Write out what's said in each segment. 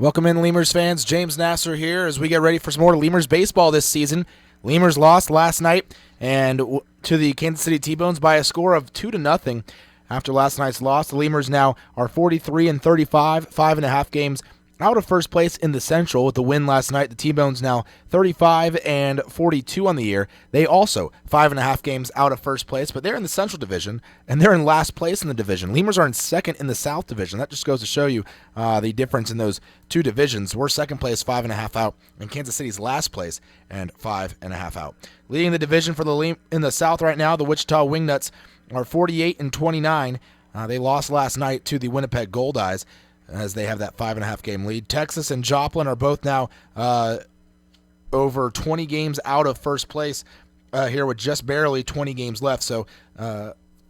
Welcome in, Lemurs fans. James Nasser here as we get ready for some more Lemurs baseball this season. Lemurs lost last night to the Kansas City T-Bones by a score of 2-0. After last night's loss, the Lemurs now are 43-35, 5.5 games out of first place in the Central. With the win last night, the T-Bones now 35-42 on the year. They also 5.5 games out of first place, but they're in the Central Division, and they're in last place in the division. Lemurs are in second in the South Division. That just goes to show you the difference in those two divisions. We're second place, 5.5 out, and Kansas City's last place and 5.5 out. Leading the division in the South right now, the Wichita Wingnuts are 48-29. They lost last night to the Winnipeg Goldeyes, as they have that 5.5 game lead. Texas and Joplin are both now over 20 games out of first place here with just barely 20 games left, so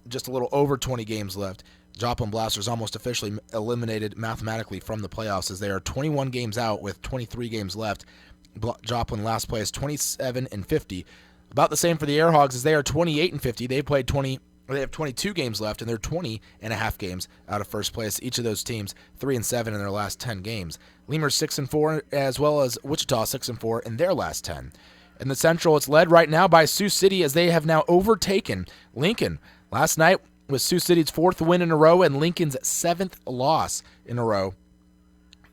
just a little over 20 games left. Joplin Blasters almost officially eliminated mathematically from the playoffs as they are 21 games out with 23 games left. Joplin last place 27-50. About the same for the Airhogs as they are 28-50. They have 22 games left, and they're 20.5 games out of first place. Each of those teams 3-7 in their last 10 games. Lemurs 6-4, as well as Wichita 6-4 in their last 10. In the Central, it's led right now by Sioux City as they have now overtaken Lincoln. Last night was Sioux City's 4th win in a row and Lincoln's 7th loss in a row.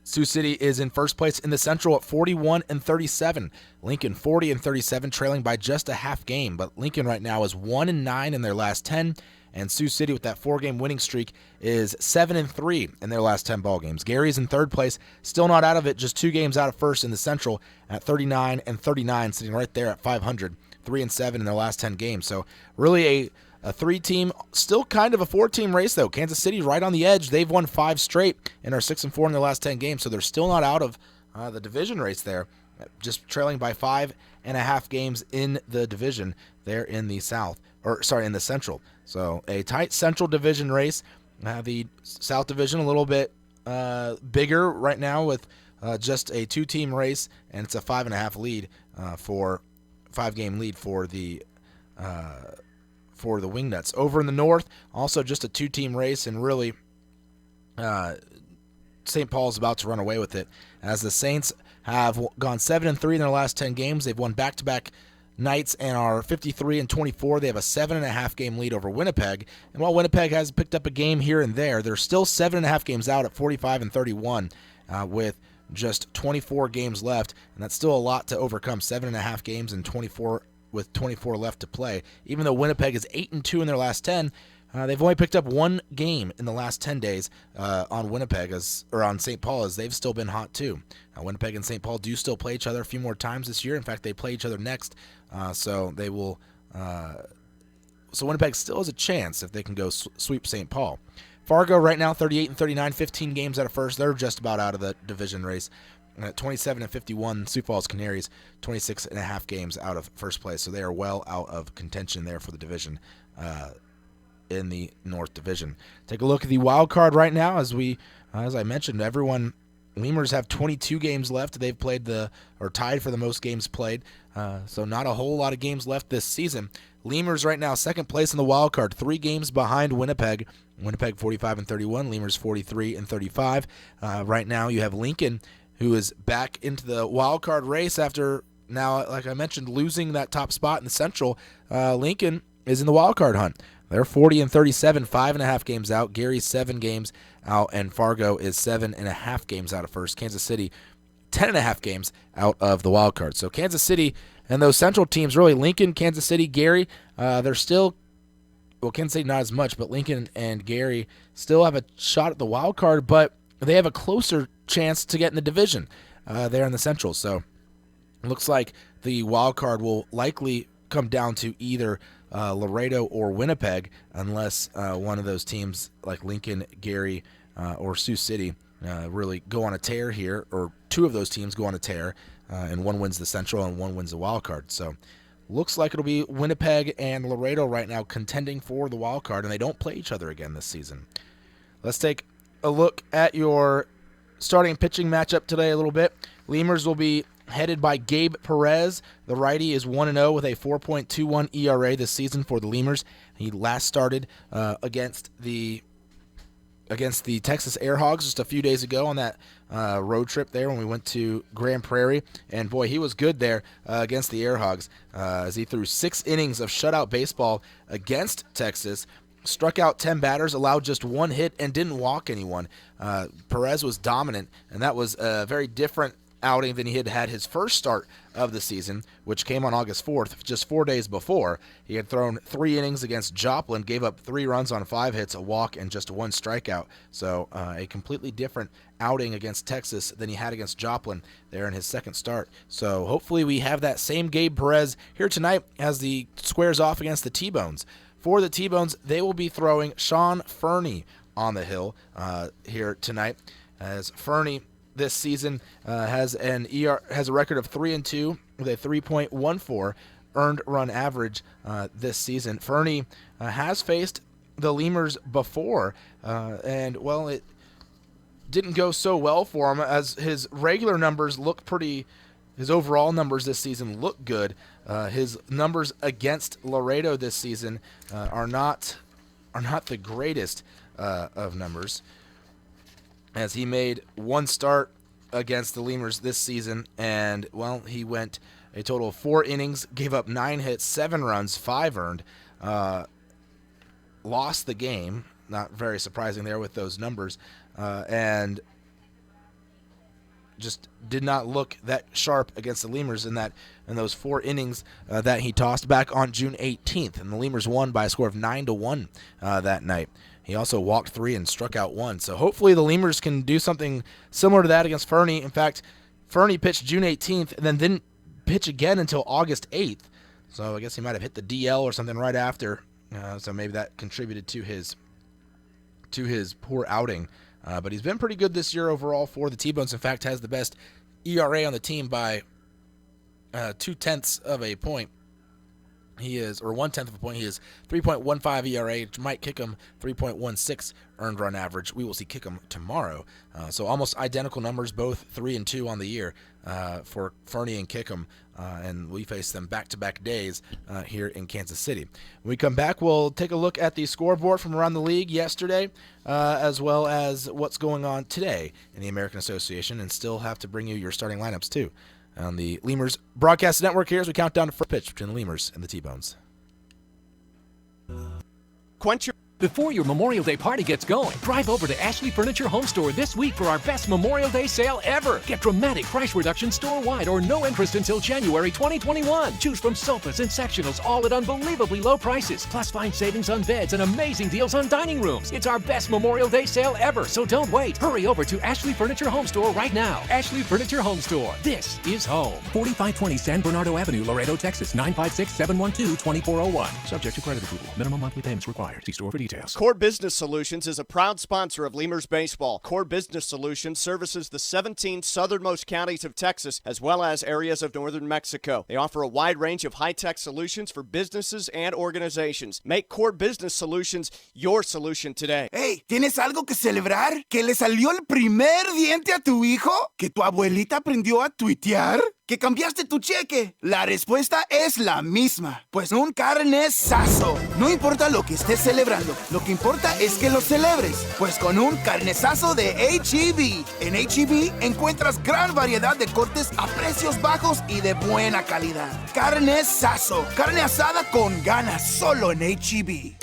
Sioux City is in first place in the Central at 41-37. Lincoln 40-37, trailing by just a half game. But Lincoln right now is 1-9 in their last 10, and Sioux City with that 4-game winning streak is 7-3 in their last 10 ball games. Gary's in third place, still not out of it, just 2 games out of first in the Central at 39-39, sitting right there at 500, 3-7 in their last 10 games. So really a 3-team, still kind of a 4-team race, though. Kansas City right on the edge. They've won 5 straight and are 6-4 in their last 10 games, so they're still not out of the division race there, just trailing by 5.5 games in the division there in the in the Central. So a tight Central Division race. The South Division a little bit bigger right now with just a 2-team race, and it's a 5.5 lead 5-game lead for the Wingnuts. Over in the North, also just a 2-team race, and really St. Paul's about to run away with it as the Saints have gone 7-3 in their last 10 games. They've won back-to-back nights and are 53-24. They have a 7.5 game lead over Winnipeg, and while Winnipeg has picked up a game here and there, they're still 7.5 games out at 45-31 with just 24 games left, and that's still a lot to overcome. 7.5 games and 24 with 24 left to play. Even though Winnipeg is 8-2 in their last 10, they've only picked up 1 game in the last 10 days on Winnipeg on St. Paul, as they've still been hot too. Winnipeg and St. Paul do still play each other a few more times this year. In fact, they play each other next, so they will. So Winnipeg still has a chance if they can go sweep St. Paul. Fargo right now 38-39, 15 games out of first. They're just about out of the division race. At 27-51, Sioux Falls Canaries 26.5 games out of first place, so they are well out of contention there for the division in the North Division. Take a look at the wild card right now. As I mentioned, Lemurs have 22 games left. They've tied for the most games played, so not a whole lot of games left this season. Lemurs right now second place in the wild card, 3 games behind Winnipeg. Winnipeg 45-31, Lemurs 43-35. Right now you have Lincoln, who is back into the wild card race after now, like I mentioned, losing that top spot in the Central. Lincoln is in the wild card hunt. They're 40-37, 5.5 games out. Gary's 7 games out, and Fargo is 7.5 games out of first. Kansas City 10.5 games out of the wild card. So Kansas City and those Central teams, really Lincoln, Kansas City, Gary, they're still, well, Kansas City not as much, but Lincoln and Gary still have a shot at the wild card, but they have a closer chance to get in the division there in the Central. So it looks like the wild card will likely come down to either Laredo or Winnipeg, unless one of those teams like Lincoln, Gary, or Sioux City really go on a tear here, or 2 of those teams go on a tear, and one wins the Central and one wins the wild card. So looks like it'll be Winnipeg and Laredo right now contending for the wild card, and they don't play each other again this season. Let's take a look at your starting pitching matchup today a little bit. Lemurs will be headed by Gabe Perez. The righty is 1-0 with a 4.21 ERA this season for the Lemurs. He last started against the against the Texas Airhogs just a few days ago on that road trip there when we went to Grand Prairie. And, boy, he was good there against the Airhogs as he threw 6 innings of shutout baseball against Texas, struck out 10 batters, allowed just 1 hit, and didn't walk anyone. Perez was dominant, and that was a very different outing than he had had his first start of the season, which came on August 4th, just 4 days before. He had thrown 3 innings against Joplin, gave up 3 runs on 5 hits, a walk, and just 1 strikeout. So a completely different outing against Texas than he had against Joplin there in his second start. So hopefully we have that same Gabe Perez here tonight as the squares off against the T-Bones. For the T-Bones, they will be throwing Sean Fernie on the hill here tonight, as Fernie this season has a record of 3-2 with a 3.14 earned run average this season. Fernie has faced the Lemurs before, and well, it didn't go so well for him as his regular numbers look pretty. His overall numbers this season look good. His numbers against Laredo this season are not the greatest of numbers, as he made 1 start against the Lemurs this season, and, well, he went a total of 4 innings, gave up 9 hits, 7 runs, 5 earned, lost the game, not very surprising there with those numbers, and just did not look that sharp against the Lemurs in those 4 innings that he tossed back on June 18th, and the Lemurs won by a score of 9-1 that night. He also walked 3 and struck out 1. So hopefully the Lemurs can do something similar to that against Fernie. In fact, Fernie pitched June 18th and then didn't pitch again until August 8th. So I guess he might have hit the DL or something right after. So maybe that contributed to his poor outing. But he's been pretty good this year overall for the T-Bones. In fact, has the best ERA on the team by 0.2 of a point. He is, or 1/10 of a point. He is 3.15 ERA, which might kick him 3.16 earned run average. We will see kick him tomorrow. So almost identical numbers, both 3-2 on the year for Fernie and Kickham, and we face them back-to-back days here in Kansas City. When we come back, we'll take a look at the scoreboard from around the league yesterday, as well as what's going on today in the American Association, and still have to bring you your starting lineups too on the Lemurs Broadcast Network here as we count down to first pitch between the Lemurs and the T-Bones. Before your Memorial Day party gets going, drive over to Ashley Furniture Home Store this week for our best Memorial Day sale ever. Get dramatic price reduction store-wide or no interest until January 2021. Choose from sofas and sectionals, all at unbelievably low prices. Plus find savings on beds and amazing deals on dining rooms. It's our best Memorial Day sale ever, so don't wait. Hurry over to Ashley Furniture Home Store right now. Ashley Furniture Home Store. This is home. 4520 San Bernardo Avenue, Laredo, Texas. 956-712-2401. Subject to credit approval. Minimum monthly payments required. See store for details. Core Business Solutions is a proud sponsor of Lemurs Baseball. Core Business Solutions services the 17 southernmost counties of Texas as well as areas of northern Mexico. They offer a wide range of high-tech solutions for businesses and organizations. Make Core Business Solutions your solution today. Hey, ¿tienes algo que celebrar? ¿Que le salió el primer diente a tu hijo? ¿Que tu abuelita aprendió a tuitear? ¿Que cambiaste tu cheque? La respuesta es la misma. Pues un carnesazo. No importa lo que estés celebrando, lo que importa es que lo celebres. Pues con un carnesazo de H-E-B. En H-E-B encuentras gran variedad de cortes a precios bajos y de buena calidad. Carnesazo. Carne asada con ganas solo en H-E-B.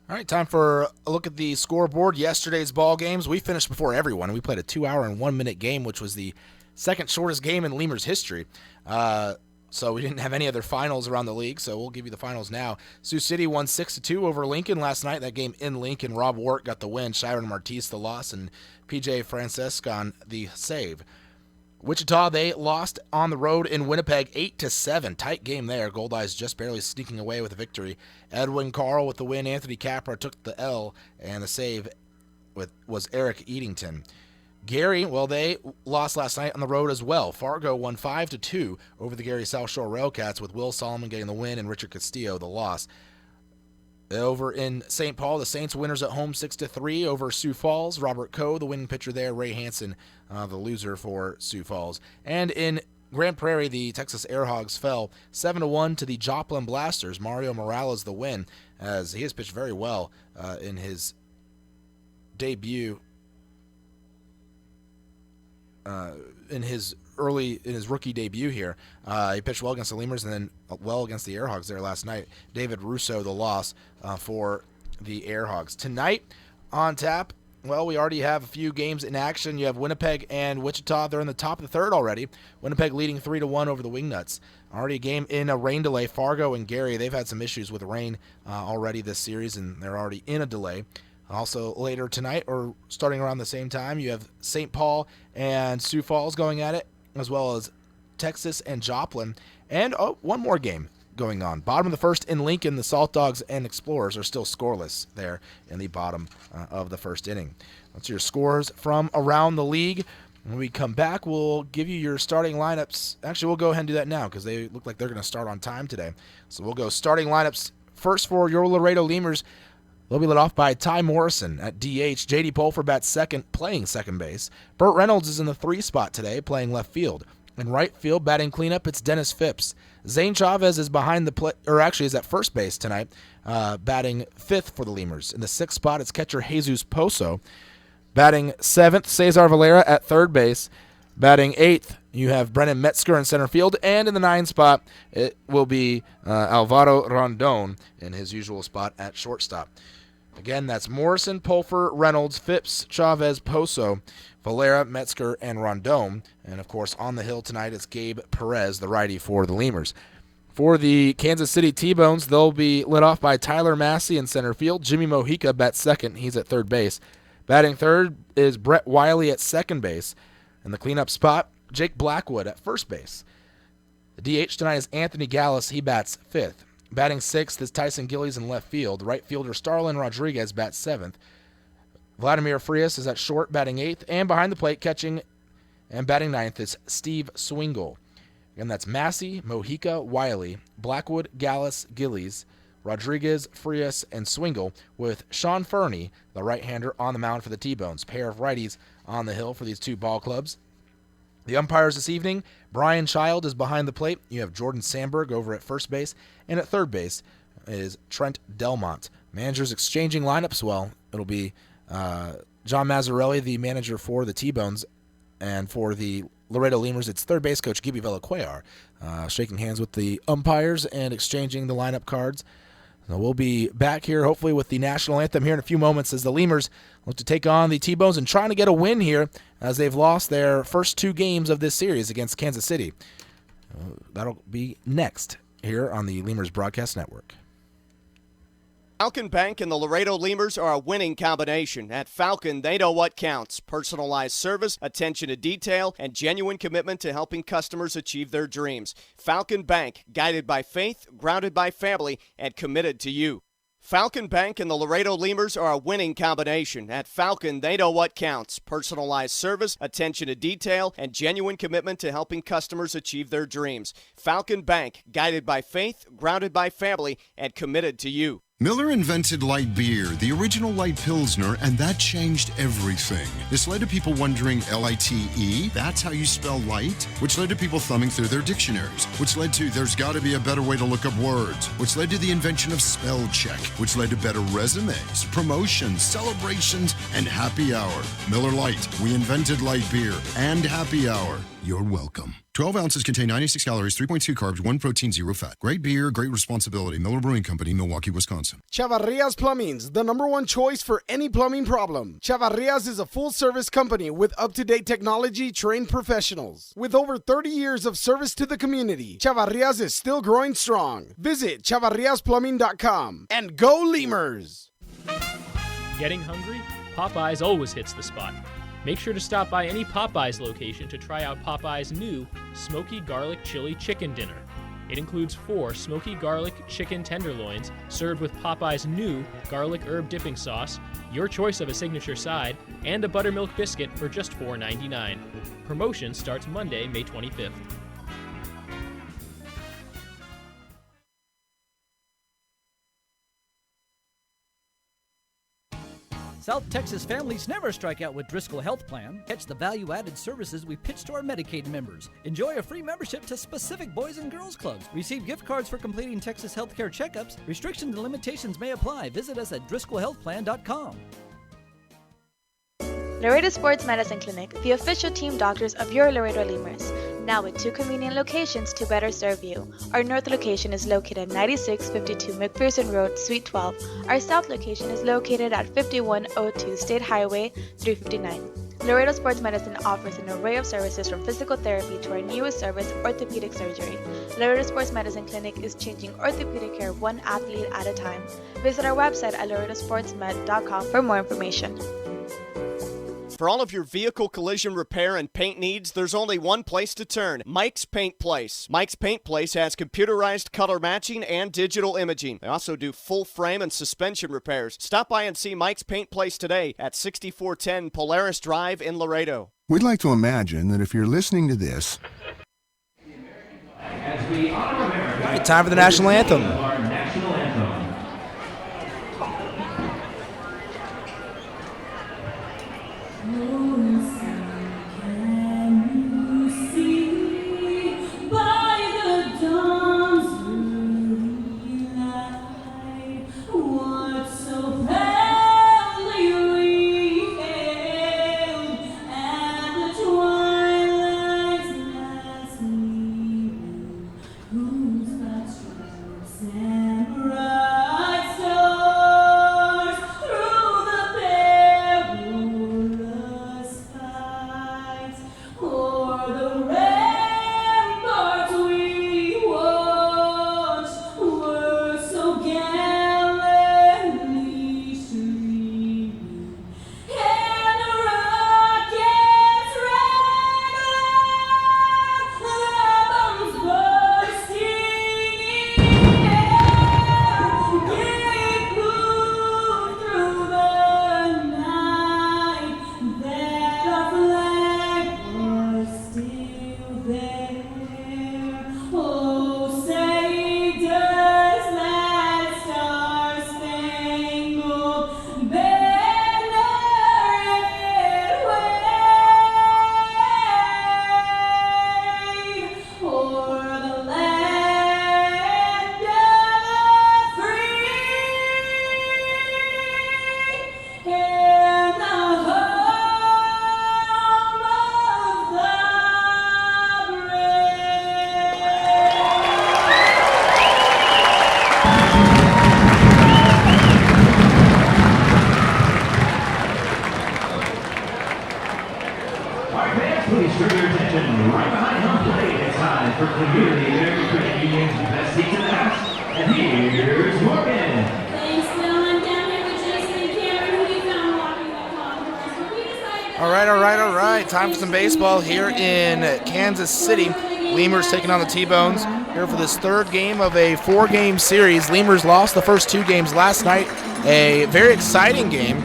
All right, time for a look at the scoreboard. Yesterday's ball games, we finished before everyone. We played a 2-hour and 1-minute game, which was the second shortest game in Lemurs history. So we didn't have any other finals around the league, so we'll give you the finals now. Sioux City won 6-2 over Lincoln last night. That game in Lincoln, Rob Wart got the win, Shiren Martis the loss, and PJ Francescon the save. Wichita, they lost on the road in Winnipeg 8-7. Tight game there. Goldeyes just barely sneaking away with a victory. Edwin Carl with the win. Anthony Capra took the L, and the save was Eric Eatington. Gary, well, they lost last night on the road as well. Fargo won 5-2 over the Gary South Shore Railcats, with Will Solomon getting the win and Richard Castillo the loss. Over in St. Paul, the Saints winners at home 6-3 over Sioux Falls. Robert Coe, the winning pitcher there. Ray Hansen, the loser for Sioux Falls. And in Grand Prairie, the Texas Airhogs fell 7-1 to the Joplin Blasters. Mario Morales the win, as he has pitched very well in his debut. In his rookie debut here. He pitched well against the Lemurs and then well against the Airhogs there last night. David Russo, the loss for the Airhogs. Tonight on tap, well, we already have a few games in action. You have Winnipeg and Wichita. They're in the top of the third already. Winnipeg leading 3-1 over the Wingnuts. Already a game in a rain delay. Fargo and Gary, they've had some issues with rain already this series, and they're already in a delay. Also later tonight, or starting around the same time, you have St. Paul and Sioux Falls going at it, as well as Texas and Joplin. And one more game going on. Bottom of the first in Lincoln, the Salt Dogs and Explorers are still scoreless there in the bottom of the first inning. That's your scores from around the league. When we come back, we'll give you your starting lineups. Actually, we'll go ahead and do that now because they look like they're going to start on time today. So we'll go starting lineups first for your Laredo Lemurs. They'll be led off by Ty Morrison at DH. J.D. Polfer bats second, playing second base. Burt Reynolds is in the 3 spot today, playing left field. In right field, batting cleanup, it's Dennis Phipps. Zane Chavez is behind the plate, or actually is at first base tonight, batting 5th for the Lemurs. In the 6th spot, it's catcher Jesus Pozo. Batting 7th, Cesar Valera at third base. Batting 8th, you have Brennan Metzger in center field. And in the 9th spot, it will be Alvaro Rondon in his usual spot at shortstop. Again, that's Morrison, Polfer, Reynolds, Phipps, Chavez, Pozo, Valera, Metzger, and Rondon. And, of course, on the hill tonight, it's Gabe Perez, the righty for the Lemurs. For the Kansas City T-Bones, they'll be led off by Tyler Massey in center field. Jimmy Mojica bats second. He's at third base. Batting third is Brett Wiley at second base. In the cleanup spot, Jake Blackwood at first base. The DH tonight is Anthony Gallus. He bats 5th. Batting 6th is Tyson Gillies in left field. Right fielder Starlin Rodriguez bats 7th. Vladimir Frias is at short, batting 8th. And behind the plate, catching and batting 9th is Steve Swingle. Again, that's Massey, Mojica, Wiley, Blackwood, Gallus, Gillies, Rodriguez, Frias, and Swingle, with Sean Fernie, the right-hander, on the mound for the T-Bones. Pair of righties on the hill for these two ball clubs. The umpires this evening, Brian Child is behind the plate. You have Jordan Sandberg over at first base. And at third base is Trent Delmont. Managers exchanging lineups. Well, it'll be John Mazzarelli, the manager for the T-Bones. And for the Laredo Lemurs, it's third base coach Gibby Vellaquayar, shaking hands with the umpires and exchanging the lineup cards. So we'll be back here, hopefully, with the national anthem here in a few moments as the Lemurs look to take on the T-Bones and trying to get a win here as they've lost their first 2 games of this series against Kansas City. That'll be next here on the Lemurs Broadcast Network. Falcon Bank and the Laredo Lemurs are a winning combination. At Falcon, they know what counts. Personalized service, attention to detail, and genuine commitment to helping customers achieve their dreams. Falcon Bank, guided by faith, grounded by family, and committed to you. Falcon Bank and the Laredo Lemurs are a winning combination. At Falcon, they know what counts. Personalized service, attention to detail, and genuine commitment to helping customers achieve their dreams. Falcon Bank, guided by faith, grounded by family, and committed to you. Miller invented light beer, the original light Pilsner, and that changed everything. This led to people wondering L-I-T-E, that's how you spell light? Which led to people thumbing through their dictionaries, which led to there's got to be a better way to look up words, which led to the invention of spell check, which led to better resumes, promotions, celebrations, and happy hour. Miller Lite, we invented light beer and happy hour. You're welcome. 12 ounces contain 96 calories, 3.2 carbs, 1 protein, 0 fat. Great beer, great responsibility. Miller Brewing Company, Milwaukee, Wisconsin. Chavarrias Plumbing's the #1 choice for any plumbing problem. Chavarrias is a full-service company with up-to-date technology, trained professionals. With over 30 years of service to the community, Chavarrias is still growing strong. Visit chavarriasplumbing.com and go Lemurs! Getting hungry? Popeyes always hits the spot. Make sure to stop by any Popeyes location to try out Popeyes' new Smoky Garlic Chili Chicken Dinner. It includes 4 smoky garlic chicken tenderloins served with Popeyes' new garlic herb dipping sauce, your choice of a signature side, and a buttermilk biscuit for just $4.99. Promotion starts Monday, May 25th. South Texas families never strike out with Driscoll Health Plan. Catch the value-added services we pitch to our Medicaid members. Enjoy a free membership to specific boys and girls clubs. Receive gift cards for completing Texas healthcare checkups. Restrictions and limitations may apply. Visit us at DriscollHealthPlan.com. Laredo Sports Medicine Clinic, the official team doctors of your Laredo Lemurs. Now with 2 convenient locations to better serve you. Our north location is located at 9652 McPherson Road, Suite 12. Our south location is located at 5102 State Highway 359. Laredo Sports Medicine offers an array of services from physical therapy to our newest service, orthopedic surgery. Laredo Sports Medicine Clinic is changing orthopedic care one athlete at a time. Visit our website at laredosportsmed.com for more information. For all of your vehicle collision repair and paint needs, there's only one place to turn, Mike's Paint Place. Mike's Paint Place has computerized color matching and digital imaging. They also do full frame and suspension repairs. Stop by and see Mike's Paint Place today at 6410 Polaris Drive in Laredo. We'd like to imagine that if you're listening to this, As we honor America, All right, time for the national anthem. our national anthem. All right. Time for some baseball here in Kansas City. Lemurs taking on the T-Bones here for this third game of a 4-game series. Lemurs lost the first 2 games last night. A very exciting game.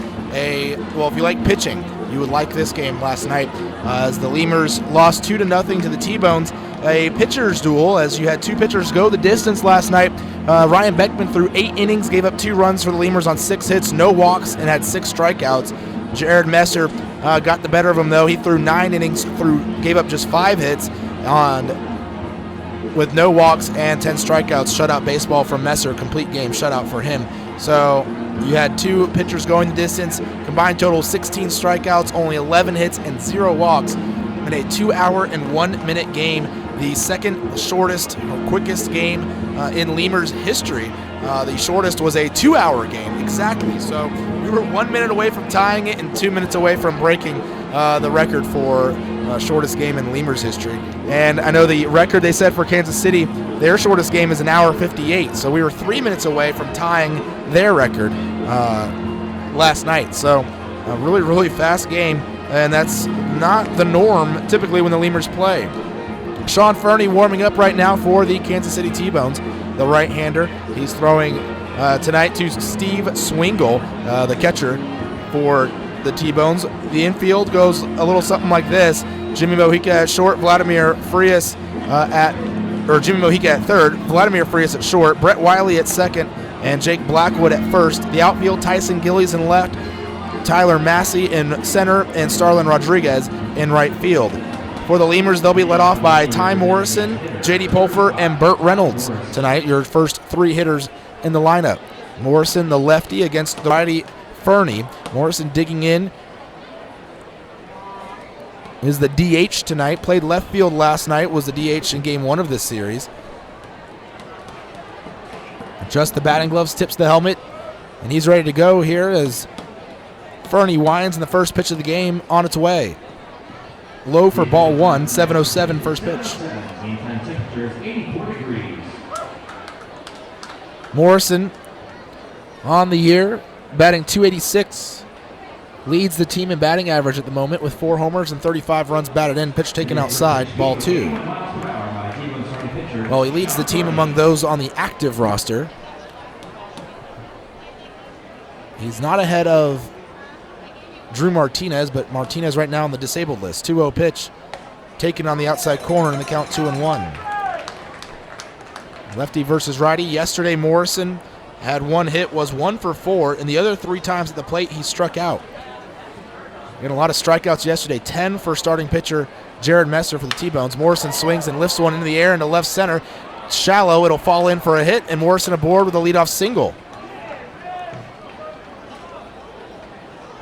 Well, if you like pitching, you would like this game last night as the Lemurs lost 2-0 to the T-Bones. A pitcher's duel as you had 2 pitchers go the distance last night. Ryan Beckman threw 8 innings, gave up 2 runs for the Lemurs on 6 hits, no walks, and had 6 strikeouts. Jared Messer got the better of him, though. He threw 9 innings, gave up just 5 hits with no walks and 10 strikeouts. Shutout baseball from Messer, complete game shutout for him. So you had 2 pitchers going the distance, combined total 16 strikeouts, only 11 hits, and 0 walks in a 2-hour and 1-minute game. The second shortest or quickest game in Lemurs history. The shortest was a 2-hour game, exactly. So we were 1 minute away from tying it and 2 minutes away from breaking the record for shortest game in Lemurs history. And I know the record they set for Kansas City, their shortest game is 1:58. So we were 3 minutes away from tying their record last night. So a really, really fast game, and that's not the norm typically when the Lemurs play. Sean Fernie warming up right now for the Kansas City T-Bones, the right-hander. He's throwing tonight to Steve Swingle, the catcher for the T-Bones. The infield goes a little something like this. Jimmy Mojica at short, Vladimir Frias Jimmy Mojica at third, Vladimir Frias at short, Brett Wiley at second, and Jake Blackwood at first. The outfield, Tyson Gillies in left, Tyler Massey in center, and Starlin Rodriguez in right field. For the Lemurs, they'll be led off by Ty Morrison, J.D. Pulfer, and Burt Reynolds tonight, your first three hitters in the lineup. Morrison, the lefty, against the righty Fernie. Morrison digging in is the DH tonight. Played left field last night, was the DH in game 1 of this series. Adjusts the batting gloves, tips the helmet, and he's ready to go here as Fernie winds in the first pitch of the game on its way. Low for ball 1, 7:07 first pitch. Morrison on the year, batting .286. Leads the team in batting average at the moment with 4 homers and 35 runs batted in. Pitch taken outside, ball 2. Well, he leads the team among those on the active roster. He's not ahead of Drew Martinez, but Martinez right now on the disabled list. 2-0 pitch taken on the outside corner in the count 2-1. Lefty versus righty. Yesterday Morrison had 1 hit, was 1 for 4, and the other 3 times at the plate he struck out. He had a lot of strikeouts yesterday. 10 for starting pitcher Jared Messer for the T-Bones. Morrison swings and lifts one into the air into left center. Shallow, it'll fall in for a hit, and Morrison aboard with a leadoff single.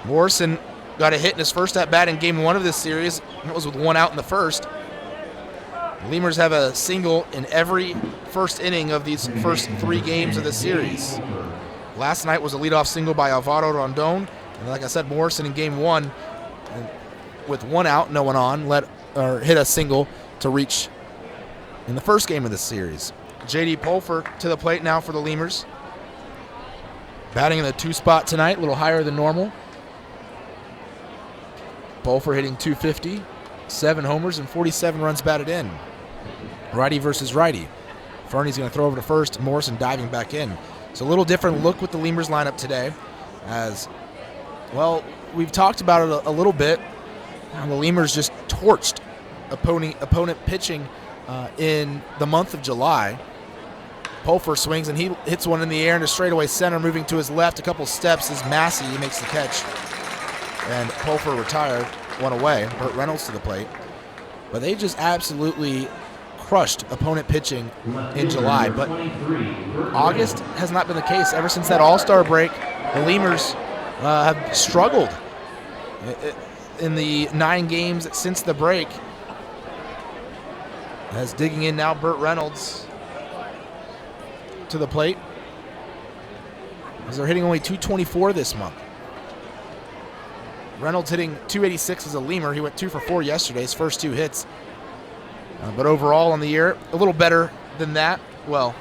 Morrison got a hit in his first at-bat in game 1 of this series. That was with 1 out in the first. The Lemurs have a single in every first inning of these first 3 games of the series. Last night was a leadoff single by Alvaro Rondon. And like I said, Morrison in game 1, with 1 out, no one on, hit a single to reach in the first game of this series. J.D. Pulfer to the plate now for the Lemurs. Batting in the 2 spot tonight, a little higher than normal. Pulfer hitting .250, 7 homers and 47 runs batted in. Righty versus righty. Fernie's going to throw over to first, Morrison diving back in. It's a little different look with the Lemurs lineup today, as, well, we've talked about it a little bit. The Lemurs just torched opponent pitching in the month of July. Pulfer swings and he hits one in the air into straightaway center, moving to his left a couple steps as Massey makes the catch. And Pulfer retired, 1 away. Burt Reynolds to the plate. But they just absolutely crushed opponent pitching in July. But August has not been the case. Ever since that All-Star break, the Lemurs have struggled in the 9 games since the break. As digging in now, Burt Reynolds to the plate, as they're hitting only .224 this month. Reynolds hitting .286 as a Lemur. He went 2 for 4 yesterday, his first 2 hits. But overall on the year, a little better than that. Well,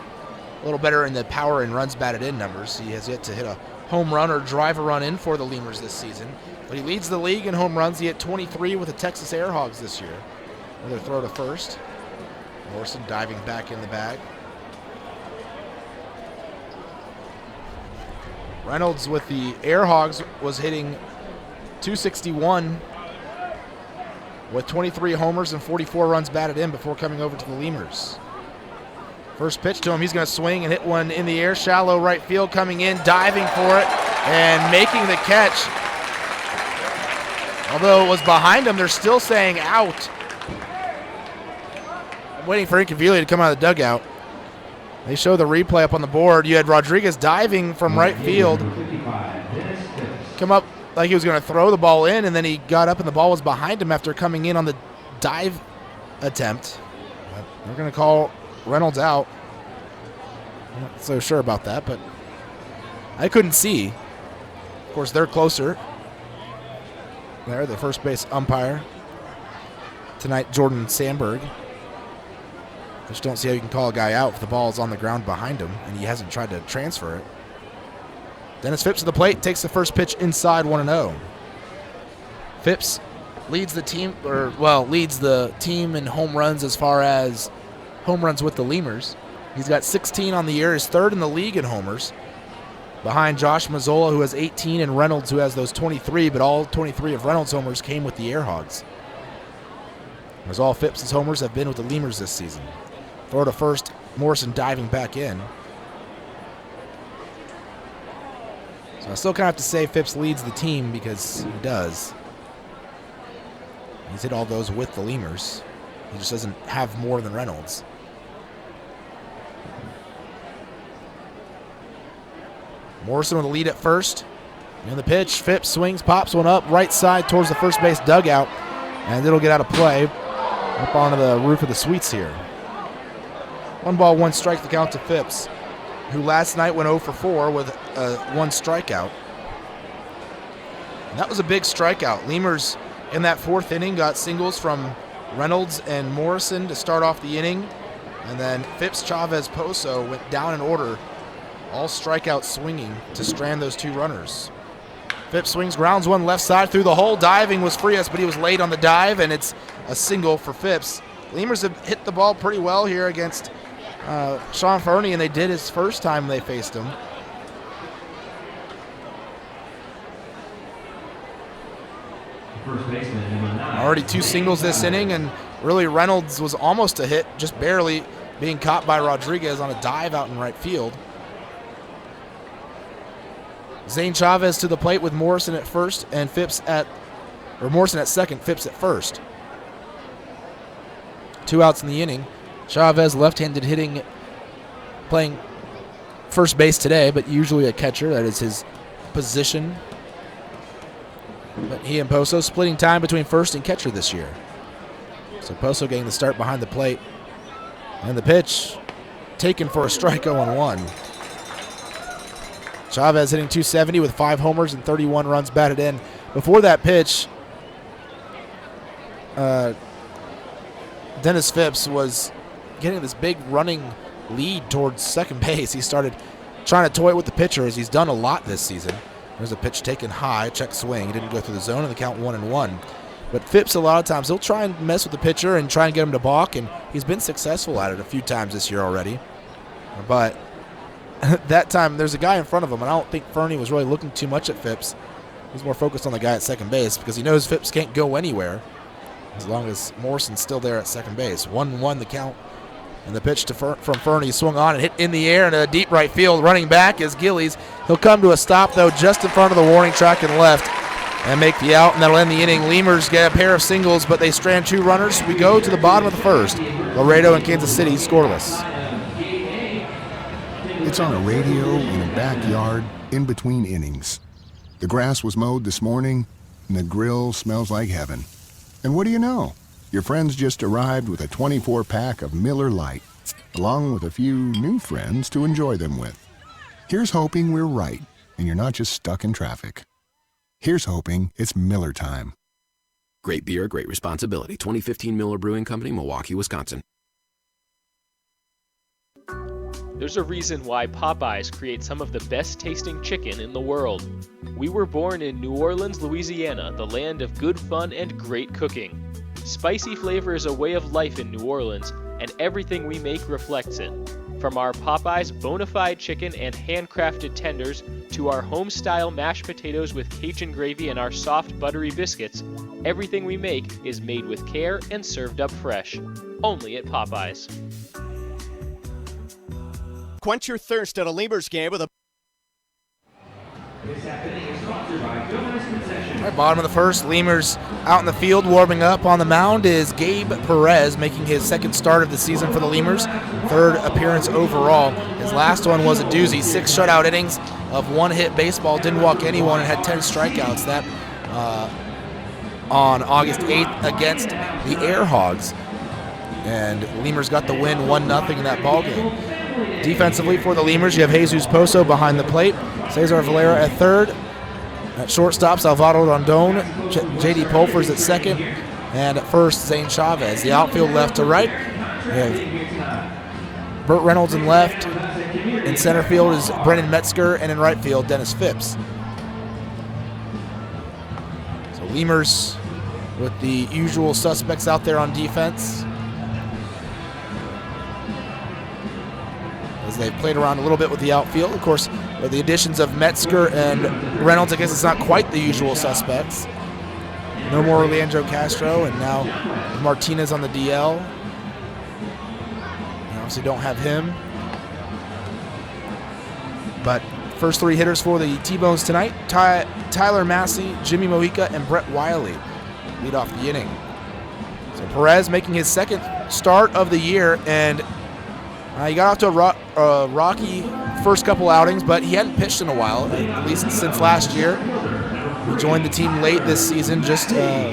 a little better in the power and runs batted in numbers. He has yet to hit a home run or drive a run in for the Lemurs this season. But he leads the league in home runs. He hit 23 with the Texas Airhogs this year. Another throw to first. Morrison diving back in the bag. Reynolds with the Airhogs was hitting .261 with 23 homers and 44 runs batted in before coming over to the Lemurs. First pitch to him, he's going to swing and hit one in the air. Shallow right field, coming in, diving for it, and making the catch. Although it was behind him, they're still saying out. I'm waiting for Incaviglia to come out of the dugout. They show the replay up on the board. You had Rodriguez diving from right field, come up like he was going to throw the ball in, and then he got up and the ball was behind him after coming in on the dive attempt. They're going to call Reynolds out. I'm not so sure about that, but I couldn't see. Of course, they're closer. There, the first base umpire tonight, Jordan Sandberg. I just don't see how you can call a guy out if the ball is on the ground behind him and he hasn't tried to transfer it. Dennis Phipps to the plate, takes the first pitch inside, 1-0. Phipps leads the team, leads the team in home runs as far as home runs with the Lemurs. He's got 16 on the year, is 3rd in the league in homers, behind Josh Mazzola, who has 18, and Reynolds, who has those 23, but all 23 of Reynolds' homers came with the Airhogs. As all Phipps' homers have been with the Lemurs this season. Throw to first, Morrison diving back in. So I still kind of have to say Phipps leads the team because he does. He's hit all those with the Lemurs. He just doesn't have more than Reynolds. Morrison with the lead at first. And the pitch, Phipps swings, pops one up, right side towards the first base dugout. And it'll get out of play up onto the roof of the suites here. 1 ball, 1 strike the count to Phipps, who last night went 0 for 4 with 1 strikeout. And that was a big strikeout. Lemurs in that 4th inning got singles from Reynolds and Morrison to start off the inning. And then Phipps, Chavez, Poso went down in order, all strikeout swinging to strand those 2 runners. Phipps swings, grounds one left side through the hole. Diving was Frias, but he was late on the dive, and it's a single for Phipps. Lemurs have hit the ball pretty well here against Sean Fernie, and they did his first time they faced him. Already 2 singles this inning, and really Reynolds was almost a hit, just barely being caught by Rodriguez on a dive out in right field. Zane Chavez to the plate with Morrison at first and Morrison at second, Phipps at first. 2 outs in the inning. Chavez left-handed hitting, playing first base today, but usually a catcher. That is his position. But he and Poso splitting time between first and catcher this year. So Poso getting the start behind the plate. And the pitch taken for a strike, 0-1. Chavez hitting .270 with 5 homers and 31 runs batted in. Before that pitch, Dennis Phipps was getting this big running lead towards second base. He started trying to toy with the pitcher, as he's done a lot this season. There's a pitch taken high, check swing. He didn't go through the zone, and the count 1-1. But Phipps, a lot of times, he'll try and mess with the pitcher and try and get him to balk, and he's been successful at it a few times this year already. But that time, there's a guy in front of him, and I don't think Fernie was really looking too much at Phipps. He's more focused on the guy at second base because he knows Phipps can't go anywhere as long as Morrison's still there at second base. 1-1 the count, and the pitch from Fernie swung on and hit in the air into a deep right field. Running back is Gillies. He'll come to a stop, though, just in front of the warning track and left and make the out, and that'll end the inning. Lemurs get a pair of singles, but they strand 2 runners. We go to the bottom of the first. Laredo and Kansas City scoreless. It's on a radio in a backyard in between innings. The grass was mowed this morning, and the grill smells like heaven. And what do you know? Your friends just arrived with a 24-pack of Miller Lite, along with a few new friends to enjoy them with. Here's hoping we're right, and you're not just stuck in traffic. Here's hoping it's Miller time. Great beer, great responsibility. 2015 Miller Brewing Company, Milwaukee, Wisconsin. There's a reason why Popeyes creates some of the best tasting chicken in the world. We were born in New Orleans, Louisiana, the land of good fun and great cooking. Spicy flavor is a way of life in New Orleans, and everything we make reflects it. From our Popeyes bona fide chicken and handcrafted tenders to our home-style mashed potatoes with Cajun gravy and our soft buttery biscuits, everything we make is made with care and served up fresh. Only at Popeyes. Quench your thirst at a Lemurs game with a... All right, bottom of the first, Lemurs out in the field warming up. On the mound is Gabe Perez, making his 2nd start of the season for the Lemurs, 3rd appearance overall. His last one was a doozy, 6 shutout innings of 1-hit baseball, didn't walk anyone, and had 10 strikeouts. That on August 8th against the Air Hogs. And Lemurs got the win 1-0 in that ballgame. Defensively for the Lemurs, you have Jesus Poso behind the plate, Cesar Valera at 3rd. At shortstop, Salvador Rondon, J.D. Pulfers at 2nd, and at first, Zane Chavez. The outfield left to right. We have Burt Reynolds in left. In center field is Brennan Metzger, and in right field, Dennis Phipps. So Lemurs with the usual suspects out there on defense, as they've played around a little bit with the outfield. Of course, with the additions of Metzger and Reynolds, I guess it's not quite the usual suspects. No more Leandro Castro, and now Martinez on the DL. And obviously don't have him. But First three hitters for the T-Bones tonight, Tyler Massey, Jimmy Mojica, and Brett Wiley lead off the inning. So Perez making his second start of the year, and he got off to a rocky first couple outings, but he hadn't pitched in a while, at least since last year. He joined the team late this season, just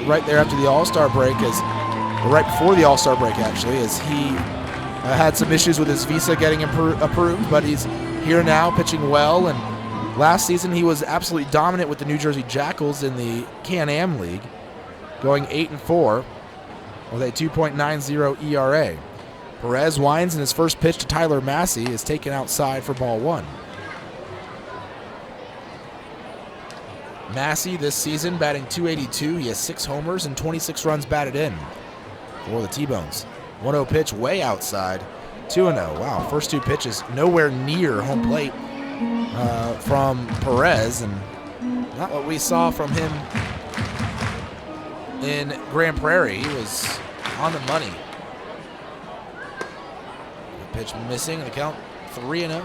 right there after the All-Star break, right before the All-Star break, actually, as he had some issues with his visa getting approved, but he's here now, pitching well. And last season, he was absolutely dominant with the New Jersey Jackals in the Can-Am League, going 8-4 with a 2.90 ERA. Perez winds, and his first pitch to Tyler Massey is taken outside for ball one. Massey this season batting .282. He has 6 homers and 26 runs batted in for the T-Bones. 1-0 pitch way outside. 2-0. Wow, first two pitches nowhere near home plate from Perez, and not what we saw from him in Grand Prairie. He was on the money. Pitch missing, and the count 3-0.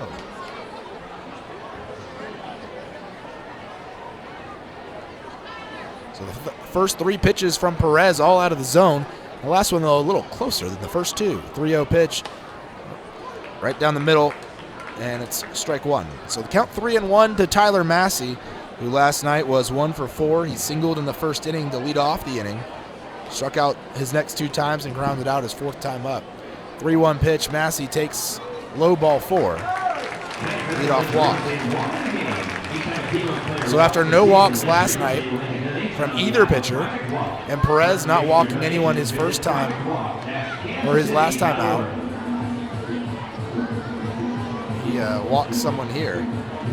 So the first three pitches from Perez all out of the zone. The last one, though, a little closer than the first two. 3-0 pitch right down the middle, and it's strike one. So the count 3-1 to Tyler Massey, who last night was 1 for 4. He singled in the first inning to lead off the inning. Struck out his next 2 times and grounded out his 4th time up. 3-1 pitch. Massey takes low ball 4. Lead off walk. So after no walks last night from either pitcher, and Perez not walking anyone his first time or his last time out, he walked someone here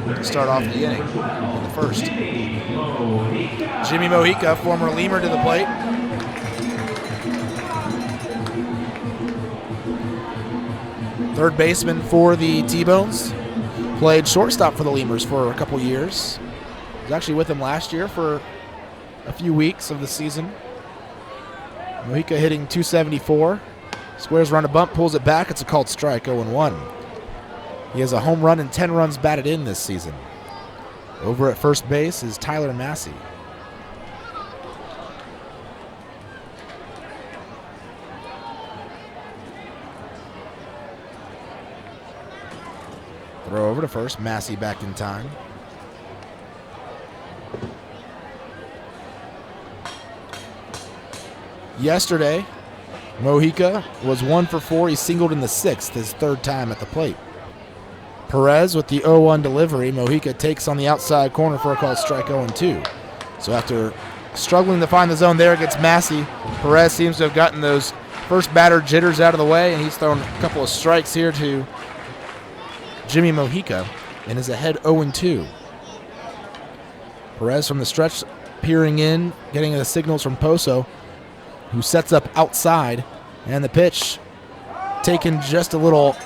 to start off the inning in the first. Jimmy Mojica, former Lemur, to the plate. Third baseman for the T-Bones. Played shortstop for the Lemurs for a couple years. Was actually with them last year for a few weeks of the season. Mojica hitting .274. Squares run a bump, pulls it back. It's a called strike, 0-1. He has a home run and 10 runs batted in this season. Over at first base is Tyler Massey. Throw over to first. Massey back in time. Yesterday, Mojica was 1 for 4. He singled in the 6th, his 3rd time at the plate. Perez with the 0-1 delivery. Mojica takes on the outside corner for a called strike, 0-2. So after struggling to find the zone there against Massey, Perez seems to have gotten those first batter jitters out of the way, and he's thrown a couple of strikes here to Jimmy Mojica and is ahead 0-2. Perez from the stretch peering in, getting the signals from Poso, who sets up outside, and the pitch taken just a little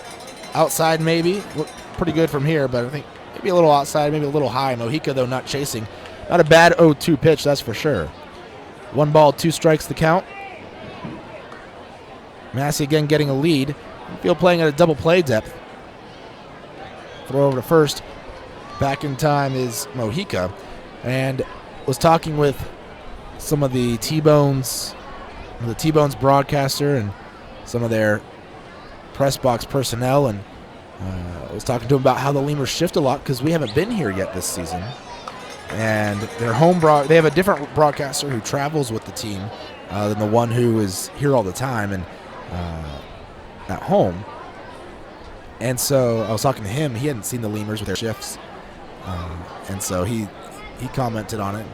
outside maybe. Looked pretty good from here, but I think maybe a little outside, maybe a little high. Mojica, though, not chasing. Not a bad 0-2 pitch, that's for sure. 1 ball, 2 strikes the count. Massey again getting a lead. Field playing at a double play depth. Throw over to first. Back in time is Mojica, and was talking with some of the T-Bones broadcaster and some of their press box personnel, and I was talking to him about how the Lemurs shift a lot because we haven't been here yet this season, and their they have a different broadcaster who travels with the team than the one who is here all the time and at home. And so I was talking to him. He hadn't seen the Lemurs with their shifts, and so he commented on it.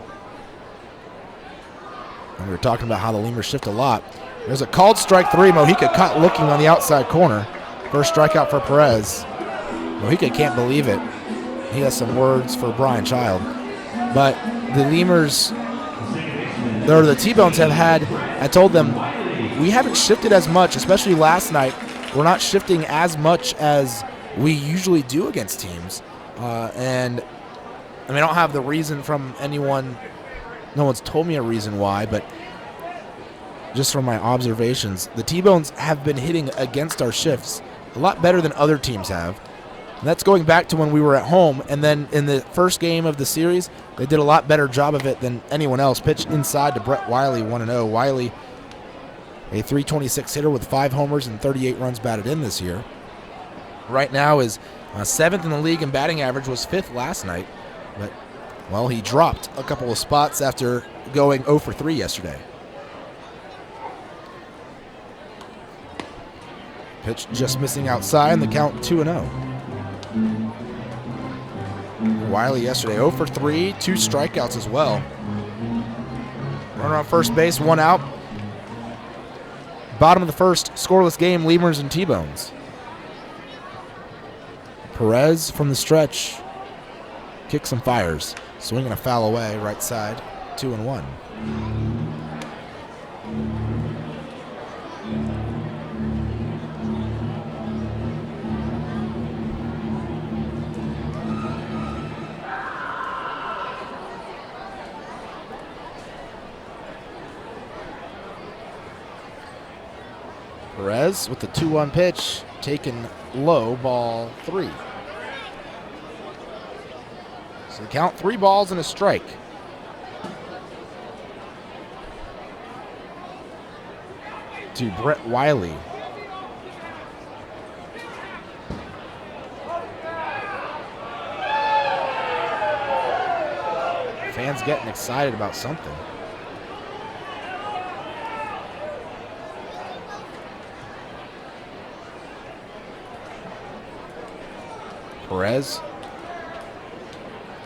And we were talking about how the Lemurs shift a lot. There's a called strike 3. Mojica caught looking on the outside corner. First strikeout for Perez. Mojica can't believe it. He has some words for Brian Child. But the Lemurs, or the T-Bones have had, I told them, we haven't shifted as much, especially last night. We're not shifting as much as we usually do against teams. And I mean, I don't have the reason from anyone. No one's told me a reason why, but just from my observations, the T-Bones have been hitting against our shifts a lot better than other teams have. And that's going back to when we were at home. And then in the first game of the series, they did a lot better job of it than anyone else. Pitched inside to Brett Wiley, 1-0. Wiley, a .326 hitter with 5 homers and 38 runs batted in this year. Right now is 7th in the league in batting average, was 5th last night. But, well, he dropped a couple of spots after going 0 for 3 yesterday. Pitch just missing outside, and the count 2-0. Wiley yesterday 0 for 3, 2 strikeouts as well. Runner on first base, 1 out. Bottom of the first, scoreless game, Lemurs and T-Bones. Perez from the stretch kicks and fires. Swinging a foul away, right side, 2-1. Perez with the 2-1 pitch, taken low, ball 3. So the count 3 balls and a strike. To Brett Wiley. Fans getting excited about something. Perez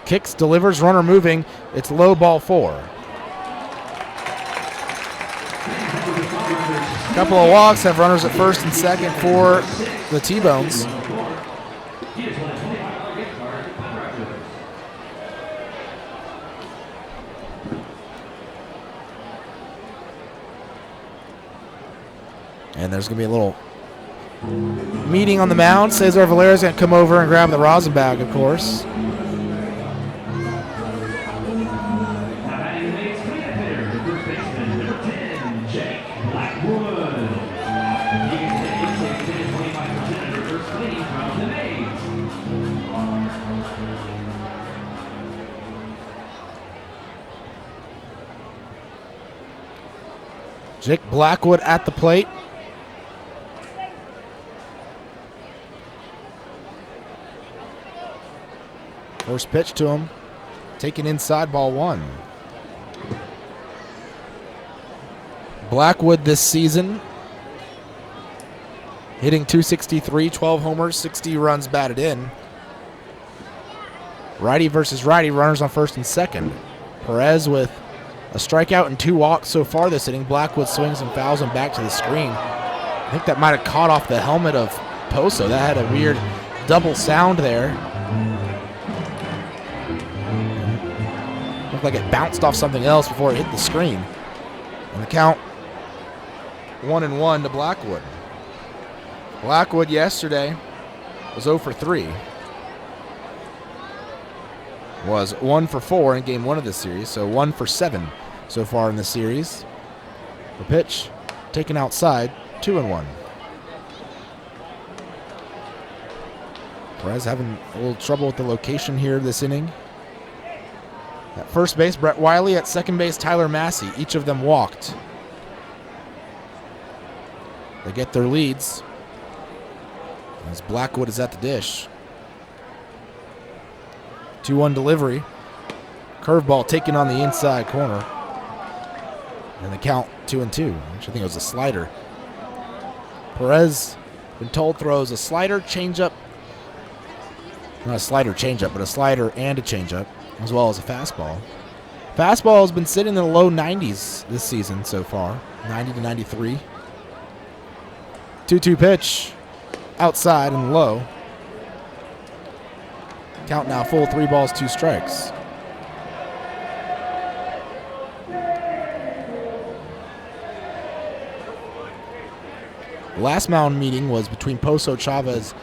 kicks, delivers, runner moving. It's low, ball 4. A couple of walks, have runners at first and second for the T-Bones. And there's going to be a little meeting on the mound. Cesar Valera's going to come over and grab the rosin bag, of course. Jake Blackwood at the plate. First pitch to him, taken inside, ball 1. Blackwood this season hitting .263, 12 homers, 60 runs batted in. Righty versus righty, runners on first and second. Perez with a strikeout and 2 walks so far this inning. Blackwood swings and fouls him back to the screen. I think that might have caught off the helmet of Poso. That had a weird double sound there. Looked like it bounced off something else before it hit the screen. And the count 1-1 to Blackwood. Blackwood yesterday was 0 for 3. Was 1 for 4 in game 1 of this series, so 1 for 7 so far in the series. The pitch taken outside, 2-1. Perez having a little trouble with the location here this inning. At first base, Brett Wiley. At second base, Tyler Massey. Each of them walked. They get their leads as Blackwood is at the dish. 2-1 delivery. Curveball taken on the inside corner. And the count 2-2, which I think it was a slider. Perez, been told, throws a slider, changeup. Not a slider, changeup, but a slider and a changeup, as well as a fastball. Fastball has been sitting in the low 90s this season so far, 90 to 93. 2-2 pitch, outside and low. Count now full, 3 balls, 2 strikes. The last mound meeting was between Poso, Chavez,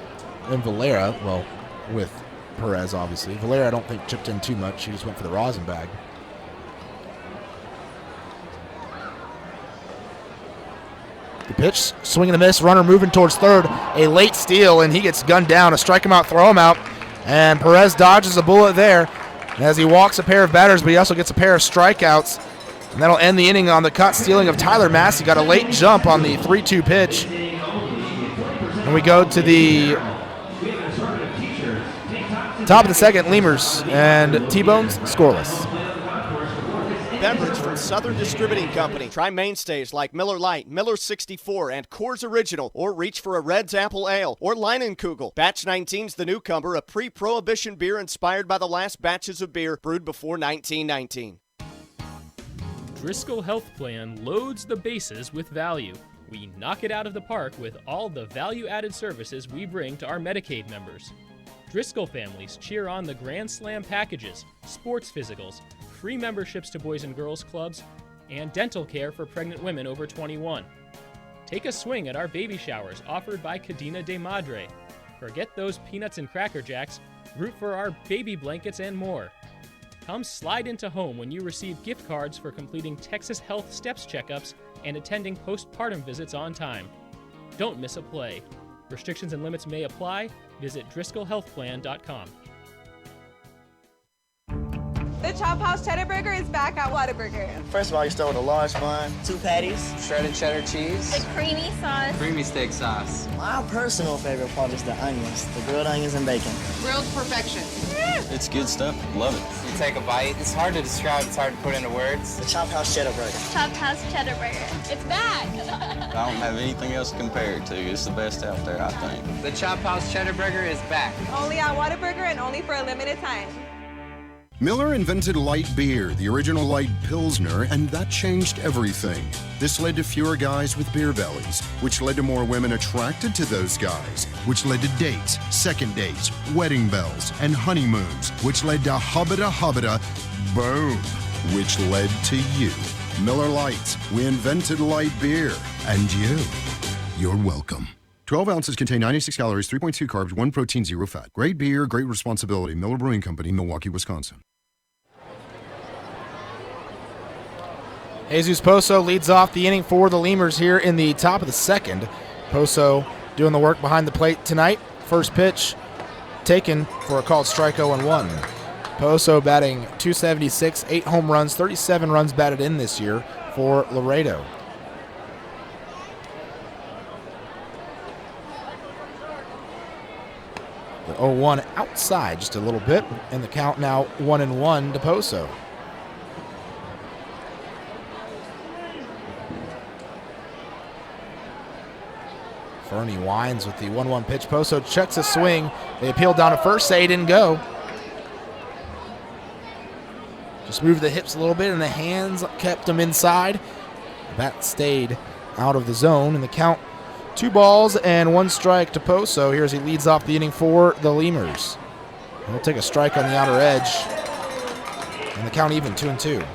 and Valera. Well, with Perez, obviously. Valera, I don't think, chipped in too much. He just went for the rosin bag. The pitch, swing and a miss, runner moving towards third. A late steal, and he gets gunned down. A strike him out, throw him out. And Perez dodges a bullet there as he walks a pair of batters, but he also gets a pair of strikeouts. And that'll end the inning on the caught stealing of Tyler Massey. Got a late jump on the 3-2 pitch. And we go to the top of the second, Lemurs and T-Bones scoreless. Beverage from Southern Distributing Company. Try mainstays like Miller Lite, Miller 64, and Coors Original, or reach for a Red's Apple Ale or Leinenkugel. Batch 19's the newcomer, a pre-prohibition beer inspired by the last batches of beer brewed before 1919. Driscoll Health Plan loads the bases with value. We knock it out of the park with all the value-added services we bring to our Medicaid members. Driscoll families cheer on the Grand Slam packages, sports physicals, free memberships to Boys and Girls Clubs, and dental care for pregnant women over 21. Take a swing at our baby showers offered by Cadena de Madre. Forget those peanuts and Cracker Jacks, root for our baby blankets and more. Come slide into home when you receive gift cards for completing Texas Health Steps checkups and attending postpartum visits on time. Don't miss a play. Restrictions and limits may apply. Visit DriscollHealthPlan.com. The Chop House Cheddar Burger is back at Whataburger. First of all, you start with a large bun, 2 patties, shredded cheddar cheese, A creamy sauce. creamy steak sauce. My personal favorite part is the onions, the grilled onions and bacon. Grilled perfection. It's good stuff. Love it. You take a bite. It's hard to describe. It's hard to put into words. The Chop House Cheddar Burger. Chop House Cheddar Burger. It's back. I don't have anything else to compare it to. It's the best out there, I think. The Chop House Cheddar Burger is back. Only at Whataburger and only for a limited time. Miller invented light beer, the original light Pilsner, and that changed everything. This led to fewer guys with beer bellies, which led to more women attracted to those guys, which led to dates, second dates, wedding bells, and honeymoons, which led to hubba-da, boom, which led to you. Miller Lite, we invented light beer, and you're welcome. 12 ounces contain 96 calories, 3.2 carbs, 1 protein, 0 fat. Great beer, great responsibility. Miller Brewing Company, Milwaukee, Wisconsin. Jesus Poso leads off the inning for the Lemurs here in the top of the second. Poso doing the work behind the plate tonight. First pitch taken for a called strike 0-1. Poso batting .276, 8 home runs, 37 runs batted in this year for Laredo. The 0-1 outside just a little bit, and the count now 1-1 to Poso. Fernie winds with the 1-1 pitch. Poso checks a swing. They appealed down to first, say he didn't go. Just moved the hips a little bit, and the hands kept him inside. The bat stayed out of the zone, and the count 2 balls and 1 strike to Poso here as he leads off the inning for the Lemurs. He'll take a strike on the outer edge, and the count even 2-2.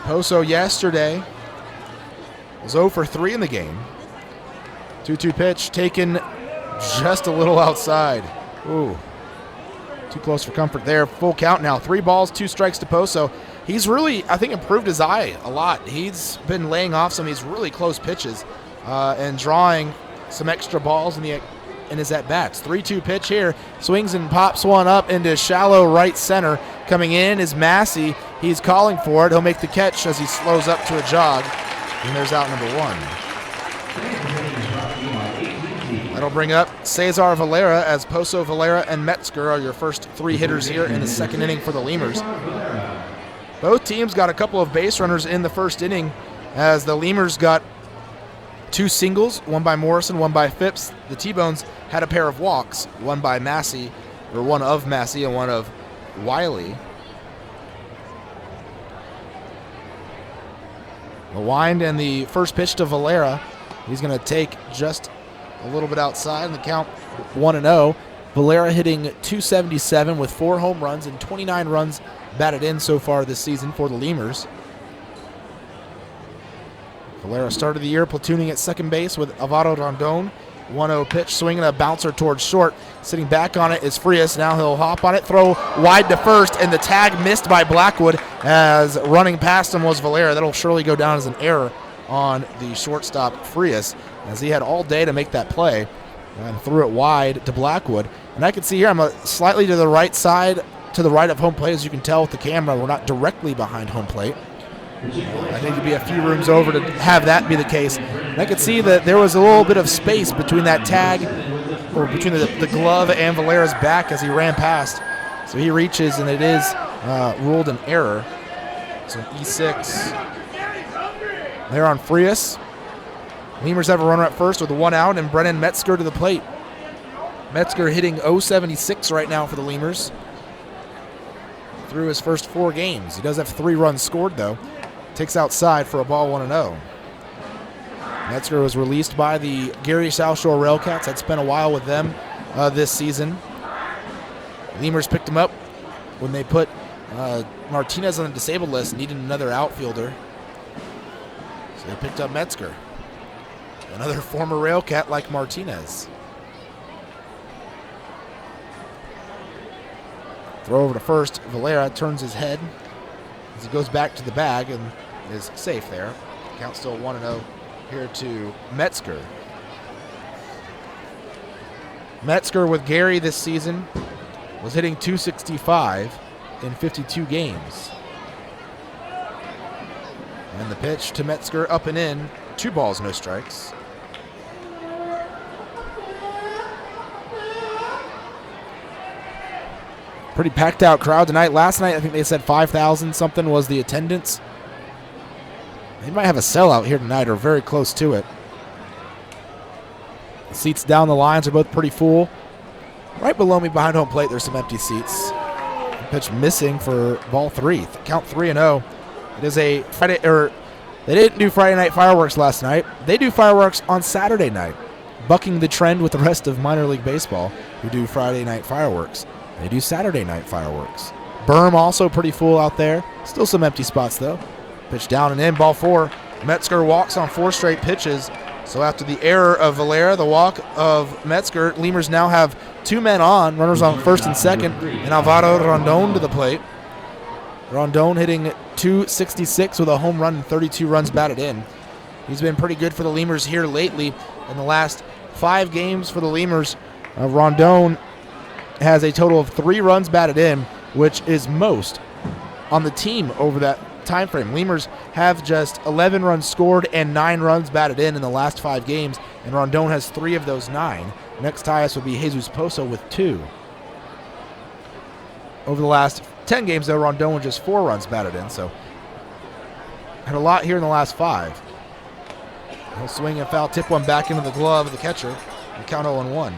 Poso yesterday was 0 for 3 in the game. 2-2 pitch taken just a little outside. Ooh, too close for comfort there. Full count now. 3 balls, 2 strikes to Poso. He's really, I think, improved his eye a lot. He's been laying off some of these really close pitches and drawing some extra balls in his at-bats. 3-2 pitch here. Swings and pops one up into shallow right center. Coming in is Massey. He's calling for it. He'll make the catch as he slows up to a jog. And there's out number 1. That'll bring up Cesar Valera, as Poso, Valera, and Metzger are your first 3 hitters here in the second inning for the Lemurs. Both teams got a couple of base runners in the first inning, as the Lemurs got 2 singles, one by Morrison, one by Phipps. The T-Bones had a pair of walks, one of Massey and one of Wiley. The wind and the first pitch to Valera. He's going to take just a little bit outside, and the count 1-0. Valera hitting .277 with 4 home runs and 29 runs batted in so far this season for the Lemurs. Valera started the year platooning at second base with Alvaro Rondon 1-0 pitch, swinging a bouncer towards short. Sitting back on it is Frias. Now he'll hop on it, throw wide to first, and the tag missed by Blackwood as running past him was Valera. That'll surely go down as an error on the shortstop Frias, as he had all day to make that play and threw it wide to Blackwood. And I can see here I'm slightly to the right side, to the right of home plate. As you can tell with the camera, we're not directly behind home plate. I need to be a few rooms over to have that be the case. And I could see that there was a little bit of space between that tag, or between the glove and Valera's back as he ran past. So he reaches, and it is ruled an error. So E6 there on Frias. Lemurs have a runner at first with 1 out, and Brennan Metzger to the plate. Metzger hitting .076 right now for the Lemurs through his first 4 games. He does have 3 runs scored, though. Takes outside for a ball 1-0. Metzger was released by the Gary South Shore Railcats. Had spent a while with them this season. Lemurs picked him up when they put Martinez on the disabled list, needed another outfielder. So they picked up Metzger, another former Railcat like Martinez. Throw over to first. Valera turns his head as he goes back to the bag and is safe there. Count still 1-0 here to Metzger. Metzger with Gary this season was hitting .265 in 52 games. And the pitch to Metzger up and in. 2 balls, no strikes. Pretty packed out crowd tonight. Last night, I think they said 5,000 something was the attendance. They might have a sellout here tonight, or very close to it. The seats down the lines are both pretty full. Right below me behind home plate, there's some empty seats. The pitch missing for ball 3. Count 3-0. It is a Friday, or they didn't do Friday night fireworks last night. They do fireworks on Saturday night, bucking the trend with the rest of minor league baseball who do Friday night fireworks. They do Saturday night fireworks. Berm also pretty full out there. Still some empty spots, though. Pitch down and in, ball 4. Metzger walks on 4 straight pitches. So after the error of Valera, the walk of Metzger, Lemurs now have 2 men on, runners on first and second, and Alvaro Rondon to the plate. Rondon hitting .266 with a home run and 32 runs batted in. He's been pretty good for the Lemurs here lately. In the last 5 games for the Lemurs, Rondon has a total of 3 runs batted in, which is most on the team over that time frame. Lemurs have just 11 runs scored and 9 runs batted in the last 5 games, and Rondon has 3 of those 9. Next highest would be Jesus Pozo with 2. Over the last 10 games, though, Rondon with just 4 runs batted in, so had a lot here in the last 5. He'll swing and foul, tip one back into the glove of the catcher, and count 0-1.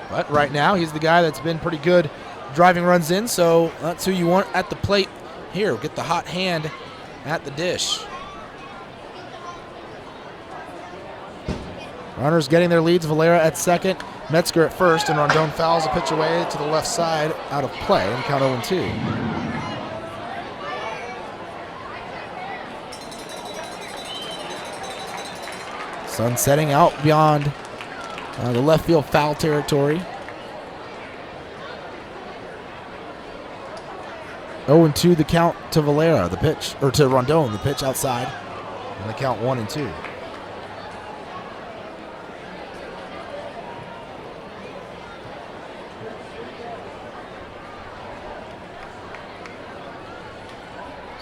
But right now, he's the guy that's been pretty good driving runs in, so that's who you want at the plate here. Get the hot hand at the dish. Runners getting their leads. Valera at second, Metzger at first, and Rondon fouls a pitch away to the left side out of play, and count 0-2. Sun setting out beyond the left field foul territory. 0-2 the count to Valera, the pitch, or to Rondon, the pitch outside, and the count 1-2.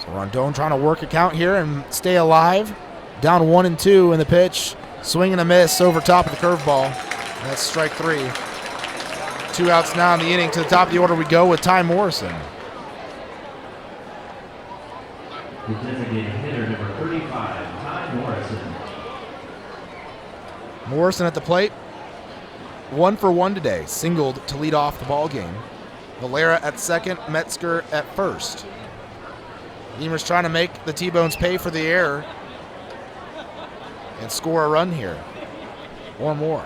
So Rondon trying to work a count here and stay alive. Down 1-2 in the pitch. Swing and a miss over top of the curveball. That's strike 3. 2 outs now in the inning. To the top of the order we go with Ty Morrison. The designated hitter, number 35, Ty Morrison. Morrison at the plate. 1 for 1 today. Singled to lead off the ball game. Valera at second. Metzger at first. Lemurs trying to make the T-Bones pay for the error and score a run here or more.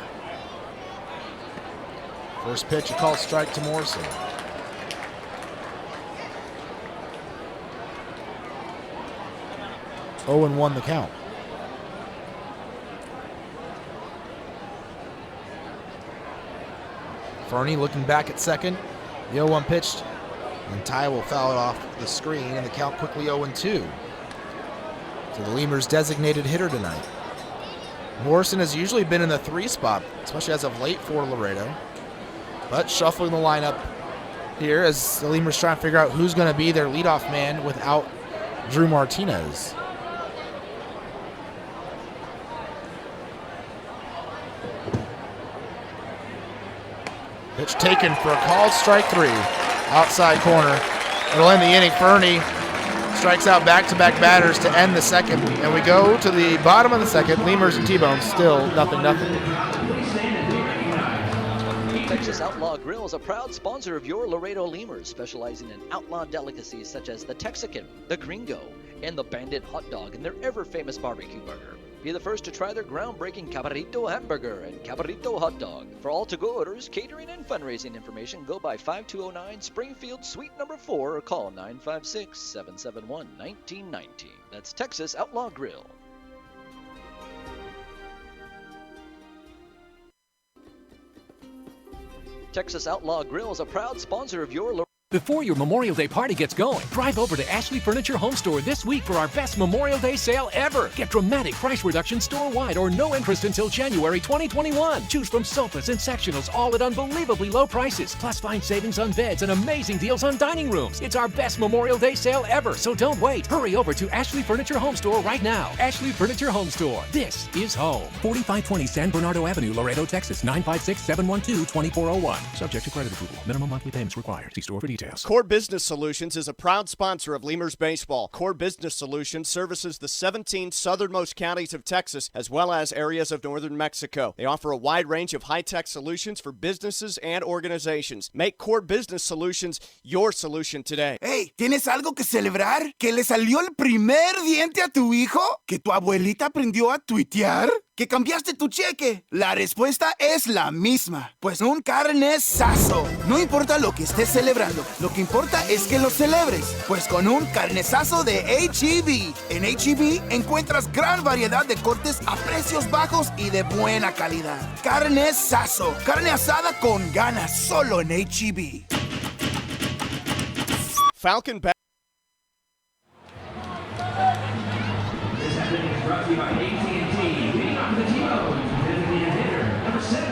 First pitch, a called strike to Morrison. Oh, 0-1 the count. Fernie looking back at second. The 0-1 pitched, and Ty will foul it off the screen, and the count quickly 0-2. So the Lemurs' designated hitter tonight. Morrison has usually been in the 3 spot, especially as of late for Laredo. But shuffling the lineup here as the Lemurs try to figure out who's going to be their leadoff man without Drew Martinez. Pitch taken for a called strike 3. Outside corner. It'll end the inning. Fernie strikes out back-to-back batters to end the second. And we go to the bottom of the second. Lemurs and T-Bones still 0-0. Texas Outlaw Grill is a proud sponsor of your Laredo Lemurs, specializing in outlaw delicacies such as the Texican, the Gringo, and the Bandit hot dog and their ever-famous barbecue burger. Be the first to try their groundbreaking Cabrito hamburger and Cabrito hot dog. For all to-go orders, catering, and fundraising information, go by 5209 Springfield Suite number 4 or call 956-771-1919. That's Texas Outlaw Grill. Texas Outlaw Grill is a proud sponsor of your Before your Memorial Day party gets going, drive over to Ashley Furniture Home Store this week for our best Memorial Day sale ever. Get dramatic price reductions store-wide or no interest until January 2021. Choose from sofas and sectionals, all at unbelievably low prices. Plus, find savings on beds and amazing deals on dining rooms. It's our best Memorial Day sale ever, so don't wait. Hurry over to Ashley Furniture Home Store right now. Ashley Furniture Home Store. This is home. 4520 San Bernardo Avenue, Laredo, Texas. 956-712-2401. Subject to credit approval. Minimum monthly payments required. See store for details. Core Business Solutions is a proud sponsor of Lemurs Baseball. Core Business Solutions services the 17 southernmost counties of Texas as well as areas of northern Mexico. They offer a wide range of high-tech solutions for businesses and organizations. Make Core Business Solutions your solution today. Hey, ¿tienes algo que celebrar? ¿Que le salió el primer diente a tu hijo? ¿Que tu abuelita aprendió a tuitear? ¿Que cambiaste tu cheque? La respuesta es la misma. Pues un carnesazo. No importa lo que estés celebrando, lo que importa es que lo celebres. Pues con un carnesazo de H-E-B. En H-E-B encuentras gran variedad de cortes a precios bajos y de buena calidad. Carnesazo. Carne asada con ganas solo en H-E-B. Falcon back. This happening is brought to you by AT&T. Leading off the T-Bones, designated hitter, number 7,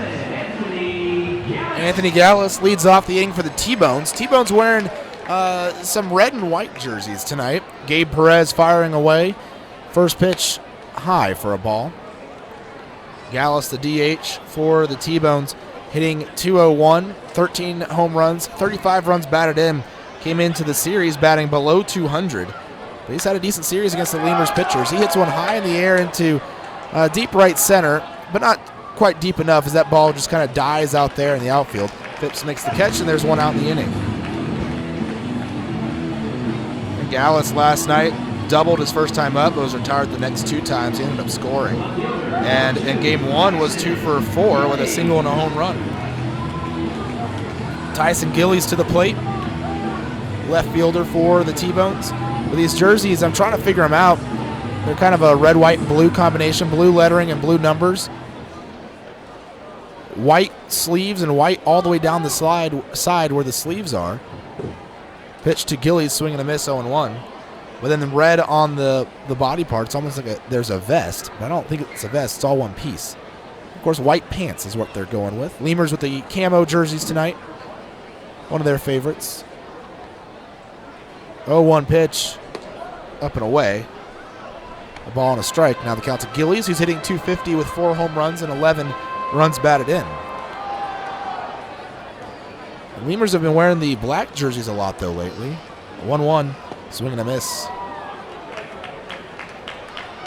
Anthony Gallus leads off the inning for the T-Bones. T-Bones wearing some red and white jerseys tonight. Gabe Perez firing away. First pitch high for a ball. Gallus, the DH for the T-Bones, hitting .201, 13 home runs, 35 runs batted in. Came into the series batting below 200. But he's had a decent series against the Lemurs pitchers. He hits one high in the air into deep right center, but not quite deep enough as that ball just kind of dies out there in the outfield. Phipps makes the catch, and there's one out in the inning. And Gallus last night doubled his first time up, but was retired the next 2 times. He ended up scoring. And in game 1 was 2 for 4 with a single and a home run. Tyson Gillies to the plate. Left fielder for the T-Bones. With these jerseys, I'm trying to figure them out. They're kind of a red, white, and blue combination, blue lettering and blue numbers. White sleeves and white all the way down the side where the sleeves are. Pitch to Gillies, swing and a miss, 0-1. But then the red on the body part, it's almost like there's a vest. But I don't think it's a vest, it's all one piece. Of course, white pants is what they're going with. Lemurs with the camo jerseys tonight. One of their favorites. 0-1 pitch, up and away. A ball and a strike. Now the count to Gillies, who's hitting .250 with 4 home runs and 11 runs batted in. The Lemurs have been wearing the black jerseys a lot, though, lately. 1-1, swing and a miss.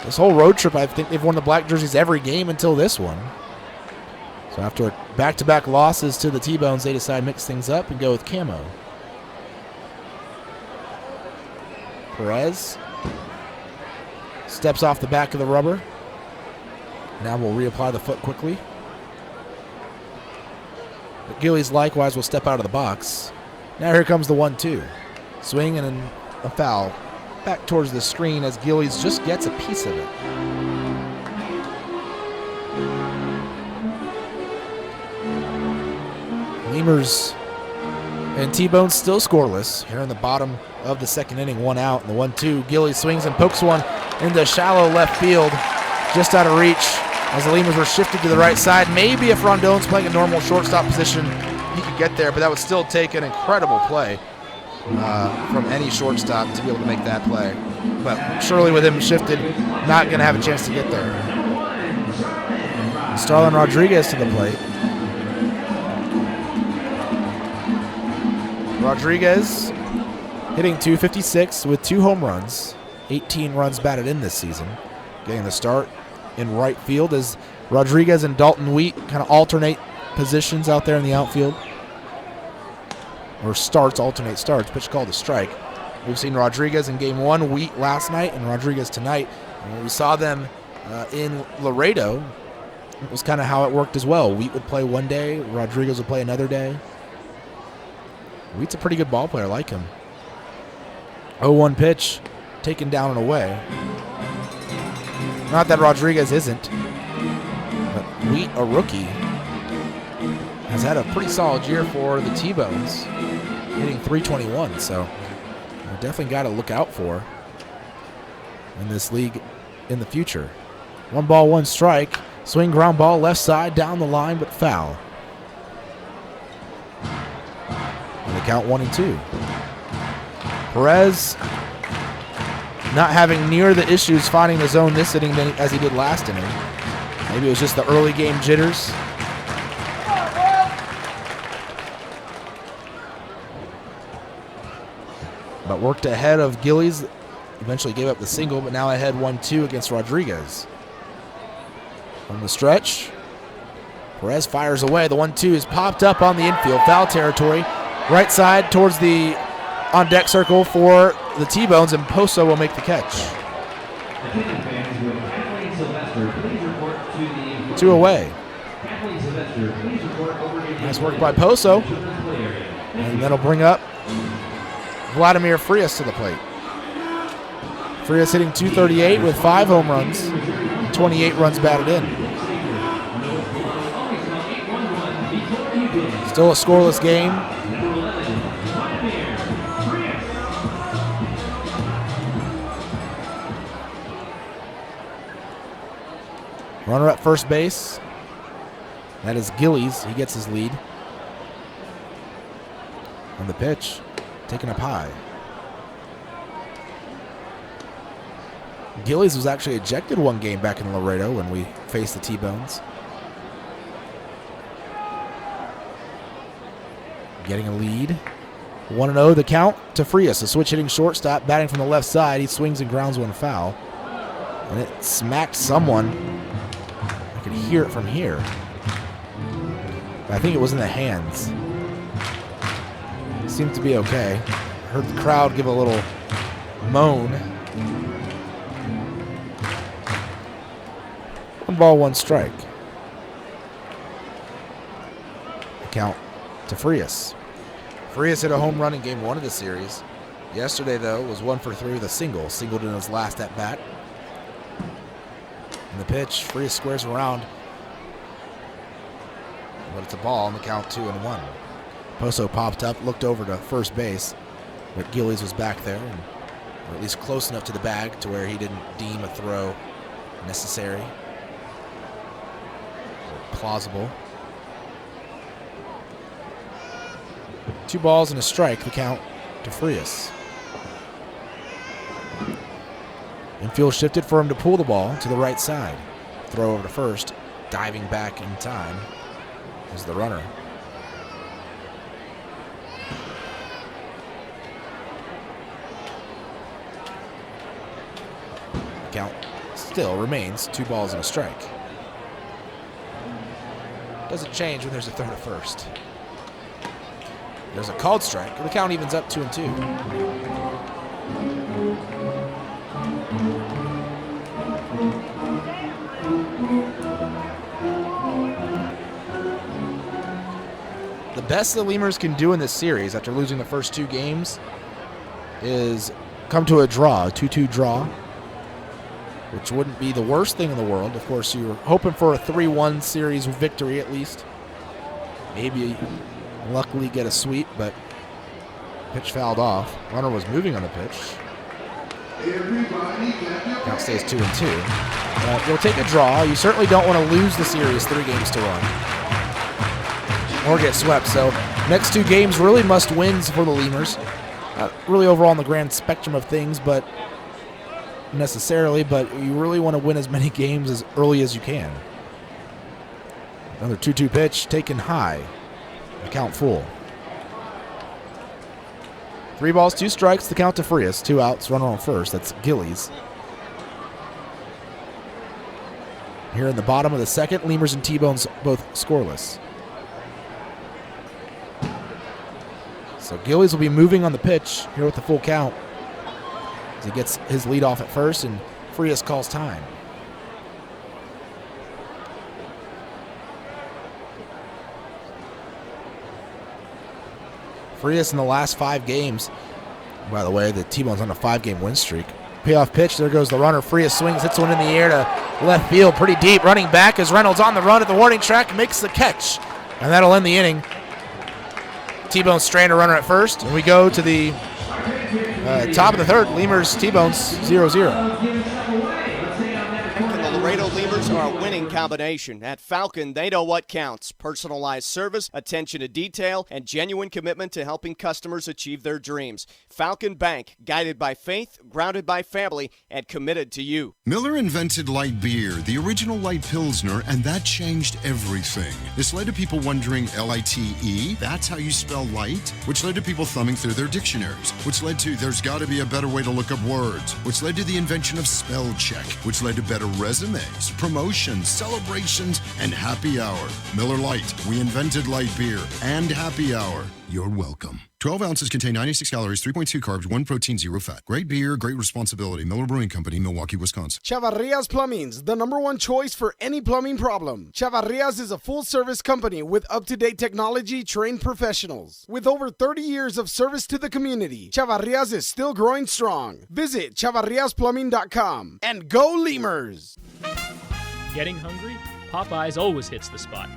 This whole road trip, I think they've worn the black jerseys every game until this one. So after back-to-back losses to the T-Bones, they decide to mix things up and go with camo. Perez steps off the back of the rubber. Now we'll reapply the foot quickly. But Gillies likewise will step out of the box. Now here comes the 1-2. Swing and a foul. Back towards the screen as Gillies just gets a piece of it. Lemurs and T-Bone still scoreless. Here in the bottom of the second inning, 1 out, and the 1-2. Gillies swings and pokes one into shallow left field, just out of reach as the Lemurs were shifted to the right side. Maybe if Rondon's playing a normal shortstop position, he could get there, but that would still take an incredible play from any shortstop to be able to make that play. But surely with him shifted, not going to have a chance to get there. Starlin Rodriguez to the plate. Rodriguez hitting .256 with 2 home runs, 18 runs batted in this season. Getting the start in right field as Rodriguez and Dalton Wheat kind of alternate positions out there in the outfield. Or alternate starts, pitch called a strike. We've seen Rodriguez in game 1, Wheat last night, and Rodriguez tonight. And when we saw them in Laredo, it was kind of how it worked as well. Wheat would play one day, Rodriguez would play another day. Wheat's a pretty good ball player, I like him. 0-1 pitch, taken down and away. Not that Rodriguez isn't, but Wheat, a rookie, has had a pretty solid year for the T-Bones, hitting .321, so we're definitely got to look out for in this league in the future. 1 ball, 1 strike, swing, ground ball, left side, down the line, but foul. And the count 1-2. Perez not having near the issues finding the zone this inning as he did last inning. Maybe it was just the early game jitters. But worked ahead of Gillies. Eventually gave up the single, but now ahead 1-2 against Rodriguez. From the stretch, Perez fires away. The 1-2 is popped up on the infield. Foul territory. Right side towards the on-deck circle for the T-Bones, and Poso will make the catch. 2 away. Nice work by Poso. And that'll bring up Vladimir Frias to the plate. Frias hitting .238 with 5 home runs, 28 runs batted in. Still a scoreless game. Runner at first base. That is Gillies. He gets his lead. On the pitch, taken up high. Gillies was actually ejected 1 game back in Laredo when we faced the T-Bones. Getting a lead. 1-0 the count to Frias, a switch hitting shortstop, batting from the left side. He swings and grounds one foul. And it smacked someone. I could hear it from here. But I think it was in the hands. Seemed to be okay. Heard the crowd give a little moan. 1 ball, 1 strike. The count to Frias. Frias hit a home run in game 1 of the series. Yesterday, though, was 1 for 3 with a single. Singled in his last at bat. And the pitch, Frias squares around. But it's a ball on the count 2-1. Poso popped up, looked over to first base, but Gillies was back there, or at least close enough to the bag to where he didn't deem a throw necessary or plausible. 2 balls and a strike, the count to Frias. Infield shifted for him to pull the ball to the right side. Throw over to first, diving back in time is the runner. Count still remains 2 balls and a strike. Doesn't change when there's a throw to first. There's a called strike. The count evens up 2-2. The best the Lemurs can do in this series after losing the first 2 games is come to a draw, a 2-2 draw, which wouldn't be the worst thing in the world. Of course, you're hoping for a 3-1 series victory at least. Maybe luckily get a sweep, but pitch fouled off. Runner was moving on the pitch. Count stays 2-2. You'll take a draw. You certainly don't want to lose the series 3-1 or get swept. So next 2 games really must wins for the Lemurs. Really overall in the grand spectrum of things, but necessarily, but you really want to win as many games as early as you can. Another 2-2 pitch taken high. The count full. 3 balls, 2 strikes, the count to Frias. 2 outs, runner on first. That's Gillies. Here in the bottom of the second, Lemurs and T-Bones both scoreless. So Gillies will be moving on the pitch here with the full count as he gets his lead off at first, and Frias calls time. Frias in the last 5 games. By the way, the T-Bones on a 5-game win streak. Payoff pitch, there goes the runner. Frias swings, hits one in the air to left field, pretty deep. Running back as Reynolds on the run at the warning track, makes the catch. And that'll end the inning. T-Bones strand a runner at first, and we go to the top of the third. Lemurs, T-Bones, 0-0. And the Laredo Lemurs are a winning combination. At Falcon, they know what counts. Personalized service, attention to detail, and genuine commitment to helping customers achieve their dreams. Falcon Bank, guided by faith, grounded by family, and committed to you. Miller invented light beer, the original light Pilsner, and that changed everything. This led to people wondering L-I-T-E, that's how you spell light, which led to people thumbing through their dictionaries, which led to there's got to be a better way to look up words, which led to the invention of spell check, which led to better resumes, promotions, celebrations, and happy hour. Miller Lite, we invented light beer and happy hour. You're welcome. 12 ounces contain 96 calories, 3.2 carbs, 1 protein, 0 fat. Great beer, great responsibility. Miller Brewing Company, Milwaukee, Wisconsin. Chavarria's Plumbing's the #1 choice for any plumbing problem. Chavarria's is a full-service company with up-to-date technology, trained professionals. With over 30 years of service to the community, Chavarria's is still growing strong. Visit chavarriasplumbing.com and go Lemurs! Getting hungry? Popeyes always hits the spot.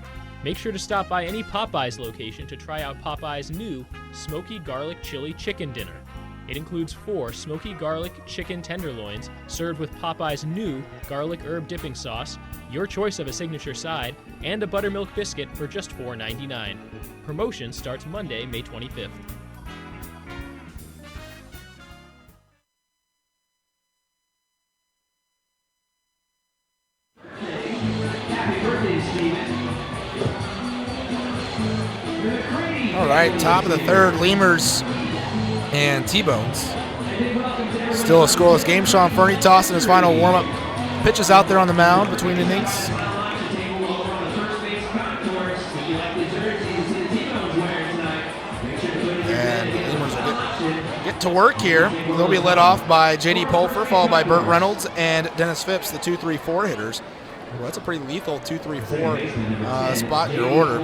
Make sure to stop by any Popeyes location to try out Popeyes' new Smoky Garlic Chili Chicken Dinner. It includes 4 smoky garlic chicken tenderloins served with Popeyes' new garlic herb dipping sauce, your choice of a signature side, and a buttermilk biscuit for just $4.99. Promotion starts Monday, May 25th. All right, top of the third, Lemurs and T-Bones. Still a scoreless game. Sean Fernie tossing his final warm-up pitches out there on the mound between innings. And the Lemurs will get to work here. They'll be led off by J.D. Pulfer, followed by Burt Reynolds and Dennis Phipps, the 2-3-4 hitters. Well, that's a pretty lethal 2-3-4 spot in your order.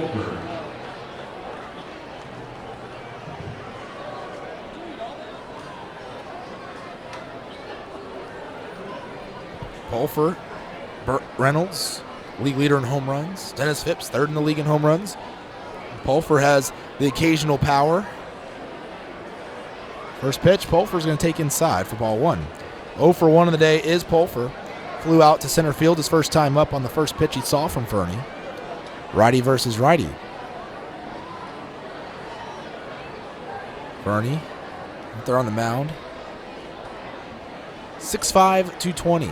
Pulfer, Burt Reynolds, league leader in home runs. Dennis Phipps, 3rd in the league in home runs. Pulfer has the occasional power. First pitch, Pulfer's going to take inside for ball 1. 0 for 1 of the day is Pulfer. Flew out to center field his first time up on the first pitch he saw from Fernie. Righty versus righty. Fernie out there on the mound. 6'5", 220.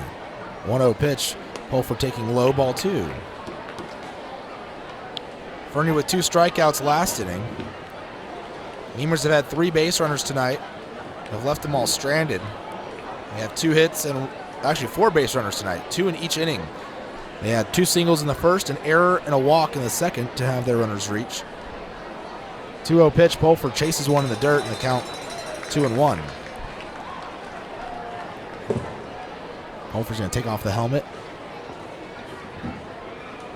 1-0 pitch. Pulfer taking low, ball 2. Fernie with 2 strikeouts last inning. Lemurs have had 3 base runners tonight. They've left them all stranded. They have 2 hits and actually 4 base runners tonight, 2 in each inning. They had 2 singles in the first, an error and a walk in the second to have their runners reach. 2-0 pitch. Pulfer chases one in the dirt, and the count 2-1. Pulfer's going to take off the helmet,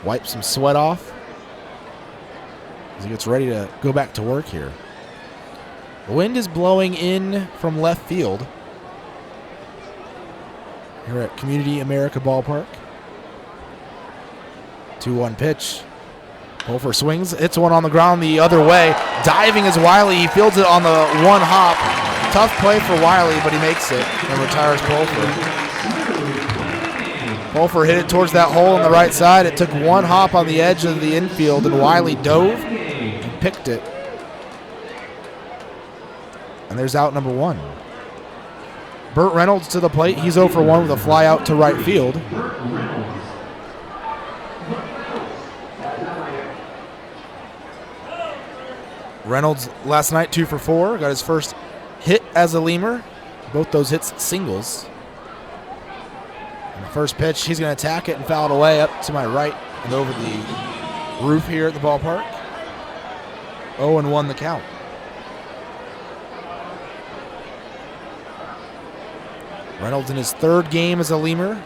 wipe some sweat off as he gets ready to go back to work here. The wind is blowing in from left field here at Community America Ballpark. 2-1 pitch. Pulver swings, hits one on the ground the other way. Diving is Wiley. He fields it on the one hop. Tough play for Wiley, but he makes it and retires Pulver. Pulver hit it towards that hole on the right side. It took one hop on the edge of the infield, and Wiley dove and picked it. And there's out number one. Burt Reynolds to the plate. He's 0 for 1 with a fly out to right field. Reynolds last night 2 for 4. Got his first hit as a Lemur. Both those hits singles. And the first pitch, he's going to attack it and foul it away up to my right and over the roof here at the ballpark. 0-1 the count. Reynolds in his third game as a Lemur.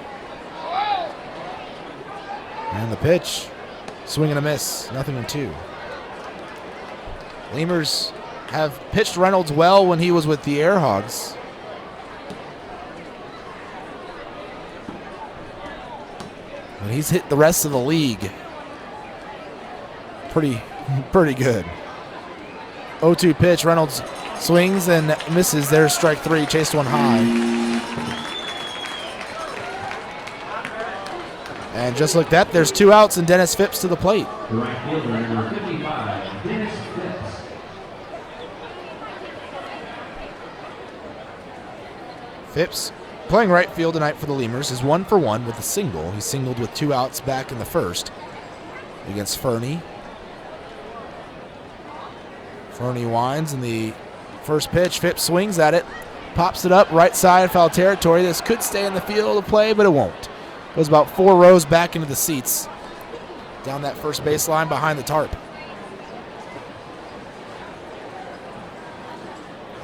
And the pitch, swing and a miss, 0-2. Lemurs have pitched Reynolds well when he was with the Air Hogs. But he's hit the rest of the league pretty good. 0-2 pitch, Reynolds swings and misses. There's strike 3, chased one high. And just like that, there's 2 outs and Dennis Phipps to the plate. The right fielder, number 55, Dennis Phipps. Phipps, playing right field tonight for the Lemurs, is 1 for 1 with a single. He singled with 2 outs back in the first against Fernie. Fernie winds in the first pitch. Phipps swings at it, pops it up right side, foul territory. This could stay in the field of play, but it won't. Goes about 4 rows back into the seats, down that first baseline behind the tarp.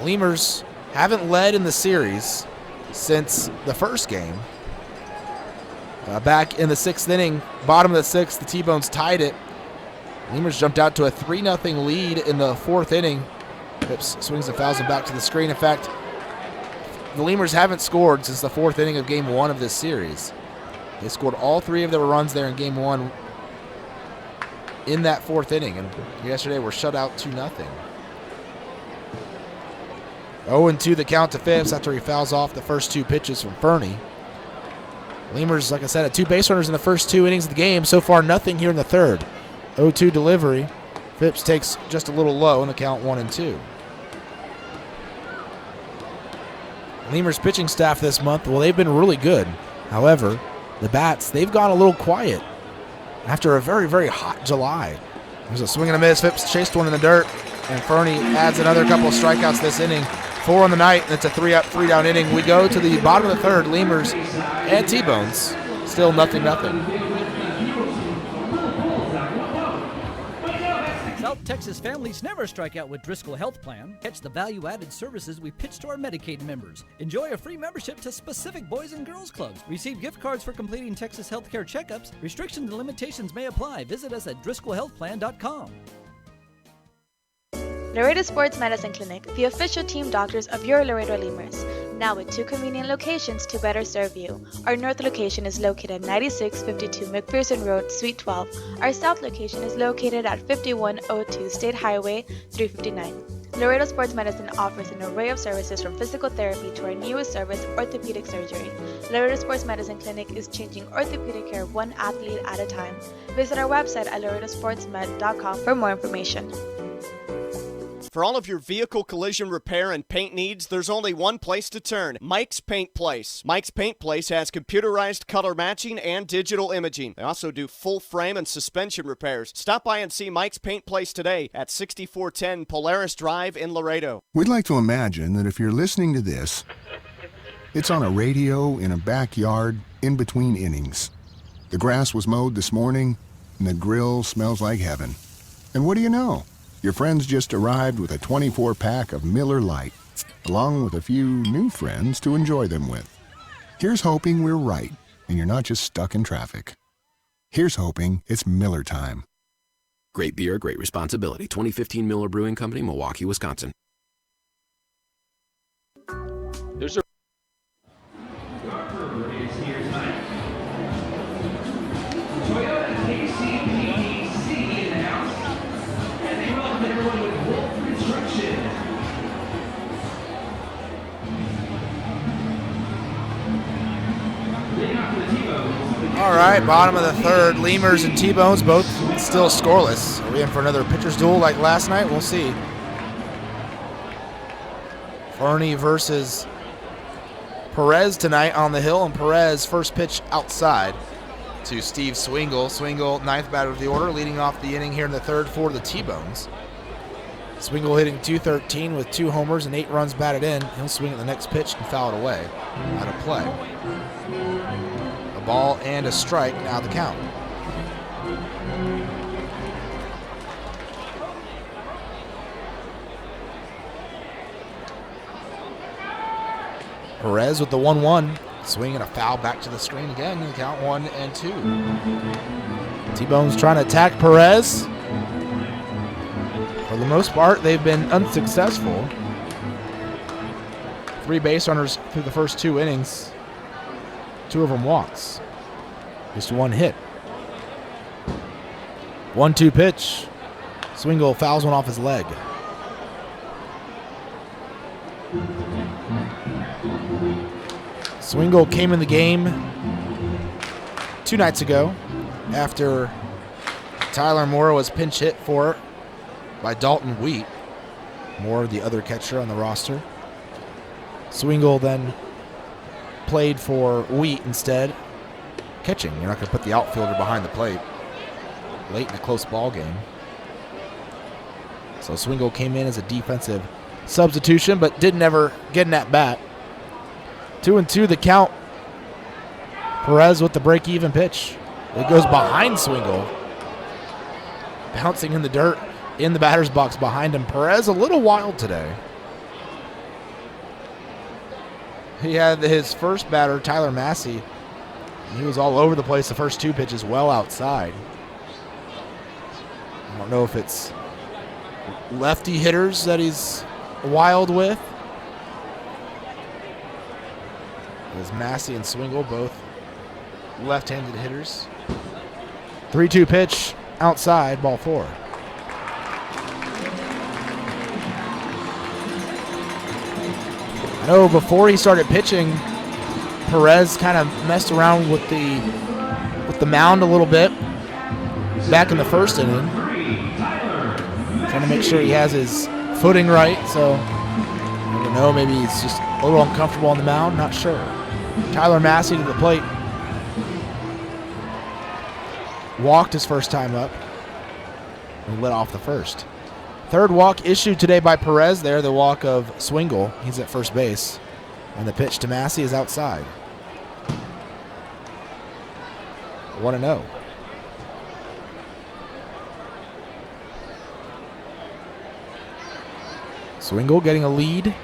Lemurs haven't led in the series since the first game. Back in the 6th inning, bottom of the 6th, the T-Bones tied it. Lemurs jumped out to a 3-0 lead in the 4th inning. Phipps swings and fouls him back to the screen. In fact, the Lemurs haven't scored since the 4th inning of Game 1 of this series. They scored all 3 of their runs there in Game 1 in that 4th inning, and yesterday were shut out 2-0. 0-2 the count to Phipps after he fouls off the first 2 pitches from Fernie. Lemurs, like I said, had 2 base runners in the first 2 innings of the game. So far, nothing here in the 3rd. 0-2 delivery. Phipps takes just a little low in the count 1-2. Lemurs pitching staff this month, well, they've been really good. However, the bats, they've gone a little quiet after a very, very hot July. There's a swing and a miss. Phipps chased one in the dirt, and Fernie adds another couple of strikeouts this inning. 4 on the night, and it's a 3-up, 3-down inning. We go to the bottom of the 3rd. Lemurs and T-Bones still 0-0. South Texas families never strike out with Driscoll Health Plan. Catch the value-added services we pitch to our Medicaid members. Enjoy a free membership to specific boys and girls clubs. Receive gift cards for completing Texas healthcare checkups. Restrictions and limitations may apply. Visit us at DriscollHealthPlan.com. Laredo Sports Medicine Clinic, the official team doctors of your Laredo Lemurs. Now with 2 convenient locations to better serve you. Our north location is located at 9652 McPherson Road, Suite 12. Our south location is located at 5102 State Highway 359. Laredo Sports Medicine offers an array of services from physical therapy to our newest service, orthopedic surgery. Laredo Sports Medicine Clinic is changing orthopedic care 1 athlete at a time. Visit our website at laredosportsmed.com for more information. For all of your vehicle collision repair and paint needs, there's only one place to turn, Mike's Paint Place. Mike's Paint Place has computerized color matching and digital imaging. They also do full frame and suspension repairs. Stop by and see Mike's Paint Place today at 6410 Polaris Drive in Laredo. We'd like to imagine that if you're listening to this, it's on a radio in a backyard in between innings. The grass was mowed this morning, and the grill smells like heaven. And what do you know? Your friends just arrived with a 24-pack of Miller Lite, along with a few new friends to enjoy them with. Here's hoping we're right, and you're not just stuck in traffic. Here's hoping it's Miller time. Great beer, great responsibility. 2015 Miller Brewing Company, Milwaukee, Wisconsin. There's a Toyota KCPDC in the right, bottom of the third. Lemurs and T-Bones both still scoreless. Are we in for another pitcher's duel like last night? We'll see. Fernie versus Perez tonight on the hill, and Perez first pitch outside to Steve Swingle. Swingle, ninth batter of the order, leading off the inning here in the third for the T-Bones. Swingle hitting .213 with 2 homers and 8 runs batted in. He'll swing at the next pitch and foul it away. Out of play. A ball and a strike, now the count. Perez with the 1-1. Swing and a foul back to the screen again. You count 1-2. T-Bones trying to attack Perez. For the most part, they've been unsuccessful. 3 base runners through the first 2 innings. 2 of them walks. Just 1 hit. 1-2 pitch. Swingle fouls one off his leg. Swingle came in the game 2 nights ago after Tyler Moore was pinch hit for by Dalton Wheat. Moore, the other catcher on the roster. Swingle then played for Wheat instead, catching. You're not going to put the outfielder behind the plate late in a close ball game. So Swingle came in as a defensive substitution, but didn't ever get an at-bat. 2-2 the count. Perez with the break-even pitch. It goes behind Swingle. Bouncing in the dirt in the batter's box behind him. Perez a little wild today. He had his first batter, Tyler Massey. He was all over the place the first 2 pitches, well outside. I don't know if it's lefty hitters that he's wild with. As Massey and Swingle both left-handed hitters. 3-2 pitch outside, ball 4. I know before he started pitching, Perez kind of messed around with the mound a little bit back in the first inning, trying to make sure he has his footing right. So I don't know, maybe he's just a little uncomfortable on the mound, not sure. Tyler Massey to the plate. Walked his first time up and lit off the first. Third walk issued today by Perez there, the walk of Swingle. He's at first base. And the pitch to Massey is outside. 1-0. Swingle getting a lead.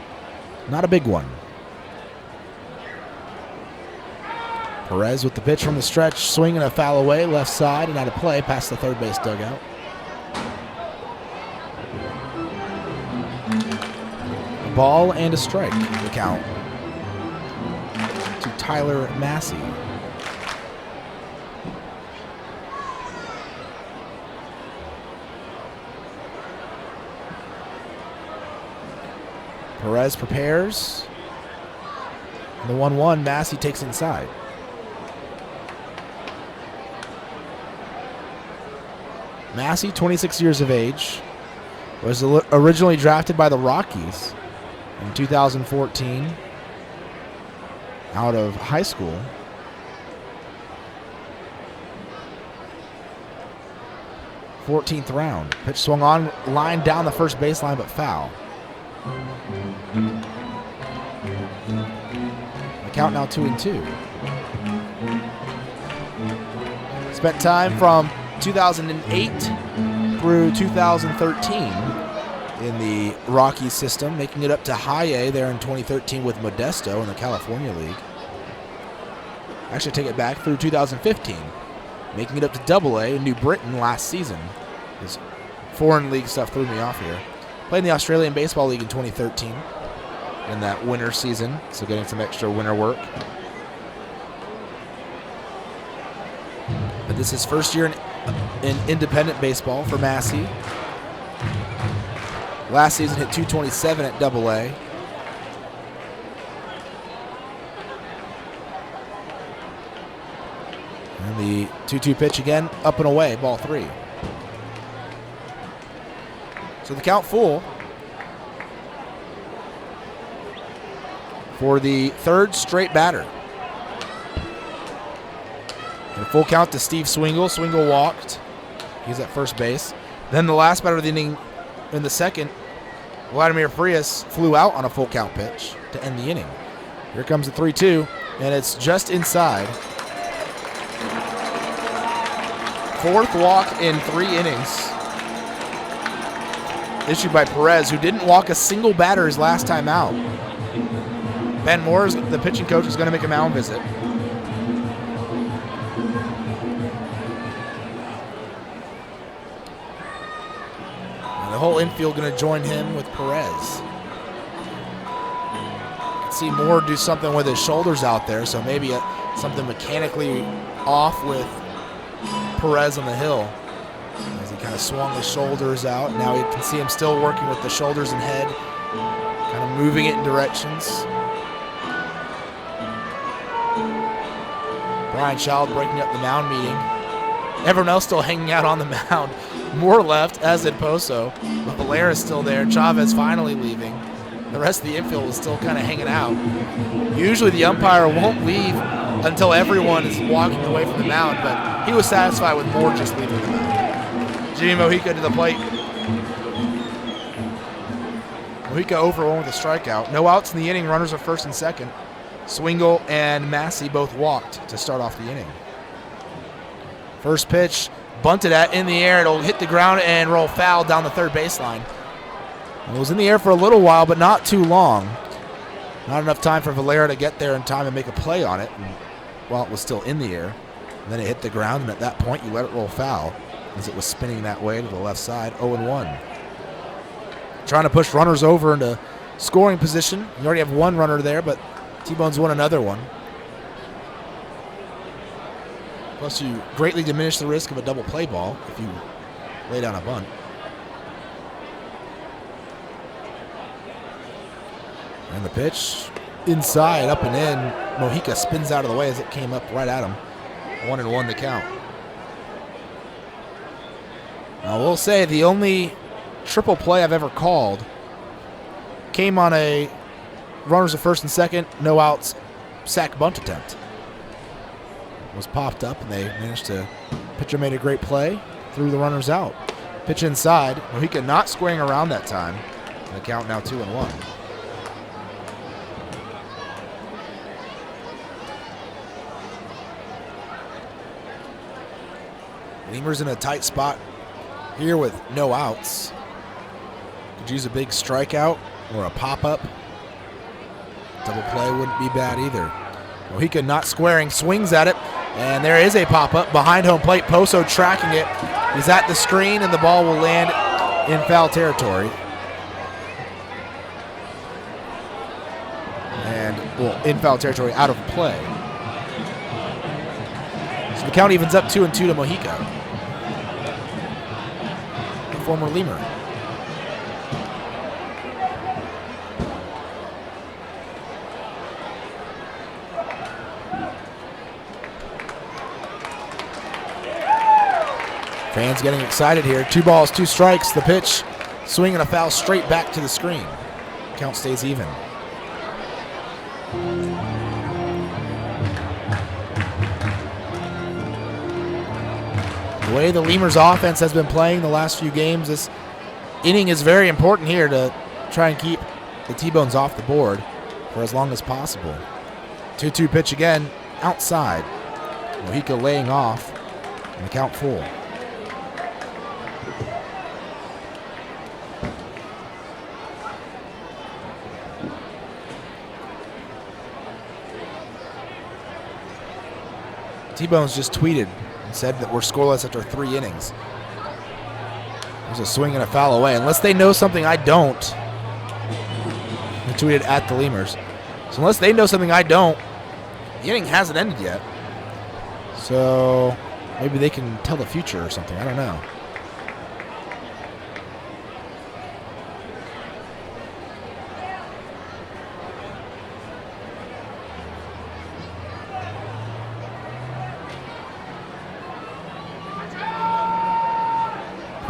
Not a big one. Perez with the pitch from the stretch, swinging a foul away, left side, and out of play past the third base dugout. A ball and a strike, the count to Tyler Massey. Perez prepares. The 1-1, Massey takes inside. Massey, 26 years of age, was originally drafted by the Rockies in 2014 out of high school. '14th round. Pitch swung on, line down the first baseline, but foul. The count now 2-2. Spent time from 2008 through 2013 in the Rockies system, making it up to High A there in 2013 with Modesto in the California League. Actually, take it back through 2015, making it up to Double A in New Britain last season. This foreign league stuff threw me off here. Played in the Australian Baseball League in 2013 in that winter season, so getting some extra winter work. But this is first year in independent baseball for Massey. Last season hit .227 at Double A. And The 2-2 pitch again, up and away, ball 3. So the count full for the third straight batter. And a full count to Steve Swingle. Swingle walked. He's at first base. Then the last batter of the inning in the second, Vladimir Frias flew out on a full count pitch to end the inning. Here comes the 3-2, and it's just inside. Fourth walk in 3 innings. Issued by Perez, who didn't walk a single batter his last time out. Ben Moore, the pitching coach, is going to make a mound visit. And the whole infield going to join him with Perez. You can see Moore do something with his shoulders out there, so maybe something mechanically off with Perez on the hill. As he kind of swung his shoulders out. Now you can see him still working with the shoulders and head, kind of moving it in directions. Brian Child breaking up the mound meeting. Everyone else still hanging out on the mound. Moore left, as did Poso. But Valera is still there. Chavez finally leaving. The rest of the infield is still kind of hanging out. Usually the umpire won't leave until everyone is walking away from the mound, but he was satisfied with Moore just leaving the mound. Jimmy Mojica to the plate. Mojica 0-for-1 with a strikeout. No outs in the inning. Runners are first and second. Swingle and Massey both walked to start off the inning. First pitch, bunted at in the air. It'll hit the ground and roll foul down the third baseline. It was in the air for a little while, but not too long. Not enough time for Valera to get there in time and make a play on it while it was still in the air. And then it hit the ground, and at that point, you let it roll foul as it was spinning that way to the left side, 0-1. Trying to push runners over into scoring position. You already have one runner there, but T-Bones won another one. Plus, you greatly diminish the risk of a double play ball if you lay down a bunt. And the pitch, inside, up and in. Mojica spins out of the way as it came up right at him. 1-1 the count. Now, we'll say the only triple play I've ever called came on a runners at first and second, no outs, sack bunt attempt. It was popped up, and they managed to, pitcher made a great play, threw the runners out. Pitch inside, Mojica not squaring around that time. And the count now 2-1. Lemurs in a tight spot here with no outs. Could use a big strikeout or a pop-up. Double play wouldn't be bad either. Mojica not squaring, swings at it, and there is a pop-up behind home plate. Poso tracking it. He's at the screen, and the ball will land in foul territory. And, well, in foul territory, out of play. So the count evens up 2-2 to Mojica, the former Lemur. Fans getting excited here. 2 balls, 2 strikes. The pitch, swinging a foul straight back to the screen. Count stays even. The way the Lemurs offense has been playing the last few games, this inning is very important here to try and keep the T-Bones off the board for as long as possible. 2-2 pitch again, outside. Mojica laying off, and the count full. T-Bones just tweeted and said that we're scoreless after 3 innings. There's a swing and a foul away. Unless they know something I don't. He tweeted at the Lemurs. So unless they know something I don't, the inning hasn't ended yet. So maybe they can tell the future or something. I don't know.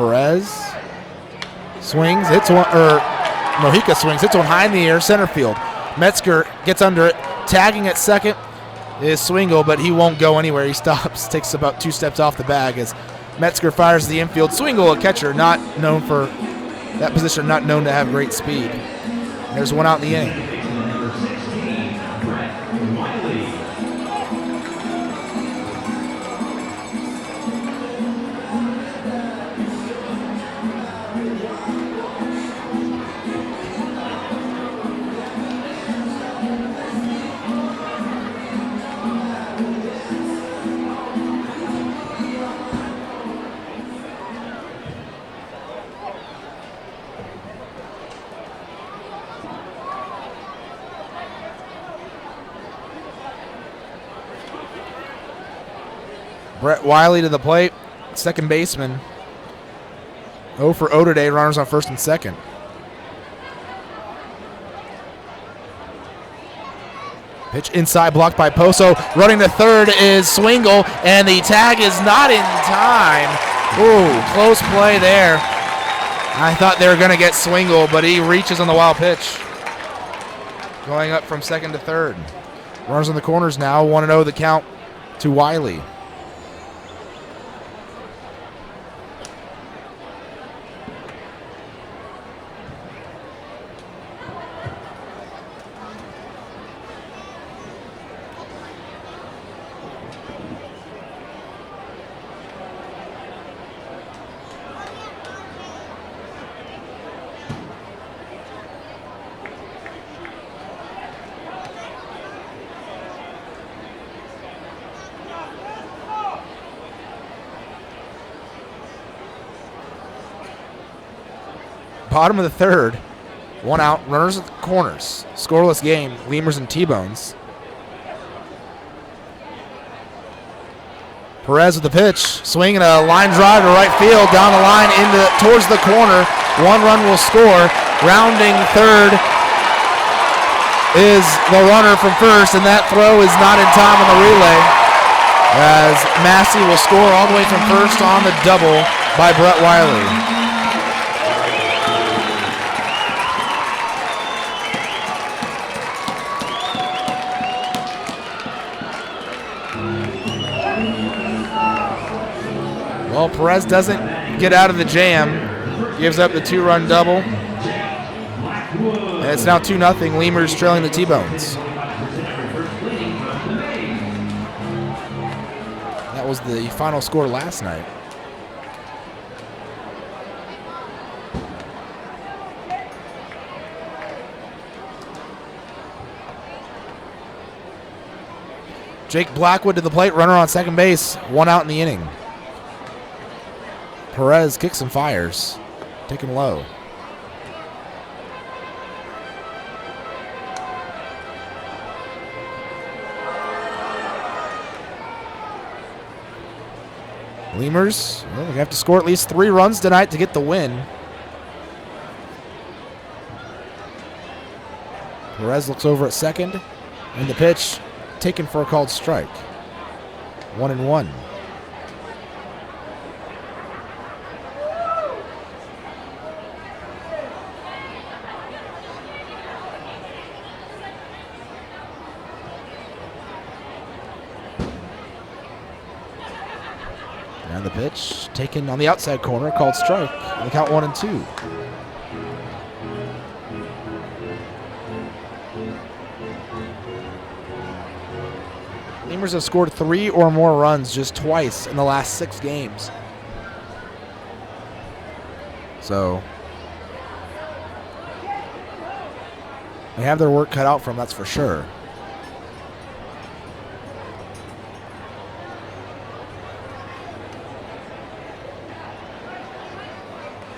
Perez swings, hits one, or Mojica swings, hits one high in the air, center field. Metzger gets under it, tagging at second is Swingle, but he won't go anywhere. He stops, takes about 2 steps off the bag as Metzger fires the infield. Swingle, a catcher, not known for that position, not known to have great speed. There's one out in the inning. Brett Wiley to the plate, second baseman. 0 for 0 today, runners on first and second. Pitch inside, blocked by Poso. Running to third is Swingle, and the tag is not in time. Ooh, close play there. I thought they were going to get Swingle, but he reaches on the wild pitch. Going up from second to third. Runners on the corners now, 1-0 the count to Wiley. Bottom of the third, 1 out, runners at the corners. Scoreless game, Lemurs and T-Bones. Perez with the pitch, swinging a line drive to right field, down the line towards the corner. 1 run will score. Rounding third is the runner from first, and that throw is not in time on the relay, as Massey will score all the way from first on the double by Brett Wiley. Well, Perez doesn't get out of the jam, gives up the 2-run double, and it's now 2-0, Lemurs trailing the T-Bones. That was the final score last night. Jake Blackwood to the plate, runner on second base, 1 out in the inning. Perez kicks and fires, taken low. Lemurs, well, they have to score at least 3 runs tonight to get the win. Perez looks over at second, and the pitch taken for a called strike. 1-1. And the pitch taken on the outside corner, called strike. And the count 1-2. Lemurs have scored 3 or more runs just twice in the last 6 games. So they have their work cut out for them, that's for sure.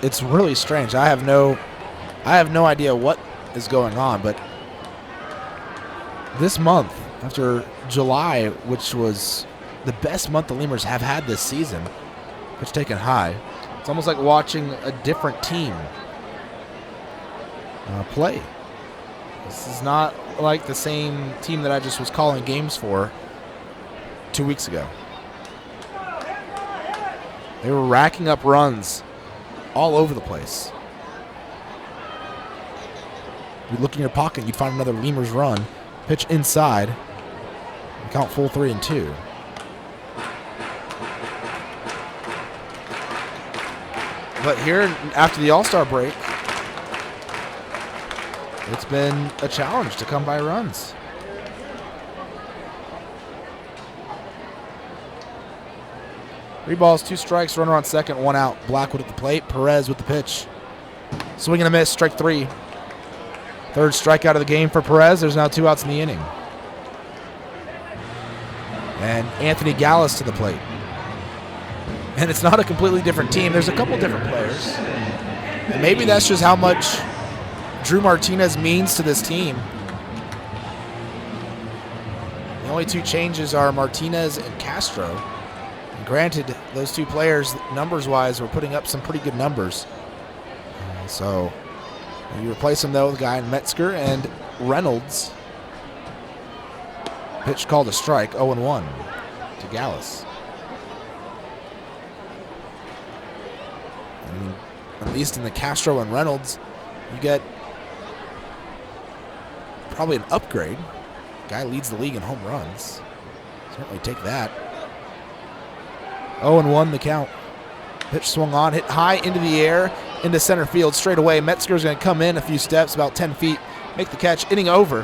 It's really strange. I have no idea what is going on, but this month, after July, which was the best month the Lemurs have had this season, pitch taken high, it's almost like watching a different team play. This is not like the same team that I just was calling games for 2 weeks ago. They were racking up runs all over the place. You look in your pocket, you'd find another Lemurs run. Pitch inside. And count full 3-2. But here, after the All-Star break, it's been a challenge to come by runs. 3 balls, 2 strikes, runner on second, 1 out. Blackwood at the plate, Perez with the pitch. Swing and a miss, strike 3. Third strikeout of the game for Perez. There's now 2 outs in the inning. And Anthony Gallus to the plate. And it's not a completely different team. There's a couple different players. And maybe that's just how much Drew Martinez means to this team. The only 2 changes are Martinez and Castro. And granted, those 2 players, numbers-wise, were putting up some pretty good numbers. So you replace them, though, with a guy in Metzger and Reynolds. Pitch called a strike, 0-1 to Gallus. At least in the Castro and Reynolds, you get probably an upgrade. Guy leads the league in home runs. Certainly take that. 0-1 the count. Pitch swung on, hit high into the air, into center field straight away. Metzger's going to come in a few steps, about 10 feet, make the catch, inning over.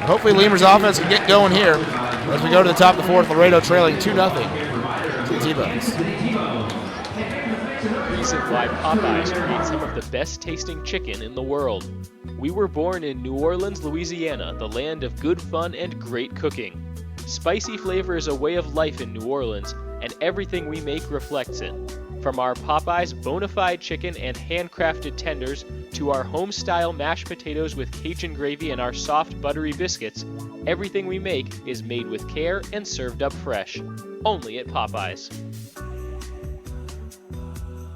Hopefully Lemurs offense can get going here as we go to the top of the 4th. Laredo trailing 2-0 to the T-Bones. Reason why Popeyes creates some of the best tasting chicken in the world. We were born in New Orleans, Louisiana, the land of good fun and great cooking. Spicy flavor is a way of life in New Orleans, and everything we make reflects it. From our Popeyes bona fide chicken and handcrafted tenders to our home-style mashed potatoes with Cajun gravy and our soft, buttery biscuits, everything we make is made with care and served up fresh. Only at Popeyes.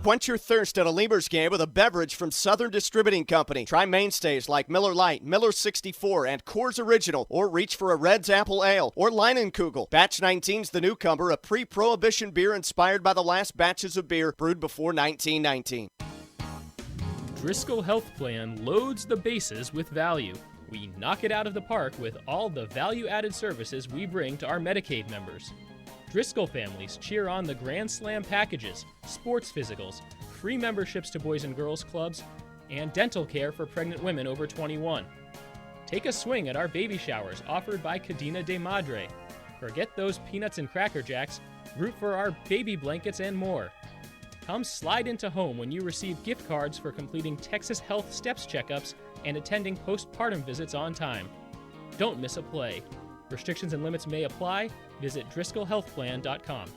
Quench your thirst at a Lemurs game with a beverage from Southern Distributing Company. Try mainstays like Miller Lite, Miller 64, and Coors Original, or reach for a Red's Apple Ale or Leinenkugel. Batch 19's the newcomer, a pre-prohibition beer inspired by the last batches of beer brewed before 1919. Driscoll Health Plan loads the bases with value. We knock it out of the park with all the value-added services we bring to our Medicaid members. Driscoll families cheer on the Grand Slam packages, sports physicals, free memberships to Boys and Girls Clubs, and dental care for pregnant women over 21. Take a swing at our baby showers offered by Cadena de Madre. Forget those peanuts and Cracker Jacks, root for our baby blankets and more. Come slide into home when you receive gift cards for completing Texas Health Steps checkups and attending postpartum visits on time. Don't miss a play. Restrictions and limits may apply. Visit DriscollHealthPlan.com.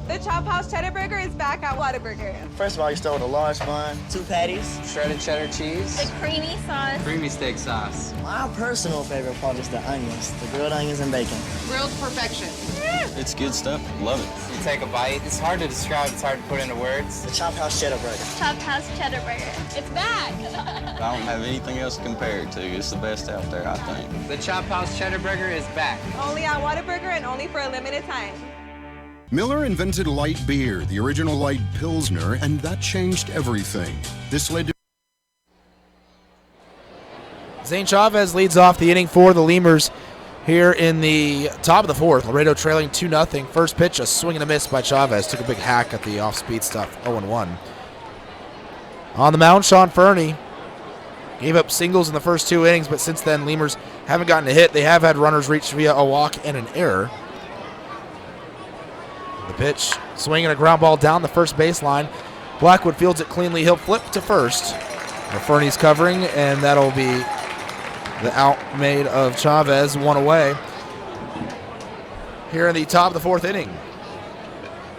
The Chop House Cheddar Burger is back at Whataburger. First of all, you start with a large bun, 2 patties, Shredded cheddar cheese. A creamy sauce. Creamy steak sauce. my personal favorite part is the onions, the grilled onions and bacon. Grilled perfection. It's good stuff. Love it. You take a bite. It's hard to describe. It's hard to put into words. The Chop House Cheddar Burger. Chop House Cheddar Burger. It's back. I don't have anything else to compare it to. It's the best out there, I think. The Chop House Cheddar Burger is back. Only at Whataburger and only for a limited time. Miller invented light beer, the original light Pilsner, and that changed everything. This led to Zane Chavez leads off the inning for the Lemurs here in the top of the fourth. Laredo trailing 2-0. First pitch, a swing and a miss by Chavez. Took a big hack at the off-speed stuff, 0-1. On the mound, Sean Fernie gave up singles in the first 2 innings, but since then, Lemurs haven't gotten a hit. They have had runners reach via a walk and an error. The pitch, swinging a ground ball down the first baseline. Blackwood fields it cleanly. He'll flip to first. Fernie's covering, and that'll be the out made of Chavez, 1 away. Here in the top of the fourth inning,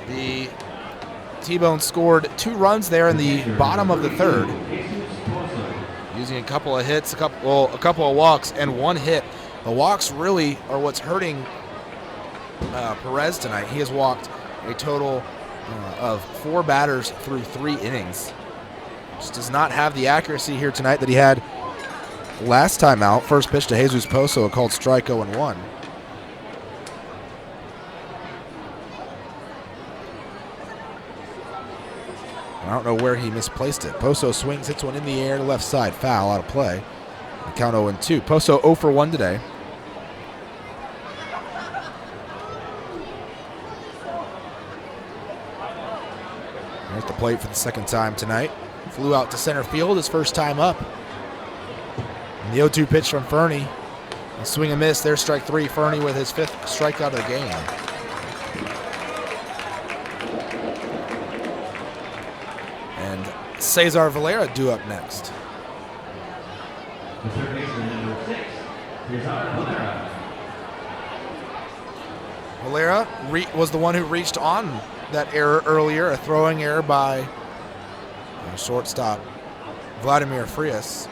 the T-Bones scored 2 runs there in the bottom of the third, using a couple of hits, a couple of walks, and 1 hit. The walks really are what's hurting Perez tonight. He has walked a total of 4 batters through 3 innings. Just does not have the accuracy here tonight that he had last time out. First pitch to Jesus Pozo, a called strike, 0-1. I don't know where he misplaced it. Poso swings, hits one in the air to left side. Foul, out of play. The count 0-2. Poso 0 for 1 today. There's the plate for the second time tonight. Flew out to center field his first time up. And the 0-2 pitch from Fernie. A swing and miss. There's strike 3. Fernie with his 5th strikeout of the game. And Cesar Valera due up next. The third baseman, number 6, Cesar Valera. Valera was the one who reached on that error earlier, a throwing error by shortstop Vladimir Frias.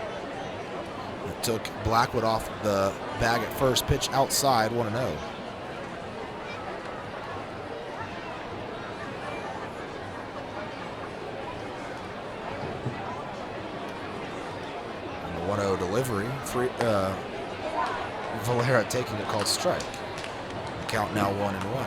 It took Blackwood off the bag at first. Pitch outside, 1-0. And the 1-0 delivery. Valera taking a called strike. Count now 1-1.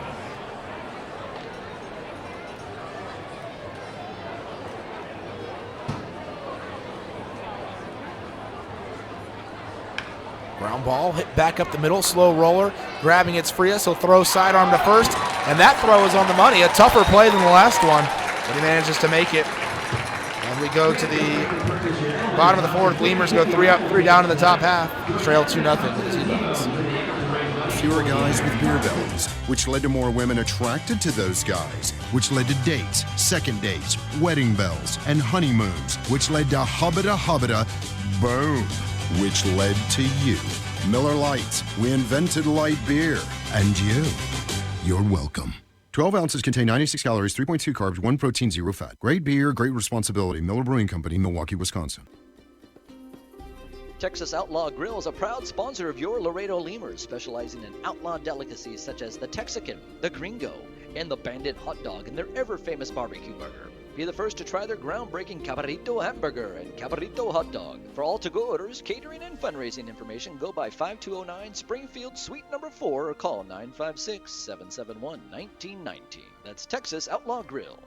Ground ball hit back up the middle, slow roller, grabbing its Frias. He'll throw sidearm to first, and that throw is on the money. A tougher play than the last one, but he manages to make it. And we go to the bottom of the fourth. Lemurs go 3 up, 3 down in the top half. Trail 2-0 with the T-Bucks. Fewer guys with beer bellies, which led to more women attracted to those guys, which led to dates, second dates, wedding bells, and honeymoons, which led to hubba-da, boom, which led to you. Miller Lite, we invented light beer, and you're welcome. 12 ounces contain 96 calories, 3.2 carbs, 1 protein, 0 fat. Great beer, great responsibility. Miller Brewing Company, Milwaukee, Wisconsin. Texas Outlaw Grill is a proud sponsor of your Laredo Lemurs, specializing in outlaw delicacies such as the Texican, the Gringo, and the Bandit hot dog and their ever-famous barbecue burger. Be the first to try their groundbreaking Cabrito hamburger and Cabrito hot dog. For all to-go orders, catering, and fundraising information, go by 5209 Springfield Suite number 4 or call 956-771-1919. That's Texas Outlaw Grill.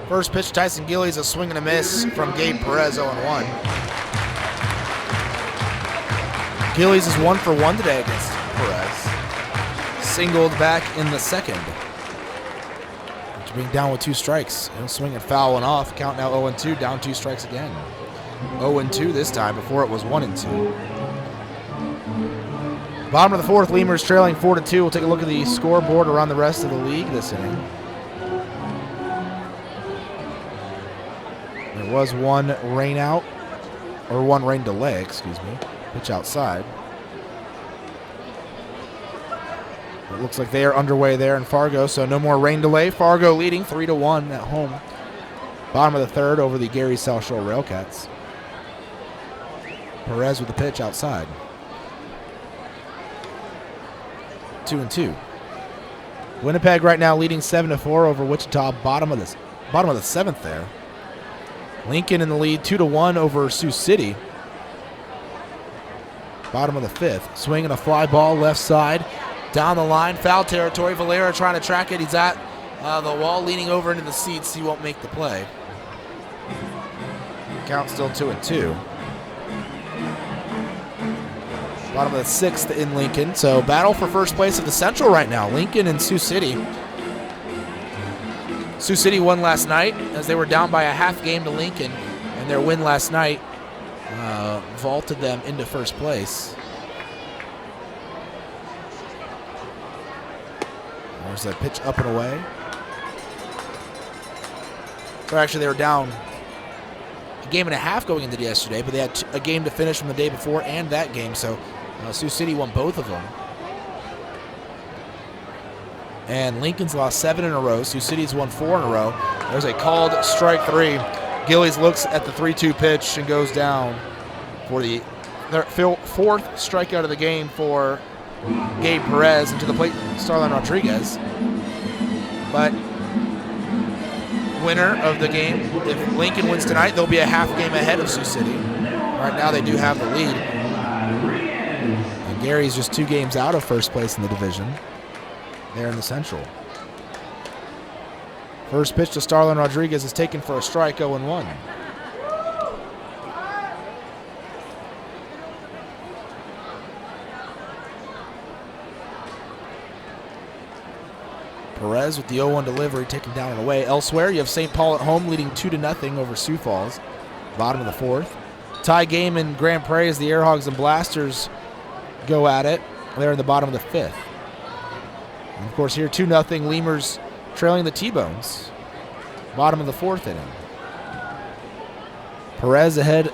First pitch, Tyson Gillies, a swing and a miss from Gabe Perez, 0-1. Gillies is 1 for 1 today against Perez. Singled back in the second. After being down with 2 strikes. He'll swing and foul and off. Count now 0-2, down 2 strikes again. 0-2 this time, before it was 1-2. Bottom of the fourth, Lemurs trailing 4-2. We'll take a look at the scoreboard around the rest of the league this inning. There was one rain out, or one rain delay, excuse me. Pitch outside. It looks like they are underway there in Fargo, so no more rain delay. Fargo leading 3-1 at home. Bottom of the third over the Gary South Shore Railcats. Perez with the pitch outside. 2-2. Winnipeg right now leading 7-4 over Wichita. Bottom of the seventh there. Lincoln in the lead 2-1 over Sioux City. Bottom of the fifth. Swing and a fly ball left side. Down the line, foul territory. Valera trying to track it. He's at The wall leaning over into the seats. He won't make the play. Count still 2-2. Bottom of the 6th in Lincoln. So battle for first place of the Central right now. Lincoln and Sioux City. Sioux City won last night as they were down by a half game to Lincoln. And their win last night vaulted them into first place. There's a pitch up and away. So actually they were down a game and a half going into yesterday, but they had a game to finish from the day before and that game, so Sioux City won both of them. And Lincoln's lost 7 in a row. Sioux City's won 4 in a row. There's a called strike 3. Gillies looks at the 3-2 pitch and goes down for the 4th strikeout of the game for Gabe Perez, and to the plate Starlin Rodriguez. But winner of the game, if Lincoln wins tonight, they'll be a half game ahead of Sioux City. Right now they do have the lead. And Gary's just 2 games out of first place in the division. There in the Central. First pitch to Starlin Rodriguez is taken for a strike, 0-1. Perez with the 0-1 delivery taken down and away. Elsewhere, you have St. Paul at home leading 2-0 over Sioux Falls. Bottom of the 4th. Tie game in Grand Prairie as the Airhogs and Blasters go at it. They're in the bottom of the 5th. And of course here 2-0 Lemurs trailing the T-Bones. Bottom of the 4th inning. Perez ahead,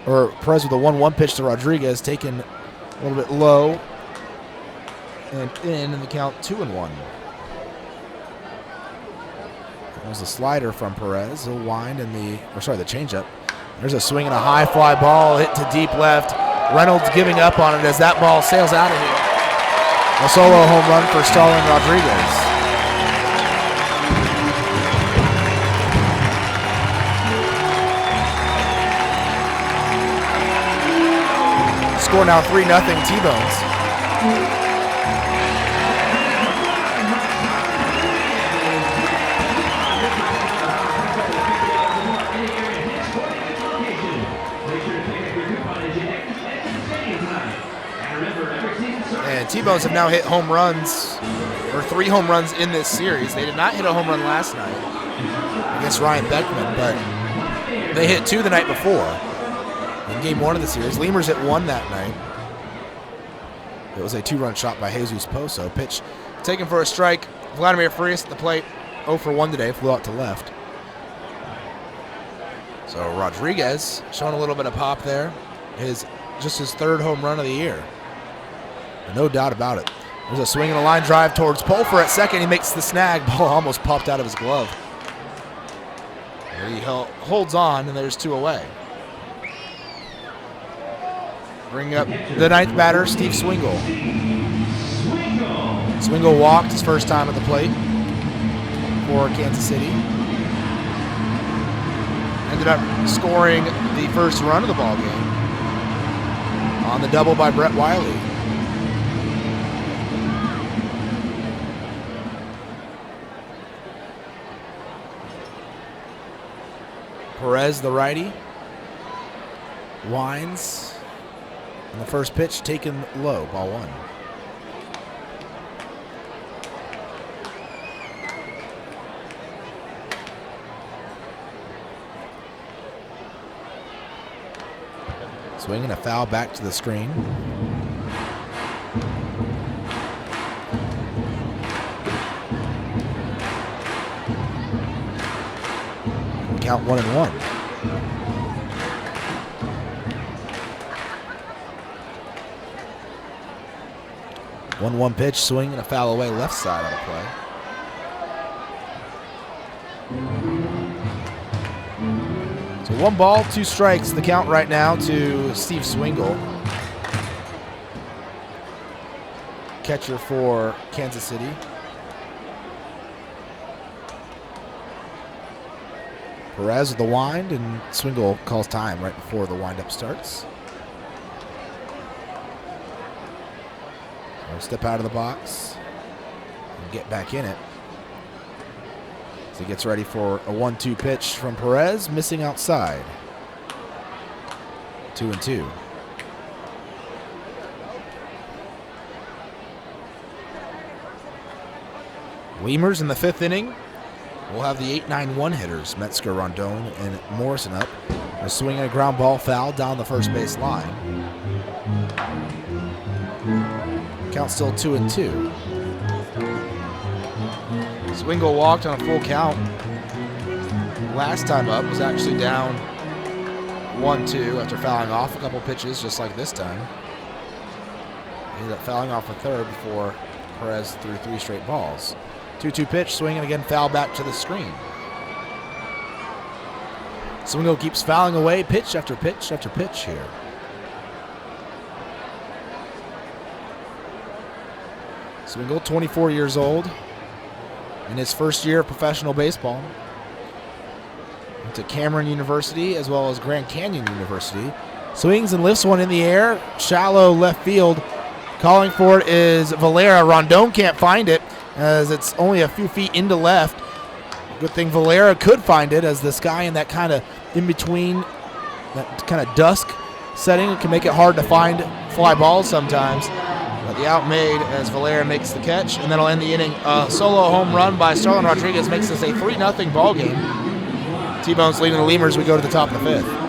or Perez with a 1-1 pitch to Rodriguez, taken a little bit low and in the count 2-1. There's a slider from Perez. He'll wind in the changeup. There's a swing and a high fly ball hit to deep left. Reynolds giving up on it as that ball sails out of here. A solo home run for Starlin Rodriguez. Score now 3-0 T-Bones. And T-Bones have now hit home runs, or 3 home runs in this series. They did not hit a home run last night against Ryan Beckman, but they hit 2 the night before in game 1 of the series. Lemurs hit 1 that night. It was a 2-run shot by Jesus Poso. Pitch taken for a strike. Vladimir Frias at the plate. 0 for 1 today, flew out to left. So Rodriguez showing a little bit of pop there. Just his 3rd home run of the year. No doubt about it. There's a swing and a line drive towards Pulfer at second. He makes the snag. Ball almost popped out of his glove. He holds on, and there's 2 away. Bring up the 9th batter, Steve Swingle. Swingle walked his first time at the plate for Kansas City. Ended up scoring the first run of the ball game on the double by Brett Wiley. Perez, the righty, winds, and the first pitch taken low, ball 1. Swing and a foul back to the screen. Count 1-1. One pitch, swing and a foul away, left side on the play. So 1 ball, 2 strikes. The count right now to Steve Swingle, catcher for Kansas City. Perez with the wind, and Swingle calls time right before the windup starts. So step out of the box and get back in it. he gets ready for a 1-2 pitch from Perez, missing outside. 2-2. Lemurs in the 5th inning. We'll have the 8-9-1 hitters, Metzger, Rondon, and Morrison up. A swing and a ground ball foul down the first base line. Count still 2-2. Swingle walked on a full count. Last time up was actually down 1-2 after fouling off a couple pitches, just like this time. He ended up fouling off a third before Perez threw 3 straight balls. 2-2 pitch, swing, and again foul back to the screen. Swingle keeps fouling away pitch after pitch after pitch here. Swingle, 24 years old, in his first year of professional baseball. Went to Cameron University as well as Grand Canyon University. Swings and lifts one in the air, shallow left field. Calling for it is Valera. Rondon can't find it as it's only a few feet into left. Good thing Valera could find it, as the sky in that kind of in-between, that kind of dusk setting can make it hard to find fly balls sometimes. But the out made as Valera makes the catch, and that'll end the inning. A solo home run by Starlin Rodriguez makes this a 3-0 ball game. T-Bone's leading the Lemurs. We go to the top of the 5th.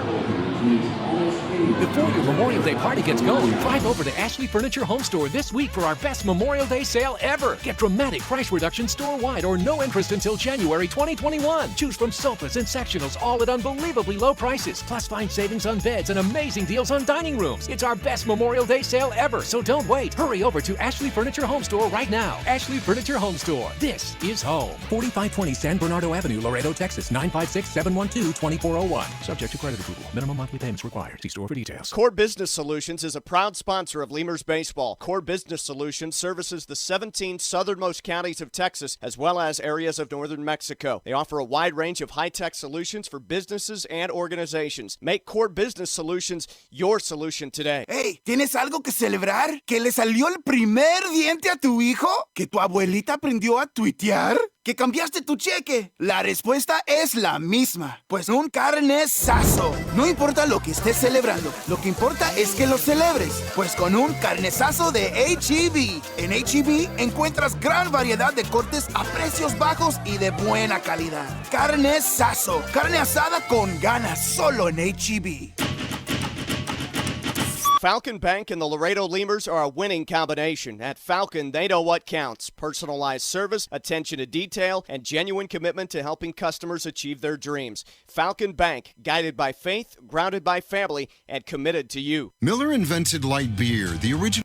Before your Memorial Day party gets going, drive over to Ashley Furniture Home Store this week for our best Memorial Day sale ever. Get dramatic price reduction store-wide or no interest until January 2021. Choose from sofas and sectionals, all at unbelievably low prices. Plus, find savings on beds and amazing deals on dining rooms. It's our best Memorial Day sale ever, so don't wait. Hurry over to Ashley Furniture Home Store right now. Ashley Furniture Home Store. This is home. 4520 San Bernardo Avenue, Laredo, Texas, 956-712-2401. Subject to credit approval. Minimum monthly payments required. See store for details. Core Business Solutions is a proud sponsor of Lemurs Baseball. Core Business Solutions services the 17 southernmost counties of Texas as well as areas of northern Mexico. They offer a wide range of high-tech solutions for businesses and organizations. Make Core Business Solutions your solution today. Hey, ¿tienes algo que celebrar? ¿Que le salió el primer diente a tu hijo? ¿Que tu abuelita aprendió a tuitear? ¿Que cambiaste tu cheque? La respuesta es la misma. Pues un carnesazo. No importa lo que estés celebrando, lo que importa es que lo celebres. Pues con un carnesazo de H-E-B. En H-E-B encuentras gran variedad de cortes a precios bajos y de buena calidad. Carnesazo. Carne asada con ganas, solo en H-E-B. Falcon Bank and the Laredo Lemurs are a winning combination. At Falcon, they know what counts. Personalized service, attention to detail, and genuine commitment to helping customers achieve their dreams. Falcon Bank, guided by faith, grounded by family, and committed to you. Miller invented light beer, the original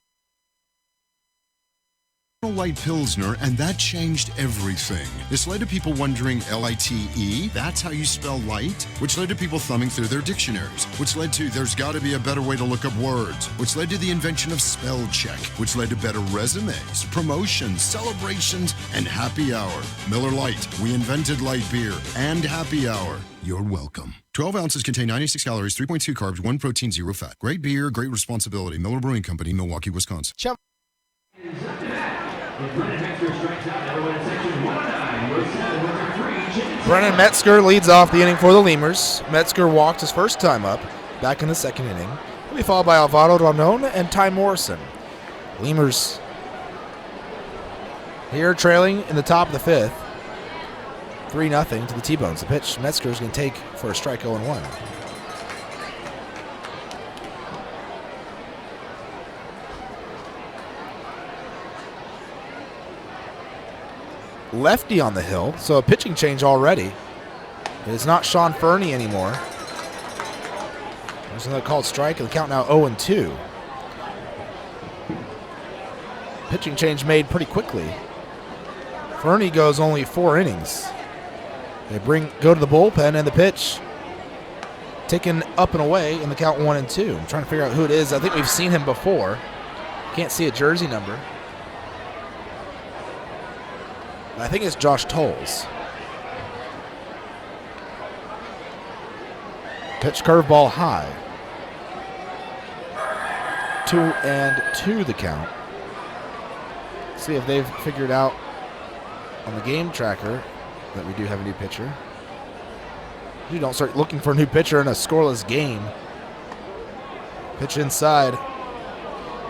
light Pilsner, and that changed everything. This led to people wondering L-I-T-E, that's how you spell light, which led to people thumbing through their dictionaries, which led to there's got to be a better way to look up words, which led to the invention of spell check, which led to better resumes, promotions, celebrations, and happy hour. Miller Lite, we invented light beer and happy hour. You're welcome. 12 ounces contain 96 calories, 3.2 carbs, 1 protein, 0 fat. Great beer, great responsibility. Miller Brewing Company, Milwaukee, Wisconsin. Brennan Metzger leads off the inning for the Lemurs. Metzger walked his first time up, back in the 2nd inning. He'll be followed by Alvaro Rondon and Ty Morrison. Lemurs here trailing in the top of the 5th. 3-0 to the T-Bones. The pitch Metzger's going to take for a strike 0-1. Lefty on the hill, so a pitching change already. It's not Sean Fernie anymore. There's another called strike, and the count now 0-2. Pitching change made pretty quickly. Fernie goes only 4 innings. They go to the bullpen, and the pitch taken up and away in the count 1-2. I'm trying to figure out who it is. I think we've seen him before. Can't see a jersey number. I think it's Josh Tolles. Pitch curveball high. 2-2 the count. See if they've figured out on the game tracker that we do have a new pitcher. You don't start looking for a new pitcher in a scoreless game. Pitch inside.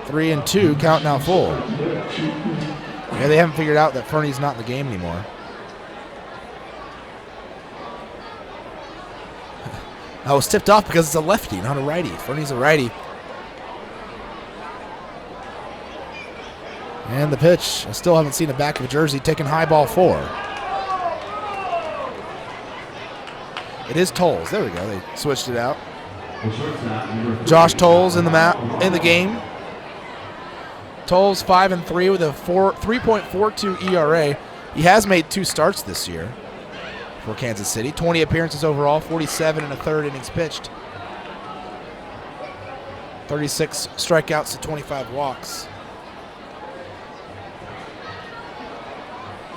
3-2, count now full. Yeah, they haven't figured out that Fernie's not in the game anymore. I was tipped off because it's a lefty, not a righty. Fernie's a righty. And the pitch, I still haven't seen the back of a jersey, taking high ball 4. It is Tolles. There we go. They switched it out. Josh Tolles in the game. Tolles 5-3 with a 3.42 ERA. He has made 2 starts this year for Kansas City. 20 appearances overall, 47 1/3 innings pitched. 36 strikeouts to 25 walks.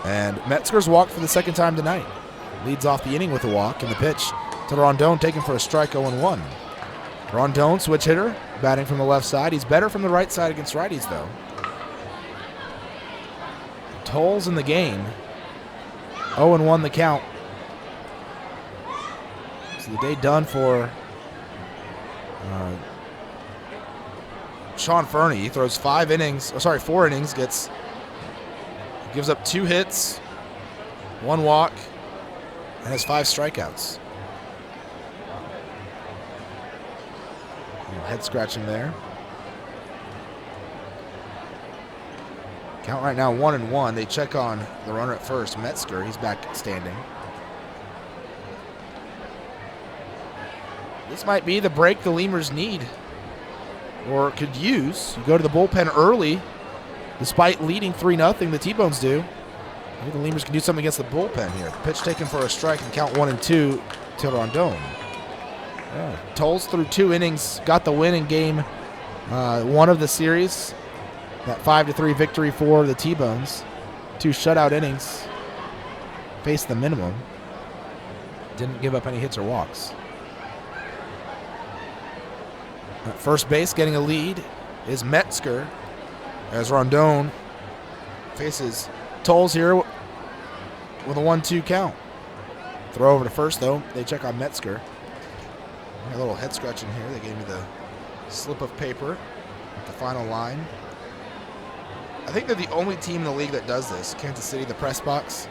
And Metzger's walked for the second time tonight. Leads off the inning with a walk, and the pitch to Rondon taken for a strike 0-1. Rondon, switch hitter, batting from the left side. He's better from the right side against righties, though. Tolles in the game. 0-1 the count. So the day done for Sean Fernie. He throws 4 innings, gives up 2 hits, 1 walk, and has 5 strikeouts. Head scratching there. Count right now 1-1. They check on the runner at first, Metzger. He's back standing. This might be the break the Lemurs need or could use. You go to the bullpen early, despite leading 3-0, the T-Bones do. Maybe the Lemurs can do something against the bullpen here. Pitch taken for a strike and count 1-2 to Rondon. Yeah. Tolles through 2 innings, got the win in game 1 of the series. That 5-3 victory for the T-Bones. 2 shutout innings. Faced the minimum. Didn't give up any hits or walks. At first base, getting a lead is Metzger, as Rondon faces Tolles here with a 1-2 count. Throw over to first, though. They check on Metzger. A little head scratching here. They gave me the slip of paper at the final line. I think they're the only team in the league that does this. Kansas City, the press box.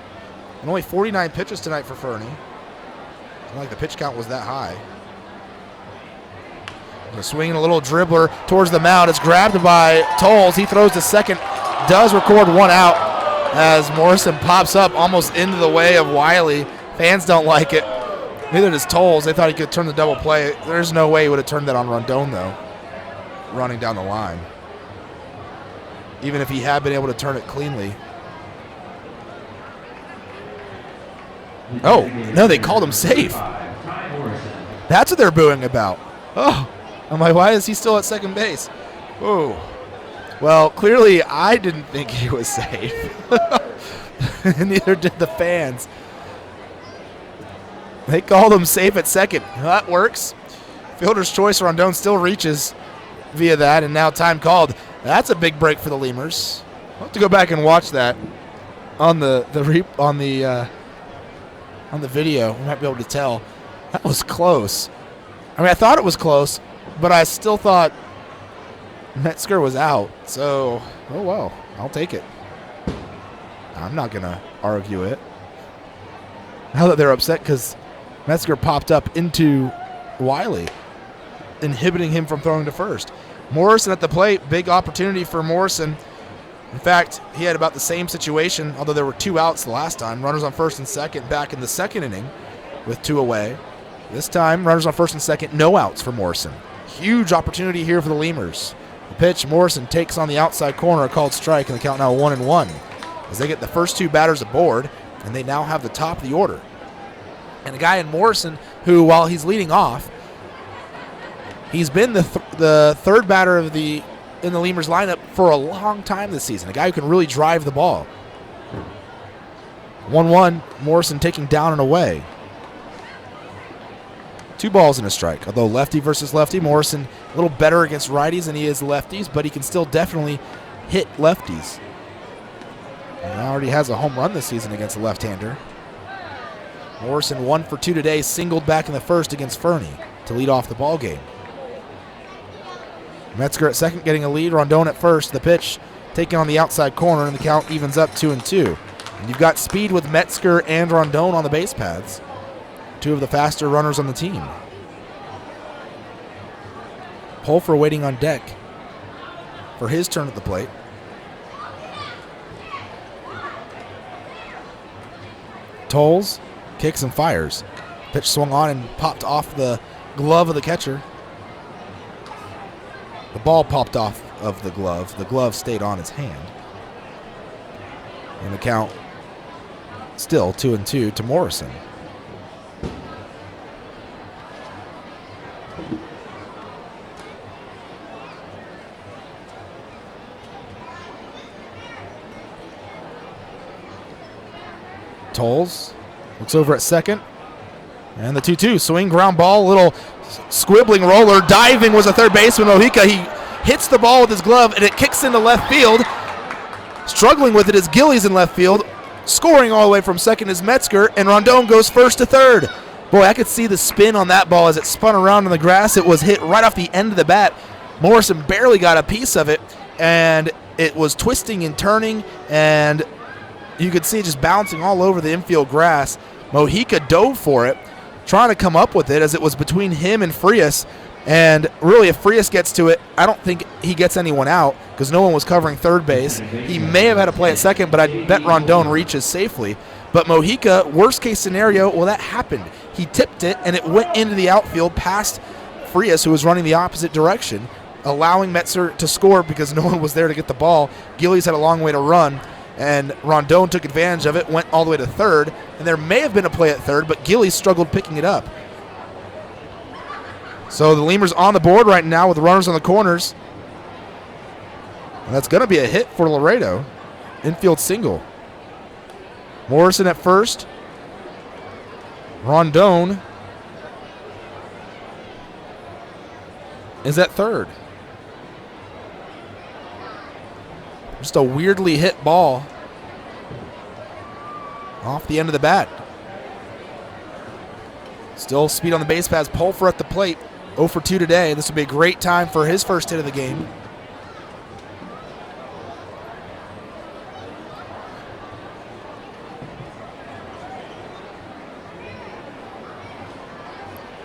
And only 49 pitches tonight for Fernie. It's not like the pitch count was that high. Swinging a little dribbler towards the mound. It's grabbed by Tolles. He throws to second. Does record 1 out as Morrison pops up almost into the way of Wiley. Fans don't like it. Neither does Tolles. They thought he could turn the double play. There's no way he would have turned that on Rondon, though, running down the line. Even if he had been able to turn it cleanly. Oh, no, they called him safe. That's what they're booing about. Oh, I'm like, why is he still at second base? Whoa. Well, clearly I didn't think he was safe. Neither did the fans. They called him safe at second. That works. Fielder's choice. Rondon still reaches via that, and now time called. That's a big break for the Lemurs. I'll have to go back and watch that on the video. We might be able to tell. That was close. I mean, I thought it was close, but I still thought Metzger was out. So, oh well, I'll take it. I'm not going to argue it. Now that they're upset because Metzger popped up into Wiley, inhibiting him from throwing to first. Morrison at the plate, big opportunity for Morrison. In fact, he had about the same situation, although there were 2 outs the last time. Runners on first and second back in the second inning with 2 away. This time, runners on first and second, no outs for Morrison. Huge opportunity here for the Lemurs. The pitch, Morrison takes on the outside corner, a called strike, and the count now 1-1. As they get the first 2 batters aboard, and they now have the top of the order. And a guy in Morrison who, while he's leading off, he's been the third batter in the Lemurs lineup for a long time this season. A guy who can really drive the ball. 1-1, Morrison taking down and away. 2 balls and a strike. Although lefty versus lefty, Morrison a little better against righties than he is lefties, but he can still definitely hit lefties. And he already has a home run this season against a left-hander. Morrison 1 for 2 today, singled back in the first against Fernie to lead off the ball game. Metzger at second getting a lead. Rondon at first. The pitch taken on the outside corner, and the count evens up 2-2. And you've got speed with Metzger and Rondon on the base paths, two of the faster runners on the team. Pulfer waiting on deck for his turn at the plate. Tolles kicks and fires. Pitch swung on and popped off the glove of the catcher. The ball popped off of the glove. The glove stayed on his hand. And the count still 2-2 to Morrison. Tolles looks over at second. And the 2-2 swing, ground ball, little squibbling roller. Diving was a third baseman, Mojica. He hits the ball with his glove, and it kicks into left field. Struggling with it is Gillies in left field. Scoring all the way from second is Metzger, and Rondon goes first to third. Boy, I could see the spin on that ball as it spun around in the grass. It was hit right off the end of the bat. Morrison barely got a piece of it, and it was twisting and turning, and you could see it just bouncing all over the infield grass. Mojica dove for it, trying to come up with it as it was between him and Frias. And really, if Frias gets to it, I don't think he gets anyone out because no one was covering third base. He may have had to play at second, but I bet Rondon reaches safely. But Mojica, worst case scenario, well, that happened. He tipped it, and it went into the outfield past Frias, who was running the opposite direction, allowing Metzger to score because no one was there to get the ball. Gillies had a long way to run, and Rondon took advantage of it, went all the way to third, and there may have been a play at third, but Gillies struggled picking it up. So the Lemurs on the board right now with runners on the corners. And that's going to be a hit for Laredo. Infield single. Morrison at first. Rondon is at third. Just a weirdly hit ball off the end of the bat. Still speed on the base paths. Pulfer at the plate. 0 for 2 today. This would be a great time for his first hit of the game.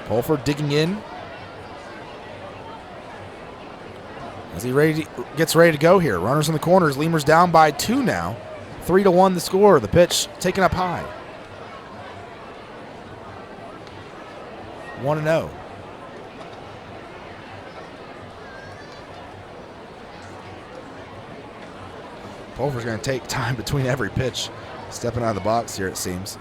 Pulfer digging in as he gets ready to go here. Runners in the corners. Lemurs down by 2 now. 3-1 the score. The pitch taken up high. 1-0. Pulver's going to take time between every pitch. Stepping out of the box here, it seems.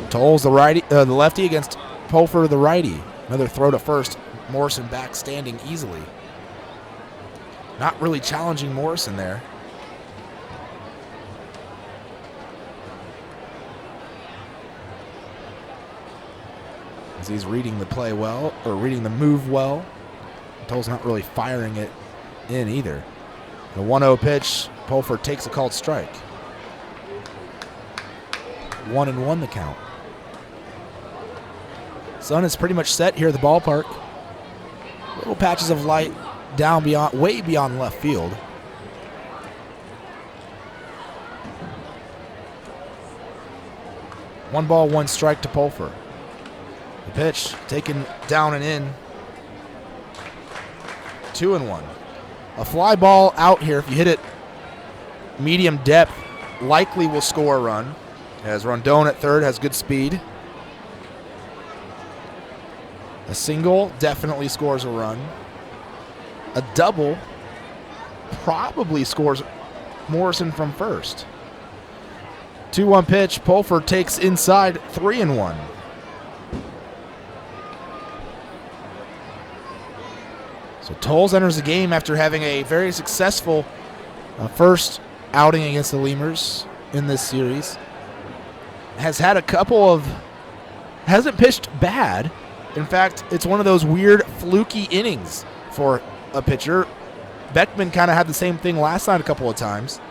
Tolles the lefty against Pulver the righty. Another throw to first. Morrison back standing easily. Not really challenging Morrison there. As he's reading the play well, or reading the move well. Tolles not really firing it in either. The 1-0 pitch, Pulver takes a called strike. 1-1 the count. Sun is pretty much set here at the ballpark. Little patches of light down beyond, way beyond left field. One ball, one strike to Pulver. The pitch taken down and in. 2-1. A fly ball out here, if you hit it medium depth, likely will score a run. As Rondon at third has good speed. A single definitely scores a run. A double probably scores Morrison from first. 2-1 pitch, Pulver takes inside, 3-1. So Tolles enters the game after having a very successful first outing against the Lemurs in this series. Has had a couple of, hasn't pitched bad. In fact, it's one of those weird fluky innings for a pitcher. Beckman kind of had the same thing last night a couple of times.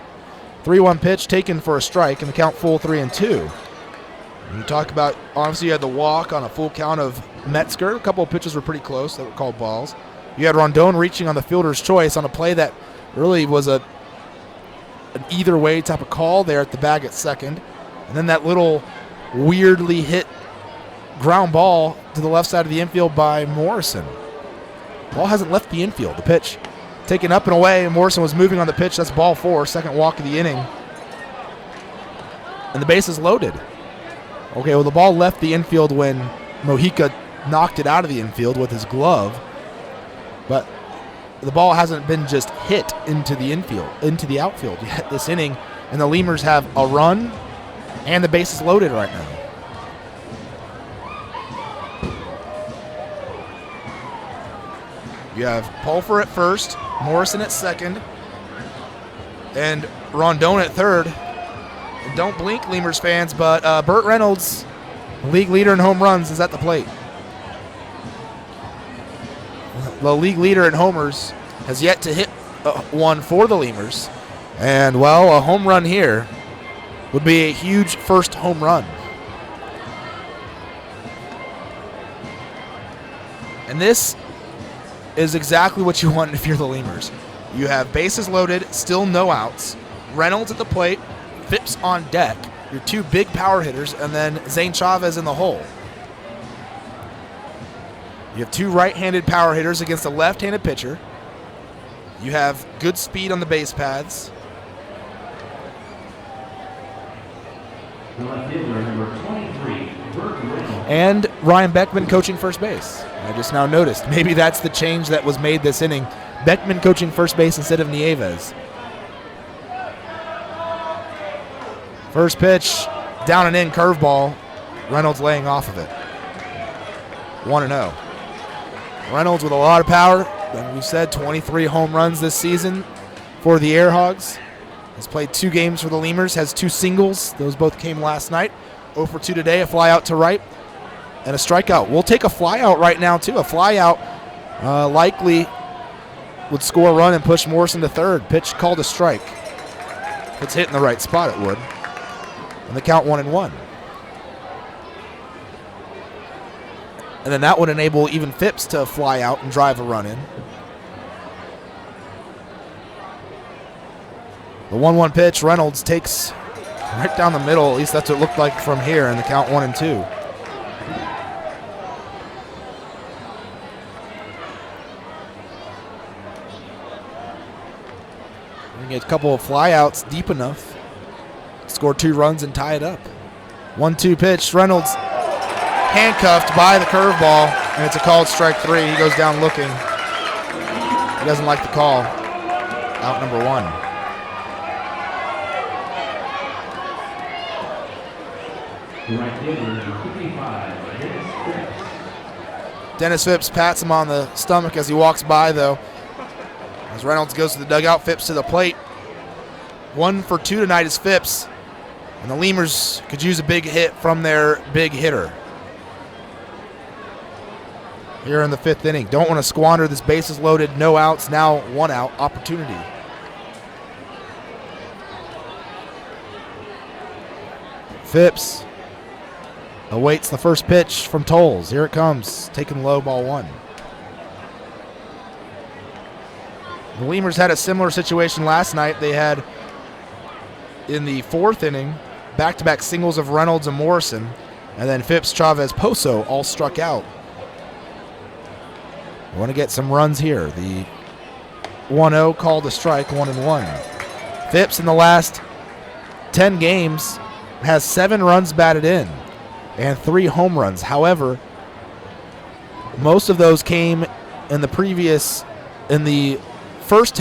3-1 pitch taken for a strike, and the count full 3-2. You talk about, obviously you had the walk on a full count of Metzger. A couple of pitches were pretty close that were called balls. You had Rondon reaching on the fielder's choice on a play that really was an either way type of call there at the bag at second. And then that little weirdly hit ground ball to the left side of the infield by Morrison. Ball hasn't left the infield. The pitch taken up and away. Morrison was moving on the pitch. That's ball 4, second walk of the inning. And the base is loaded. Okay, well, the ball left the infield when Mojica knocked it out of the infield with his glove. But the ball hasn't been just hit into the infield, into the outfield yet this inning. And the Lemurs have a run, and the base is loaded right now. You have Pulfer at first, Morrison at second, and Rondon at third. And don't blink, Lemurs fans, but Burt Reynolds, league leader in home runs, is at the plate. The league leader in homers has yet to hit one for the Lemurs. And, well, a home run here would be a huge first home run. And this is exactly what you want if you're the Lemurs. You have bases loaded, still no outs, Reynolds at the plate, Phipps on deck, your 2 big power hitters, and then Zane Chavez in the hole. You have 2 right-handed power hitters against a left-handed pitcher. You have good speed on the base paths. And Ryan Beckman coaching first base. I just now noticed. Maybe that's the change that was made this inning. Beckman coaching first base instead of Nieves. First pitch, down and in, curveball. Reynolds laying off of it. 1-0. Reynolds with a lot of power. Like we said, 23 home runs this season for the Air Hogs. Has played 2 games for the Lemurs, has 2 singles. Those both came last night. 0 for 2 today, a fly out to right, and a strikeout. We'll take a fly out right now, too. A fly out likely would score a run and push Morrison to third. Pitch called a strike. If it's hit in the right spot, it would. And the count 1-1. And then that would enable even Phipps to fly out and drive a run in. The 1-1 pitch, Reynolds takes right down the middle. At least that's what it looked like from here, and the count 1-2. We get a couple of flyouts deep enough. Score 2 runs and tie it up. 1-2 pitch, Reynolds handcuffed by the curveball, and it's a called strike 3. He goes down looking. He doesn't like the call. Out number 1. Dennis Phipps pats him on the stomach as he walks by, though. As Reynolds goes to the dugout, Phipps to the plate. 1 for 2 tonight is Phipps. And the Lemurs could use a big hit from their big hitter here in the 5th inning. Don't want to squander this bases loaded, no outs, now 1 out opportunity. Phipps awaits the first pitch from Tolles. Here it comes, taken low, ball 1. The Lemurs had a similar situation last night. They had, in the 4th inning, back-to-back singles of Reynolds and Morrison, and then Phipps, Chavez, Poso all struck out. We want to get some runs here. The 1-0 called a strike, 1-1. Phipps in the last 10 games has 7 runs batted in and 3 home runs. However, most of those came in the first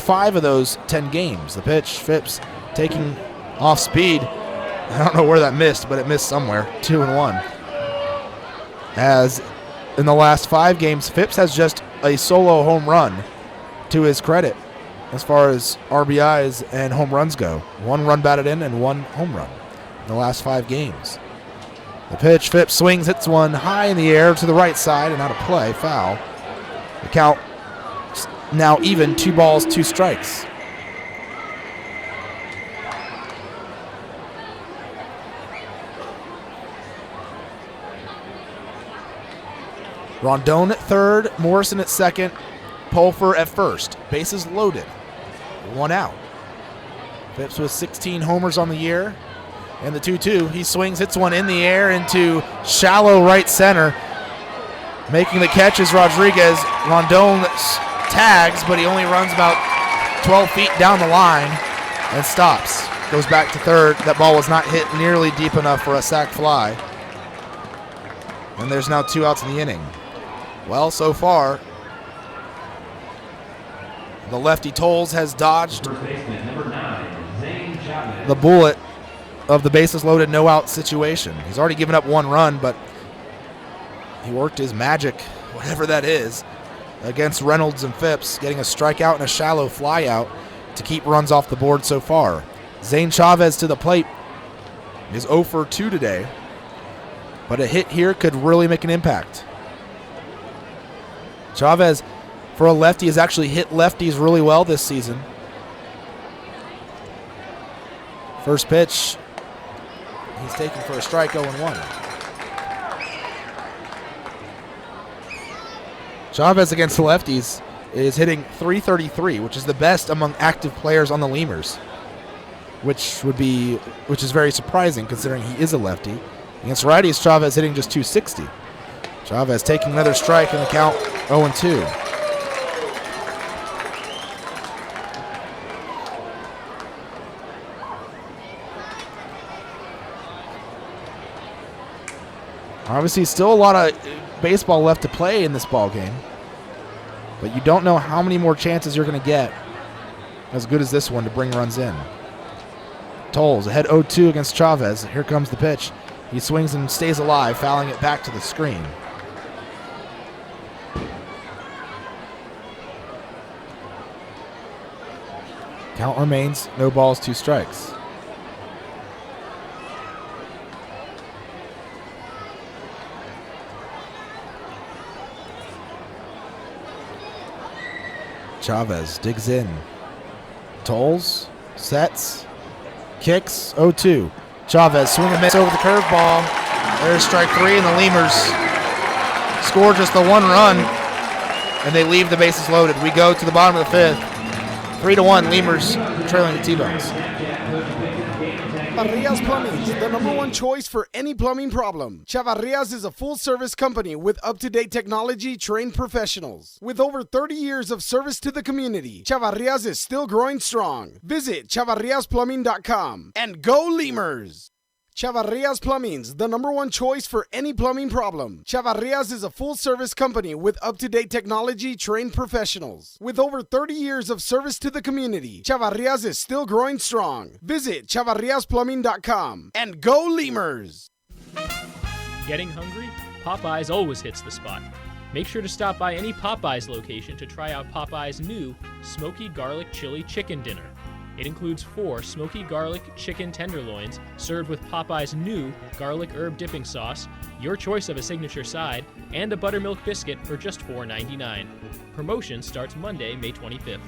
5 of those 10 games. The pitch, Phipps taking off speed. I don't know where that missed, but it missed somewhere. 2-1. As in the last 5 games, Phipps has just a solo home run to his credit as far as RBIs and home runs go. 1 run batted in and 1 home run in the last 5 games. The pitch, Phipps swings, hits one high in the air to the right side and out of play, foul. The count now even, 2 balls, 2 strikes. Rondon at third, Morrison at second, Pulfer at first. Bases loaded. 1 out. Phipps with 16 homers on the year. And the 2-2, he swings, hits one in the air into shallow right center. Making the catch is Rodriguez. Rondon tags, but he only runs about 12 feet down the line and stops. Goes back to third. That ball was not hit nearly deep enough for a sac fly. And there's now 2 outs in the inning. Well, so far, the lefty Tolles has dodged the bullet of the bases loaded, no out situation. He's already given up 1 run, but he worked his magic, whatever that is, against Reynolds and Phipps, getting a strikeout and a shallow fly out to keep runs off the board so far. Zane Chavez to the plate is 0 for 2 today, but a hit here could really make an impact. Chavez, for a lefty, has actually hit lefties really well this season. First pitch, he's taken for a strike, 0-1. Chavez against the lefties is hitting .333, which is the best among active players on the Lemurs, which is very surprising considering he is a lefty. Against righties, Chavez hitting just .260. Chavez taking another strike in the count, 0-2. Obviously, still a lot of baseball left to play in this ball game, but you don't know how many more chances you're going to get as good as this one to bring runs in. Tolles ahead 0-2 against Chavez. Here comes the pitch. He swings and stays alive, fouling it back to the screen. Count remains, no balls, 2 strikes. Chavez digs in. Tolles, sets, kicks, 0-2. Chavez swing and miss over the curveball. There's strike 3, and the Lemurs score just the 1 run, and they leave the bases loaded. We go to the bottom of the 5th. 3-1, Lemurs trailing the T-Bucks. Chavarrias Plumbing, the #1 choice for any plumbing problem. Chavarrias is a full-service company with up-to-date technology, trained professionals. With over 30 years of service to the community, Chavarrias is still growing strong. Visit chavarriasplumbing.com and go Lemurs! Chavarrias Plumbing's the #1 choice for any plumbing problem. Chavarrias is a full-service company with up-to-date technology, trained professionals. With over 30 years of service to the community, Chavarrias is still growing strong. Visit chavarriasplumbing.com and go Lemurs! Getting hungry? Popeyes always hits the spot. Make sure to stop by any Popeyes location to try out Popeyes' new Smoky Garlic Chili Chicken Dinner. It includes 4 smoky garlic chicken tenderloins served with Popeye's new garlic herb dipping sauce, your choice of a signature side, and a buttermilk biscuit for just $4.99. Promotion starts Monday, May 25th.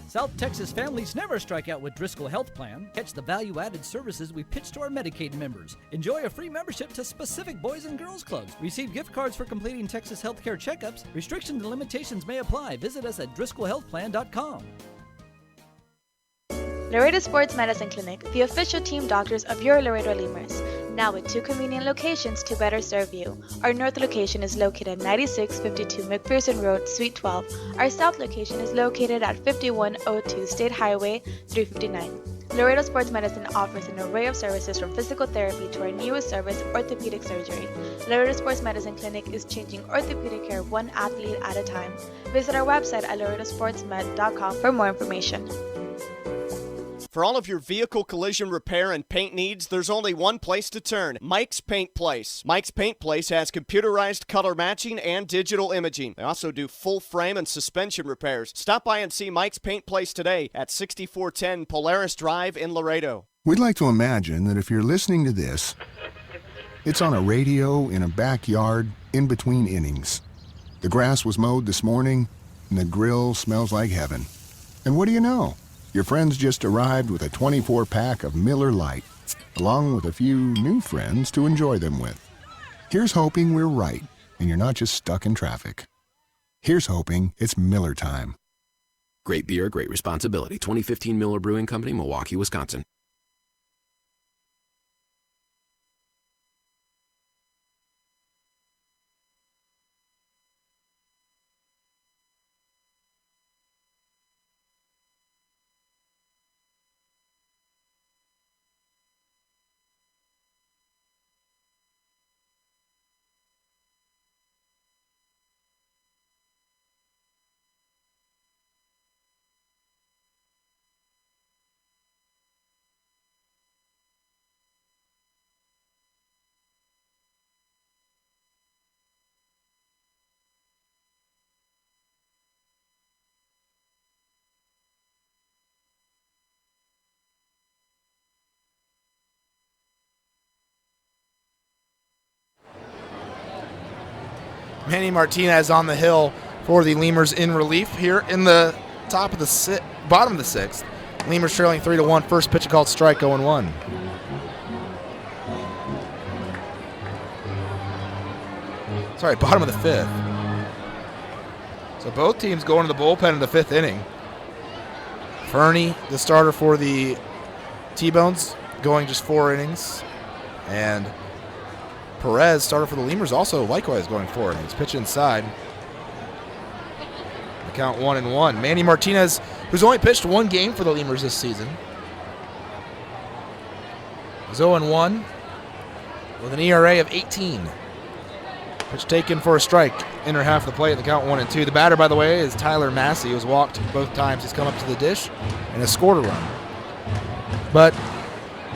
South Texas families never strike out with Driscoll Health Plan. Catch the value-added services we pitch to our Medicaid members. Enjoy a free membership to specific boys and girls clubs. Receive gift cards for completing Texas healthcare checkups. Restrictions and limitations may apply. Visit us at DriscollHealthPlan.com. Laredo Sports Medicine Clinic, the official team doctors of your Laredo Lemurs. Now with 2 convenient locations to better serve you. Our north location is located at 9652 McPherson Road, Suite 12. Our south location is located at 5102 State Highway 359. Laredo Sports Medicine offers an array of services from physical therapy to our newest service, orthopedic surgery. Laredo Sports Medicine Clinic is changing orthopedic care 1 athlete at a time. Visit our website at laredosportsmed.com for more information. For all of your vehicle collision repair and paint needs, there's only one place to turn, Mike's Paint Place. Mike's Paint Place has computerized color matching and digital imaging. They also do full frame and suspension repairs. Stop by and see Mike's Paint Place today at 6410 Polaris Drive in Laredo. We'd like to imagine that if you're listening to this, it's on a radio in a backyard in between innings. The grass was mowed this morning, and the grill smells like heaven. And what do you know? Your friends just arrived with a 24-pack of Miller Lite, along with a few new friends to enjoy them with. Here's hoping we're right and you're not just stuck in traffic. Here's hoping it's Miller time. Great beer, great responsibility. 2015 Miller Brewing Company, Milwaukee, Wisconsin. Manny Martinez on the hill for the Lemurs in relief here in the bottom of the sixth. Lemurs trailing 3-1. First pitch called strike, 0-1. Sorry, bottom of the fifth. So both teams going to the bullpen in the fifth inning. Fernie, the starter for the T-Bones, going just 4 innings. And Perez, starter for the Lemurs, also likewise going 4 innings. Pitch inside. The count 1-1. Manny Martinez, who's only pitched 1 game for the Lemurs this season, is 0-1 with an ERA of 18. Pitch taken for a strike. Inner half of the plate, the count 1-2. The batter, by the way, is Tyler Massey, who was walked both times. He's come up to the dish and has scored a run. But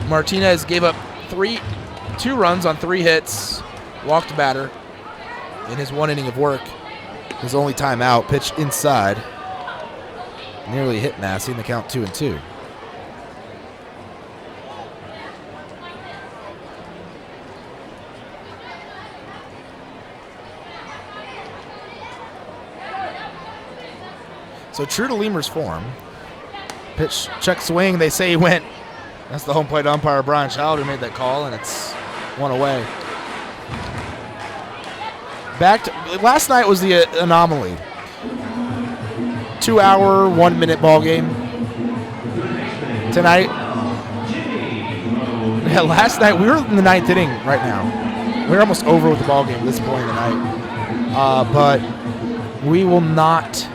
Martinez gave up 2 runs on 3 hits, walked a batter in his 1 inning of work. His only time out, pitched inside, nearly hit Massey in the count 2-2. So true to Lemurs form, pitch, check swing, they say he went. That's the home plate umpire, Brian Child, who made that call, and it's 1 away. Last night was the anomaly. 2-hour, 1-minute ball game. Tonight, last night we were in the 9th inning right now. We're almost over with the ball game at this point in the night. But we will not.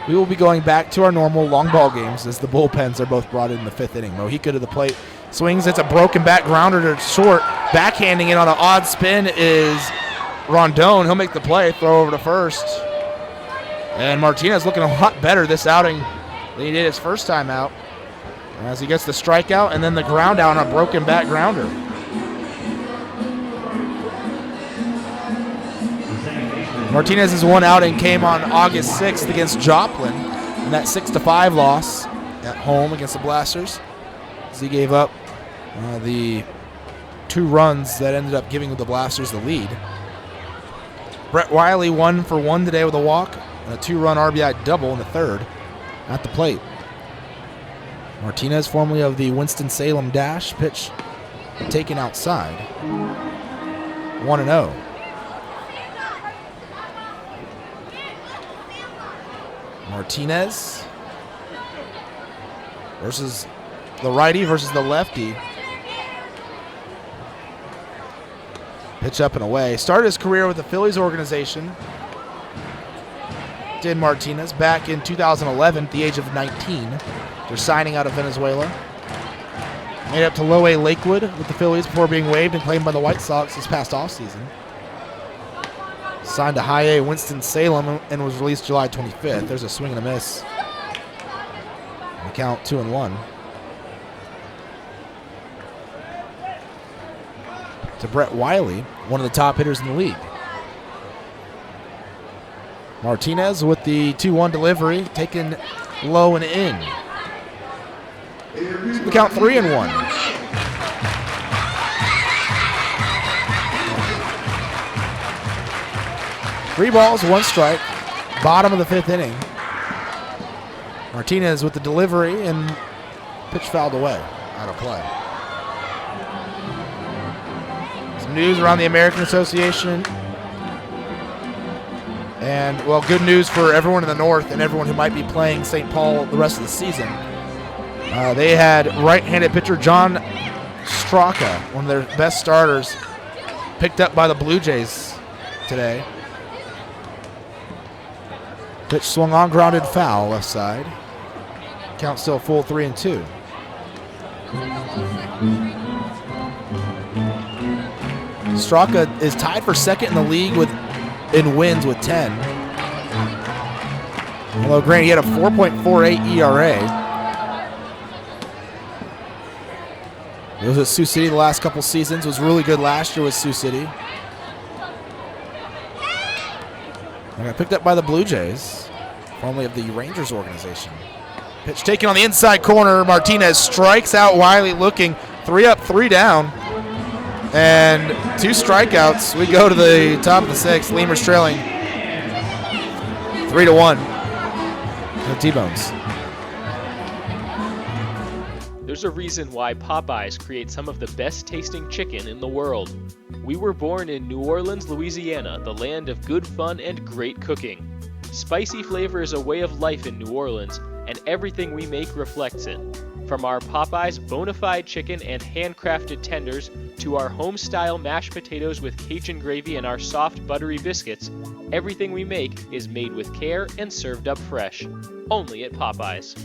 We will be going back to our normal long ball games as the bullpens are both brought in the 5th inning. Mojica to the plate, swings. It's a broken back grounder to short. Backhanding it on an odd spin is Rondon. He'll make the play, throw over to first. And Martinez looking a lot better this outing than he did his first time out, as he gets the strikeout and then the ground out on a broken back grounder. Martinez's 1 outing came on August 6th against Joplin in that 6-5 loss at home against the Blasters, as he gave up the 2 runs that ended up giving the Blasters the lead. Brett Wiley 1 for 1 today with a walk and a 2-run RBI double in the 3rd at the plate. Martinez, formerly of the Winston-Salem Dash, pitch taken outside. 1-0. Martinez versus the righty versus the lefty. Pitch up and away. Started his career with the Phillies organization. Did Martinez back in 2011 at the age of 19. They're signing out of Venezuela. Made up to Low A Lakewood with the Phillies before being waived and claimed by the White Sox this past offseason. Signed to High A Winston-Salem and was released July 25th. There's a swing and a miss. The count 2-1. To Brett Wiley, one of the top hitters in the league. Martinez with the 2-1 delivery, taken low and in. So the count 3-1. 3 balls, 1 strike. Bottom of the 5th inning. Martinez with the delivery, and pitch fouled away, out of play. Some news around the American Association. And, well, good news for everyone in the North and everyone who might be playing St. Paul the rest of the season. They had right-handed pitcher John Straka, one of their best starters, picked up by the Blue Jays today. Pitch swung on, grounded foul, left side. Count still full 3-2. Straka is tied for second in the league in wins with 10. Although, granted, he had a 4.48 ERA. He was at Sioux City the last couple seasons. Was really good last year with Sioux City. And got picked up by the Blue Jays, formerly of the Rangers organization. Pitch taken on the inside corner. Martinez strikes out Wiley looking. 3 up, 3 down. And 2 strikeouts. We go to the top of the 6th. Lemurs trailing 3-1. The T-Bones. There's a reason why Popeyes creates some of the best tasting chicken in the world. We were born in New Orleans, Louisiana, the land of good fun and great cooking. Spicy flavor is a way of life in New Orleans, and everything we make reflects it. From our Popeyes bona fide chicken and handcrafted tenders to our home-style mashed potatoes with Cajun gravy and our soft, buttery biscuits, everything we make is made with care and served up fresh. Only at Popeyes.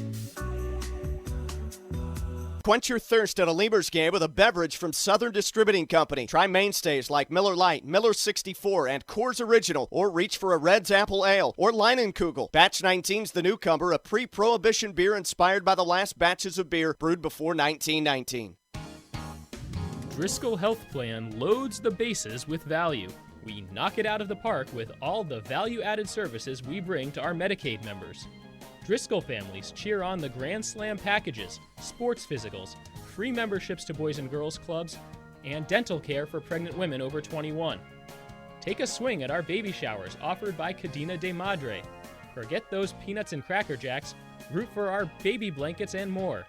Quench your thirst at a Lemurs game with a beverage from Southern Distributing Company. Try mainstays like Miller Lite, Miller 64, and Coors Original, or reach for a Red's Apple Ale or Leinenkugel. Batch 19's the newcomer, a pre-prohibition beer inspired by the last batches of beer brewed before 1919. Driscoll Health Plan loads the bases with value. We knock it out of the park with all the value-added services we bring to our Medicaid members. Driscoll families cheer on the Grand Slam packages, sports physicals, free memberships to Boys and Girls Clubs, and dental care for pregnant women over 21. Take a swing at our baby showers offered by Cadena de Madre. Forget those peanuts and Cracker Jacks, root for our baby blankets and more.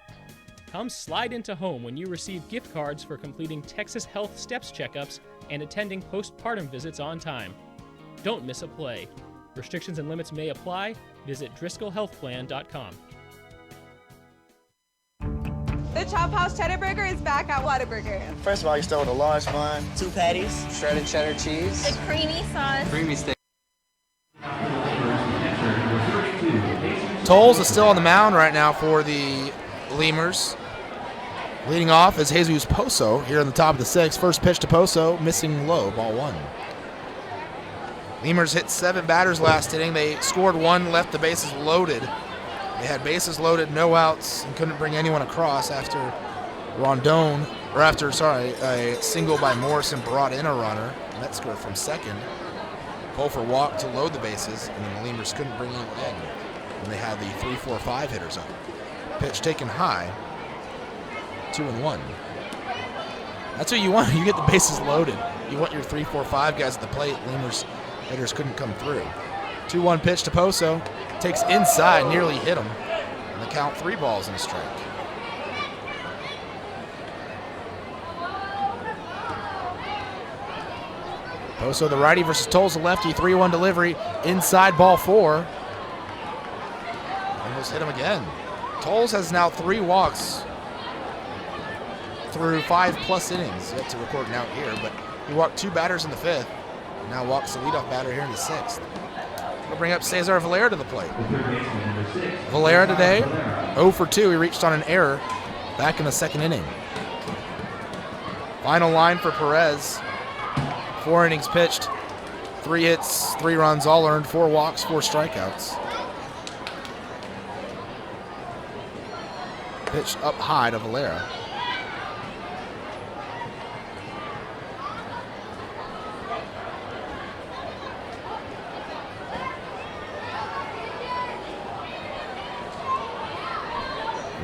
Come slide into home when you receive gift cards for completing Texas Health Steps checkups and attending postpartum visits on time. Don't miss a play. Restrictions and limits may apply. Visit DriscollHealthPlan.com. The Chop House Cheddar Burger is back at Whataburger. First of all, you start with a large bun, 2 patties, Shredded cheddar cheese. The creamy sauce. Creamy steak. Tolles is still on the mound right now for the Lemurs. Leading off is Jesus Poso here in the top of the 6th. First pitch to Poso, missing low, ball 1. Lemurs hit 7 batters last inning. They scored 1, left the bases loaded. They had bases loaded, no outs, and couldn't bring anyone across after a single by Morrison brought in a runner. Metzger from second. Pull for walk to load the bases, and then the Lemurs couldn't bring anyone in when they had the 3-4-5 hitters up. Pitch taken high, 2-1. That's what you want. You get the bases loaded. You want your 3-4-5 guys at the plate. Lemurs hitters couldn't come through. 2-1 pitch to Poso. Takes inside, nearly hit him. And the count 3 balls and a strike. Poso the righty versus Tolles the lefty. 3-1 delivery. Inside ball 4. Almost hit him again. Tolles has now 3 walks through 5+ innings. Yet to record an out here, but he walked 2 batters in the 5th. Now walks the leadoff batter here in the 6th. We'll bring up Cesar Valera to the plate. Valera today, 0 for 2. He reached on an error back in the 2nd inning. Final line for Perez. 4 innings pitched, 3 hits, 3 runs, all earned, 4 walks, 4 strikeouts. Pitch up high to Valera.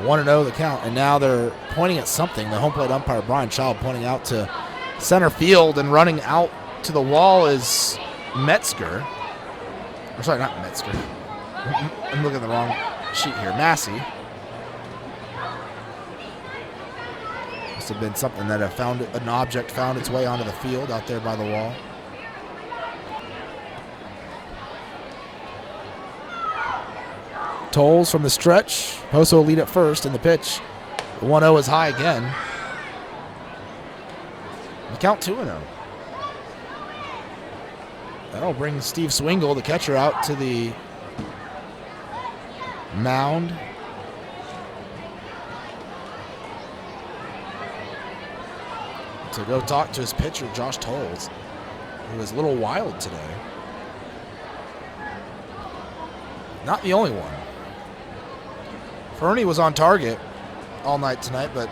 One and 0 the count, and now they're pointing at something. The home plate umpire Brian Child pointing out to center field, and running out to the wall is Metzger. I'm sorry, not Metzger. I'm looking at the wrong. sheet here. Massey. Must have been something that an object found its way onto the field out there by the wall. Tolles from the stretch. Poso lead at first in the pitch. The 1-0 is high again. The count 2-0. That'll bring Steve Swingle, the catcher, out to the mound. To go talk to his pitcher, Josh Tolles, who is a little wild today. Not the only one. Fernie was on target all night tonight, but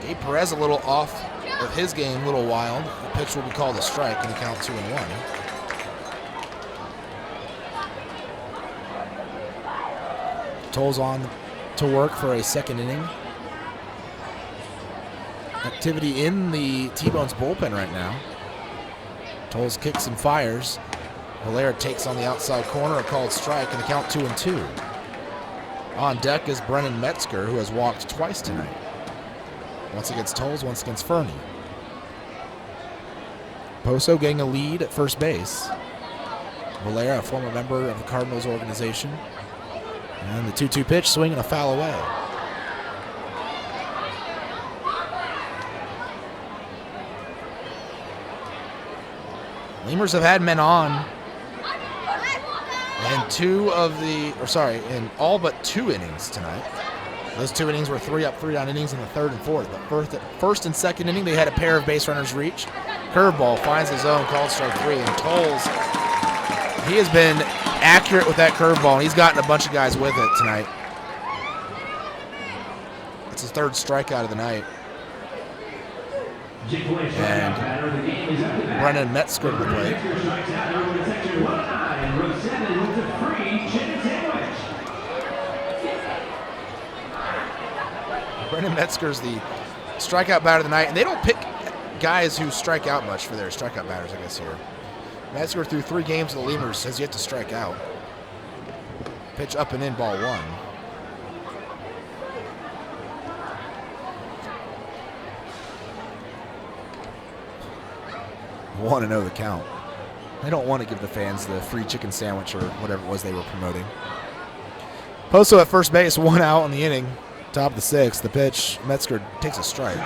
Gabe Perez a little off of his game, a little wild. The pitch will be called a strike, and the count 2-1. Tolles on to work for a second inning. Activity in the T-Bones bullpen right now. Tolles kicks and fires. Valera takes on the outside corner, a called strike, and the count 2-2. On deck is Brennan Metzger, who has walked twice tonight. Once against Tolles, once against Fernie. Poso getting a lead at first base. Valera, a former member of the Cardinals organization. And the 2-2 pitch, swinging a foul away. Lemurs have had men on in all but 2 innings tonight. Those 2 innings were 3 up, 3 down innings in the third and fourth. The first and second inning, they had a pair of base runners reach. Curveball finds his own, called strike 3, and Tolles, he has been accurate with that curveball, and he's gotten a bunch of guys with it tonight. It's his 3rd strikeout of the night. And Brennan Metzger to the plate. Brennan Metzger's the strikeout batter of the night, and they don't pick guys who strike out much for their strikeout batters, I guess, here. Metzger through 3 games of the Lemurs has yet to strike out. Pitch up and in, ball 1. Want to know the count. They don't want to give the fans the free chicken sandwich or whatever it was they were promoting. Poso at first base, 1 out in the inning. Top of the 6th. The pitch, Metzger takes a strike.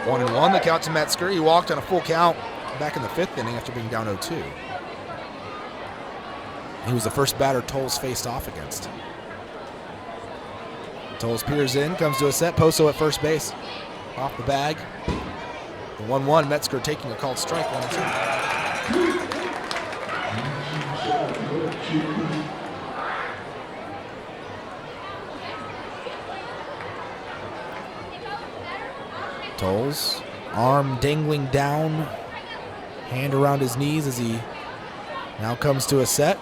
1-1, the count to Metzger. He walked on a full count back in the 5th inning after being down 0-2. He was the first batter Tolles faced off against. Tolles peers in, comes to a set. Poso at first base. Off the bag. The 1-1, Metzger taking a called strike. 1-2. Tolles, arm dangling down, hand around his knees as he now comes to a set.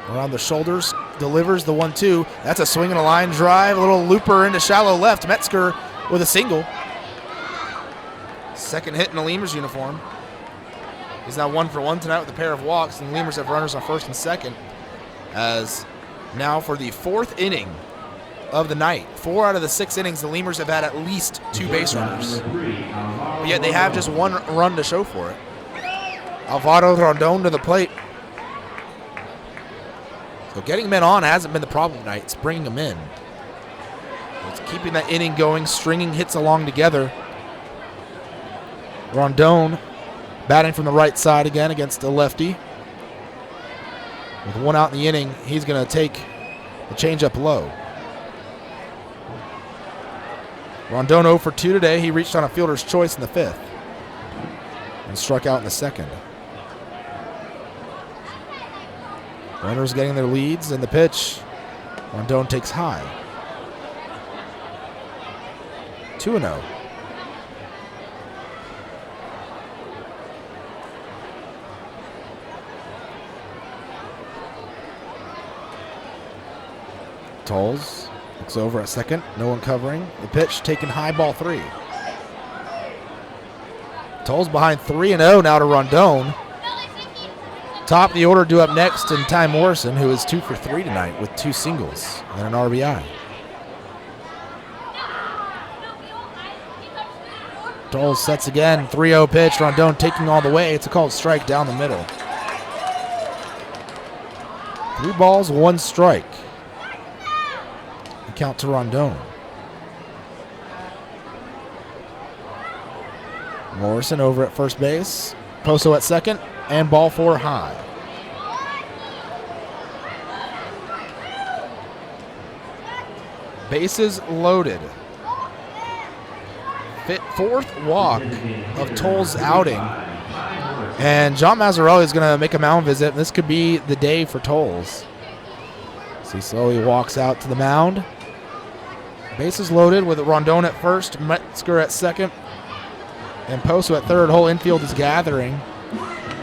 Around the shoulders, delivers the 1-2. That's a swing and a line drive, a little looper into shallow left. Metzger with a single. Second hit in the Lemurs uniform. He's now 1 for 1 tonight with a pair of walks, and the Lemurs have runners on first and second. As now for the 4th inning of the night, 4 out of the 6 innings, the Lemurs have had at least 2 base runners. But yet they have just 1 run to show for it. Alvaro Rondon to the plate. So getting men on hasn't been the problem tonight. It's bringing them in. It's keeping that inning going, stringing hits along together. Rondon batting from the right side again against a lefty. With 1 out in the inning, he's going to take the changeup low. Rondon 0 for 2 today. He reached on a fielder's choice in the 5th and struck out in the 2nd. Runners getting their leads, and the pitch, Rondon takes high. 2-0. Tolles looks over at second, no one covering. The pitch taken high, ball 3. Tolles behind 3-0 now to Rondon. Top of the order due up next in Ty Morrison, who is 2 for 3 tonight with 2 singles and an RBI. Tolles sets again, 3-0 pitch, Rondon taking all the way. It's a called strike down the middle. 3 balls, 1 strike. The count to Rondon. Morrison over at first base. Poso at second, and ball 4 high. Bases loaded. 4th walk of Tolles' outing. And John Mazzarelli is going to make a mound visit. This could be the day for Tolles. So he slowly walks out to the mound. Bases loaded with Rondon at first, Metzger at second, and Poso at third. Whole infield is gathering.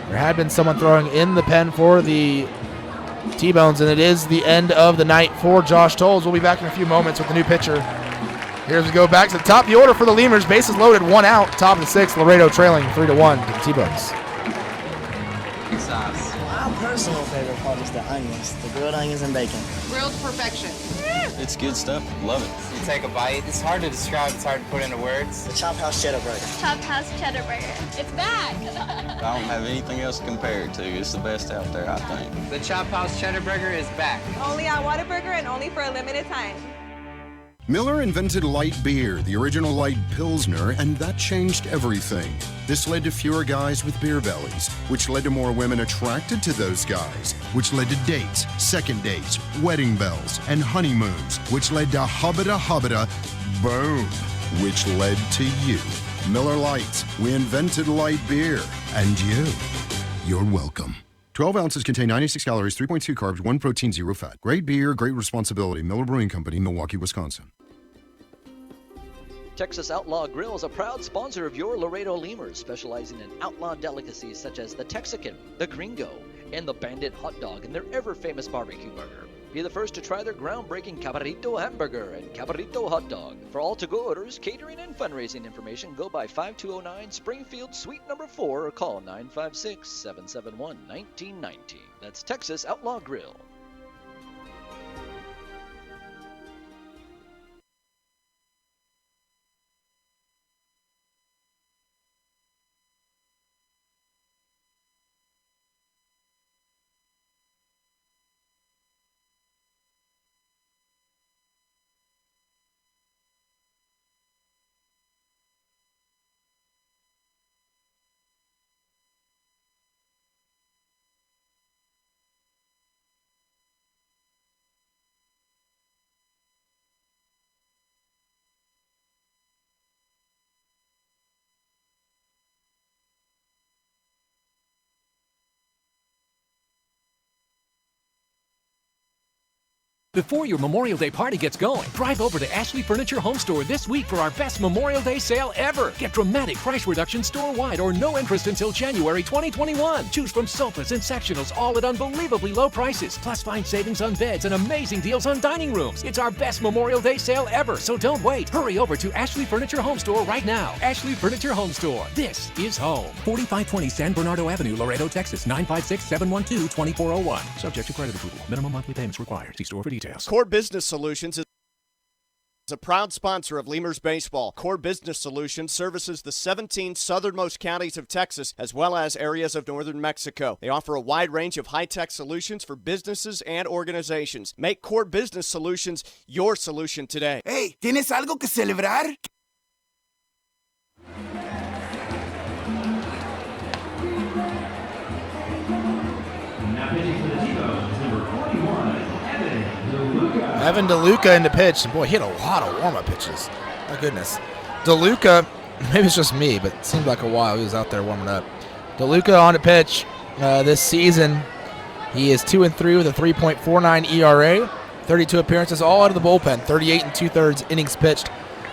There had been someone throwing in the pen for the T-Bones, and it is the end of the night for Josh Tolles. We'll be back in a few moments with the new pitcher. Here we go back to the top of the order for the Lemurs. Bases loaded, 1 out. Top of the 6th, Laredo trailing 3-1 to the T-Bones. Sauce. My personal favorite part is the onions, the grilled onions and bacon. Grilled perfection. It's good stuff. Love it. You take a bite. It's hard to describe. It's hard to put into words. The Chop House Cheddar Burger. Chop House Cheddar Burger. It's back. I don't have anything else to compare it to. It's the best out there, I think. The Chop House Cheddar Burger is back. Only on Whataburger and only for a limited time. Miller invented light beer, the original light Pilsner, and that changed everything. This led to fewer guys with beer bellies, which led to more women attracted to those guys, which led to dates, second dates, wedding bells, and honeymoons, which led to hubbada, boom, which led to you. Miller Lite, we invented light beer, and you're welcome. 12 ounces contain 96 calories, 3.2 carbs, 1 protein, 0 fat. Great beer, great responsibility. Miller Brewing Company, Milwaukee, Wisconsin. Texas Outlaw Grill is a proud sponsor of your Laredo Lemurs, specializing in outlaw delicacies such as the Texican, the Gringo, and the Bandit hot dog and their ever-famous barbecue burger. Be the first to try their groundbreaking Cabrito hamburger and Cabrito hot dog. For all to-go orders, catering, and fundraising information, go by 5209 Springfield Suite number 4 or call 956-771-1919. That's Texas Outlaw Grill. Before your Memorial Day party gets going, drive over to Ashley Furniture Home Store this week for our best Memorial Day sale ever. Get dramatic price reductions store-wide or no interest until January 2021. Choose from sofas and sectionals, all at unbelievably low prices. Plus, find savings on beds and amazing deals on dining rooms. It's our best Memorial Day sale ever, so don't wait. Hurry over to Ashley Furniture Home Store right now. Ashley Furniture Home Store. This is home. 4520 San Bernardo Avenue, Laredo, Texas. 956-712-2401. Subject to credit approval. Minimum monthly payments required. See store for details. Core Business Solutions is a proud sponsor of Lemurs Baseball. Core Business Solutions services the 17 southernmost counties of Texas as well as areas of northern Mexico. They offer a wide range of high-tech solutions for businesses and organizations. Make Core Business Solutions your solution today. Hey, ¿tienes algo que celebrar? Evan DeLuca into pitch. Boy, he had a lot of warm-up pitches. My goodness. DeLuca, maybe it's just me, but it seemed like a while he was out there warming up. DeLuca on to pitch this season. He is 2-3 with a 3.49 ERA. 32 appearances, all out of the bullpen. 38 2/3 innings pitched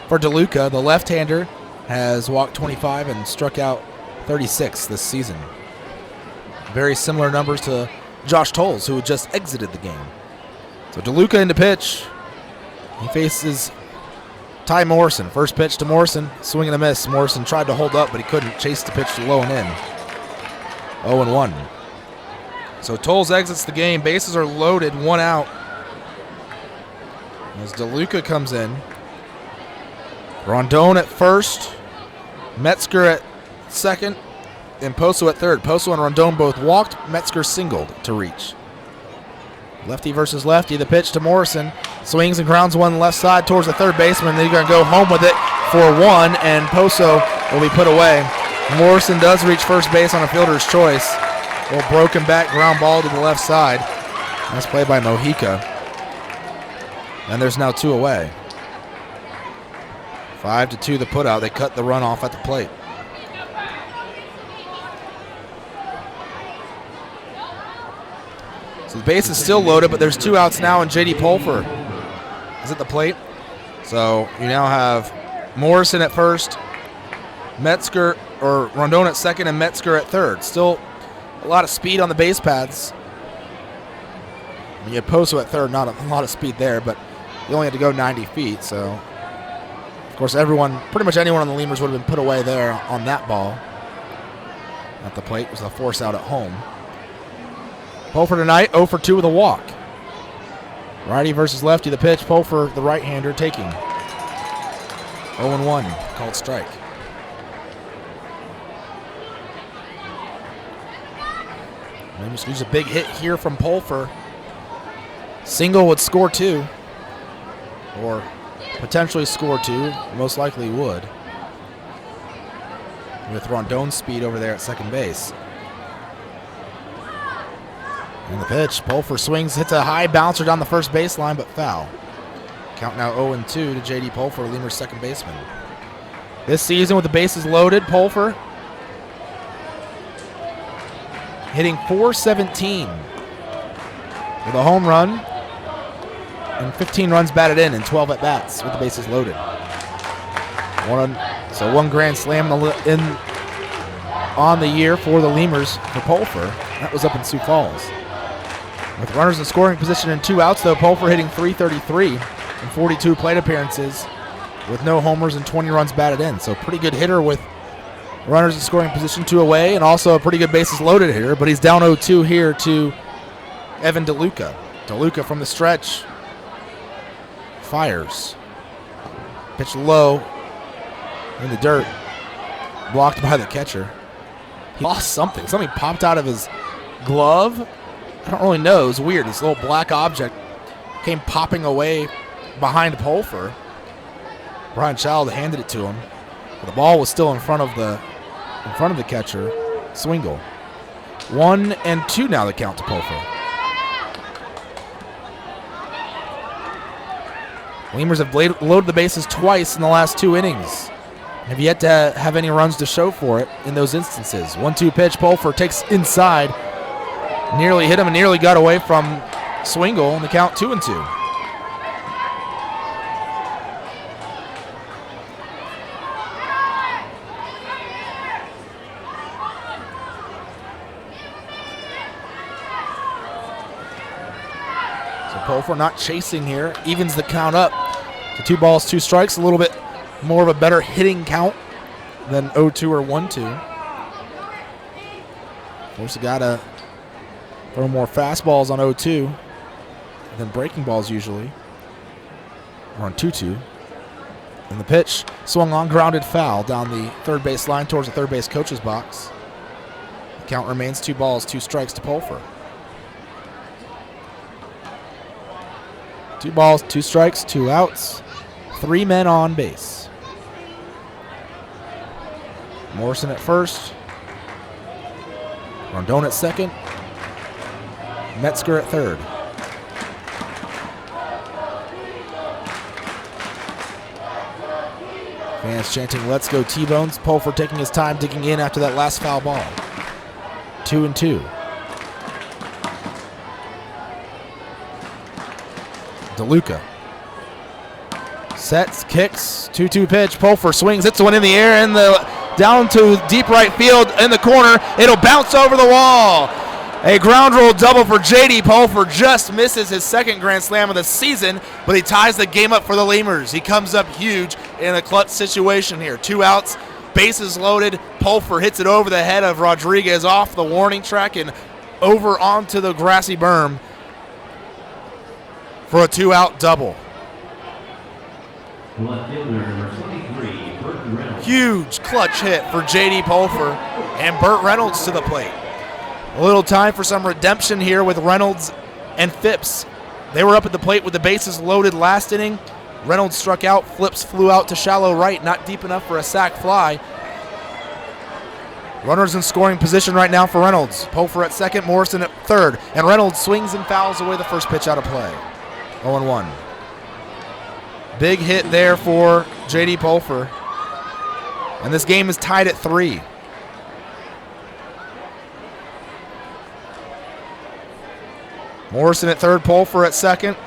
for DeLuca. The left-hander has walked 25 and struck out 36 this season. Very similar numbers to Josh Tolles, who just exited the game. So DeLuca into pitch. He faces Ty Morrison. First pitch to Morrison, swing and a miss. Morrison tried to hold up, but he couldn't. Chased the pitch low and in. 0-1. So Tolles exits the game. Bases are loaded, 1 out. As DeLuca comes in. Rondon at first. Metzger at second. And Poso at third. Poso and Rondon both walked. Metzger singled to reach. Lefty versus lefty. The pitch to Morrison. Swings and grounds one left side towards the third baseman. They're going to go home with it for 1, and Poso will be put away. Morrison does reach first base on a fielder's choice. Well, broken back ground ball to the left side. Nice play by Mojica. And there's now 2 away. 5-2 the putout. They cut the run off at the plate. So the base is still loaded, but there's 2 outs now, and J.D. Pulfer is at the plate. So you now have Morrison at first, Metzger or Rondon at second, and Metzger at third. Still a lot of speed on the base paths. I mean, you had Poso at third, not a lot of speed there, but you only had to go 90 feet. So, of course, pretty much anyone on the Lemurs would have been put away there on that ball. At the plate was a force out at home. Pulfer tonight, 0 for 2 with a walk. Righty versus lefty, the pitch. Pulfer, the right-hander, taking. 0-1, called strike. Maybe use a big hit here from Pulfer. Single would score 2. Or potentially score 2. Most likely would. With Rondon's speed over there at second base. And the pitch, Pulfer swings, hits a high bouncer down the first baseline, but foul. Count now 0-2 to J.D. Pulfer, Lemurs' second baseman. This season with the bases loaded, Pulfer hitting .417 with a home run and 15 runs batted in 12 at-bats with the bases loaded. One grand slam on the year for the Lemurs for Pulfer. That was up in Sioux Falls. With runners in scoring position and 2 outs, though, Pulfer hitting .333 in 42 plate appearances with no homers and 20 runs batted in. So pretty good hitter with runners in scoring position, 2 away, and also a pretty good bases loaded hitter, but he's down 0-2 here to Evan DeLuca. DeLuca from the stretch fires. Pitch low in the dirt. Blocked by the catcher. He lost something. Something popped out of his glove. I don't really know. It was weird. This little black object came popping away behind Pulfer. Brian Child handed it to him. But the ball was still in front of the catcher. Swingle. 1-2 now the count to Pulfer. Lemurs have loaded the bases twice in the last 2 innings. Have yet to have any runs to show for it in those instances. 1-2 pitch. Pulfer takes inside. Nearly hit him and nearly got away from Swingle, and the count 2-2. So Pulfer not chasing here, evens the count up to 2 balls, 2 strikes. A little bit more of a better hitting count than 0-2 or 1-2. Of course, you gotta throw more fastballs on 0-2 than breaking balls usually. Or on 2-2. And the pitch swung on, grounded foul down the third base line towards the third base coach's box. The count remains 2 balls, 2 strikes to Pulfer. 2 balls, 2 strikes, 2 outs, 3 men on base. Morrison at first. Rondon at second. Metzger at third. Fans chanting, "Let's go T-Bones." Pulfer taking his time digging in after that last foul ball. 2-2. DeLuca. Sets, kicks, 2-2 pitch. Pulfer swings, hits one in the air and down to deep right field in the corner. It'll bounce over the wall. A ground rule double for J.D. Pulfer. Just misses his second grand slam of the season, but he ties the game up for the Lemurs. He comes up huge in a clutch situation here. 2 outs, bases loaded. Pulfer hits it over the head of Rodriguez off the warning track and over onto the grassy berm for a 2-out double. Left fielder number 23, Burt Reynolds. Huge clutch hit for J.D. Pulfer and Burt Reynolds to the plate. A little time for some redemption here with Reynolds and Phipps. They were up at the plate with the bases loaded last inning. Reynolds struck out, Phipps flew out to shallow right, not deep enough for a sac fly. Runners in scoring position right now for Reynolds. Pulfer at second, Morrison at third, and Reynolds swings and fouls away the first pitch out of play. 0-1. Big hit there for J.D. Pulfer. And this game is tied at 3. Morrison at third, Pulfer at second,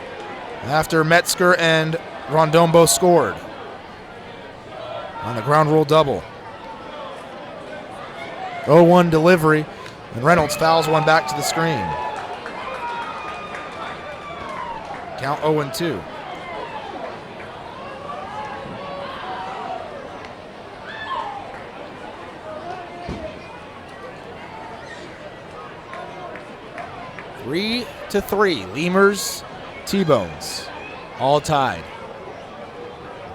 after Metzger and Rondon both scored on the ground rule double. 0-1 delivery, and Reynolds fouls one back to the screen. Count 0-2. Three to 3, Lemurs, T-Bones, all tied.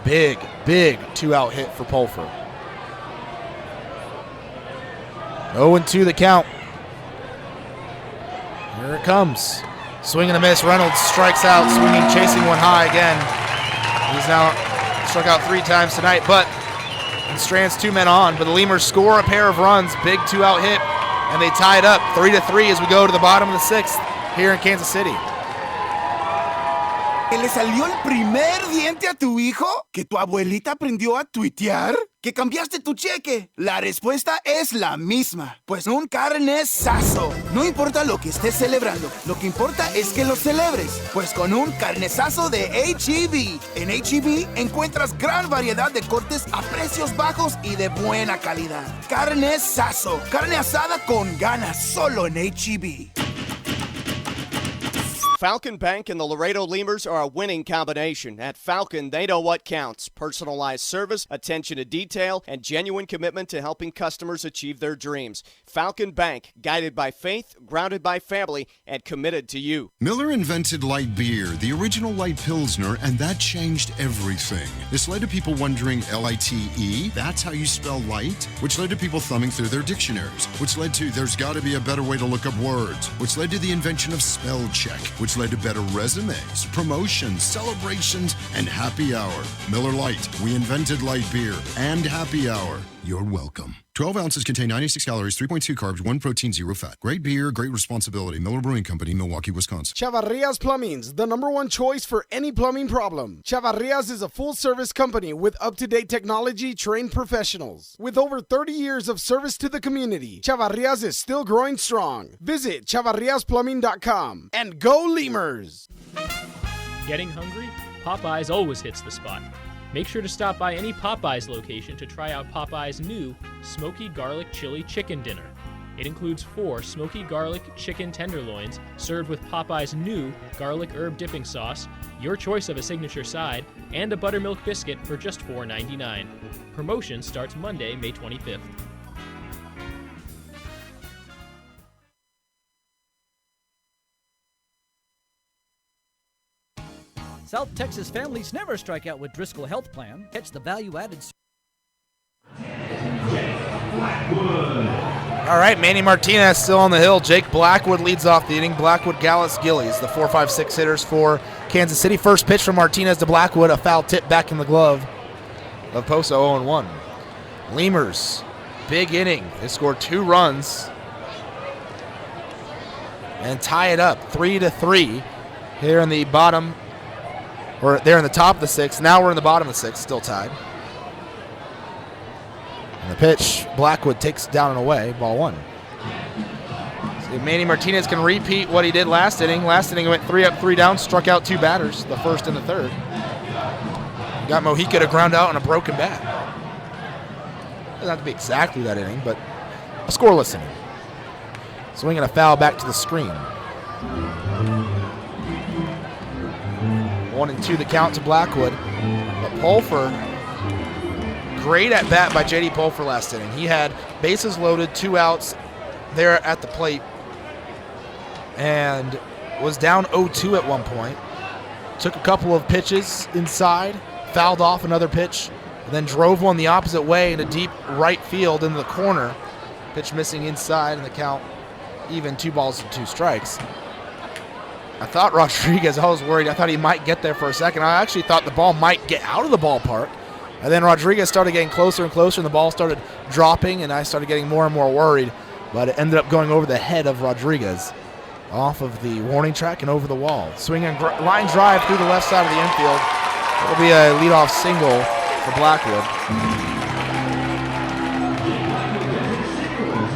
Big 2-out hit for Pulfer. 0-2 the count. Here it comes. Swing and a miss. Reynolds strikes out, swinging, chasing one high again. He's now struck out 3 times tonight, but Strand's 2 men on. But the Lemurs score a pair of runs. Big 2-out hit, and they tie it up 3-3 as we go to the bottom of the 6th here in Kansas City. ¿Que le salió el primer diente a tu hijo? ¿Que tu abuelita aprendió a tuitear? ¿Que cambiaste tu cheque? La respuesta es la misma. Pues un carnesazo. No importa lo que estés celebrando, lo que importa es que lo celebres. Pues con un carnesazo de H-E-B. En H-E-B encuentras gran variedad de cortes a precios bajos y de buena calidad. Carnesazo. Carne asada con ganas solo en H-E-B. Falcon Bank and the Laredo Lemurs are a winning combination. At Falcon, they know what counts. Personalized service, attention to detail, and genuine commitment to helping customers achieve their dreams. Falcon Bank, guided by faith, grounded by family, and committed to you. Miller invented light beer, the original light Pilsner, and that changed everything. This led to people wondering L-I-T-E, that's how you spell light, which led to people thumbing through their dictionaries, which led to there's got to be a better way to look up words, which led to the invention of spell check, which led to better resumes, promotions, celebrations, and happy hour. Miller Lite, we invented light beer and happy hour. You're welcome. 12 ounces contain 96 calories, 3.2 carbs, 1 protein, 0 fat. Great beer, great responsibility. Miller Brewing Company, Milwaukee, Wisconsin. Chavarrias Plumbing's the #1 choice for any plumbing problem. Chavarrias is a full-service company with up-to-date technology, trained professionals. With over 30 years of service to the community, Chavarrias is still growing strong. Visit chavarriasplumbing.com and go Lemurs! Getting hungry? Popeyes always hits the spot. Make sure to stop by any Popeyes location to try out Popeyes' new Smoky Garlic Chili Chicken Dinner. It includes 4 smoky garlic chicken tenderloins served with Popeyes' new garlic herb dipping sauce, your choice of a signature side, and a buttermilk biscuit for just $4.99. Promotion starts Monday, May 25th. South Texas families never strike out with Driscoll Health Plan. Catch the value-added. All right, Manny Martinez still on the hill. Jake Blackwood leads off the inning. Blackwood, Gallus, Gillies, the 4, 5, 6 hitters for Kansas City. First pitch from Martinez to Blackwood, a foul tip back in the glove of Poso, 0-1. Lemurs, big inning. They scored 2 runs and tie it up 3-3 here in the bottom. Or they're in the top of the 6th. Now we're in the bottom of the 6th, still tied. And the pitch, Blackwood takes down and away, ball 1. See if Manny Martinez can repeat what he did last inning. Last inning he went 3 up, 3 down, struck out 2 batters, the first and the third. Got Mojica to ground out on a broken bat. Doesn't have to be exactly that inning, but a scoreless inning. Swinging a foul back to the screen. 1-2 the count to Blackwood. But Pulfer, great at bat by J.D. Pulfer last inning. He had bases loaded, 2 outs there at the plate. and was down 0-2 at one point. Took a couple of pitches inside, fouled off another pitch, and then drove one the opposite way into deep right field into the corner. Pitch missing inside, and the count even 2 balls and 2 strikes. I thought Rodriguez, I was worried. I thought he might get there for a second. I actually thought the ball might get out of the ballpark. And then Rodriguez started getting closer and closer, and the ball started dropping, and I started getting more and more worried. But it ended up going over the head of Rodriguez, off of the warning track and over the wall. Swinging line drive through the left side of the infield. It'll be a leadoff single for Blackwood.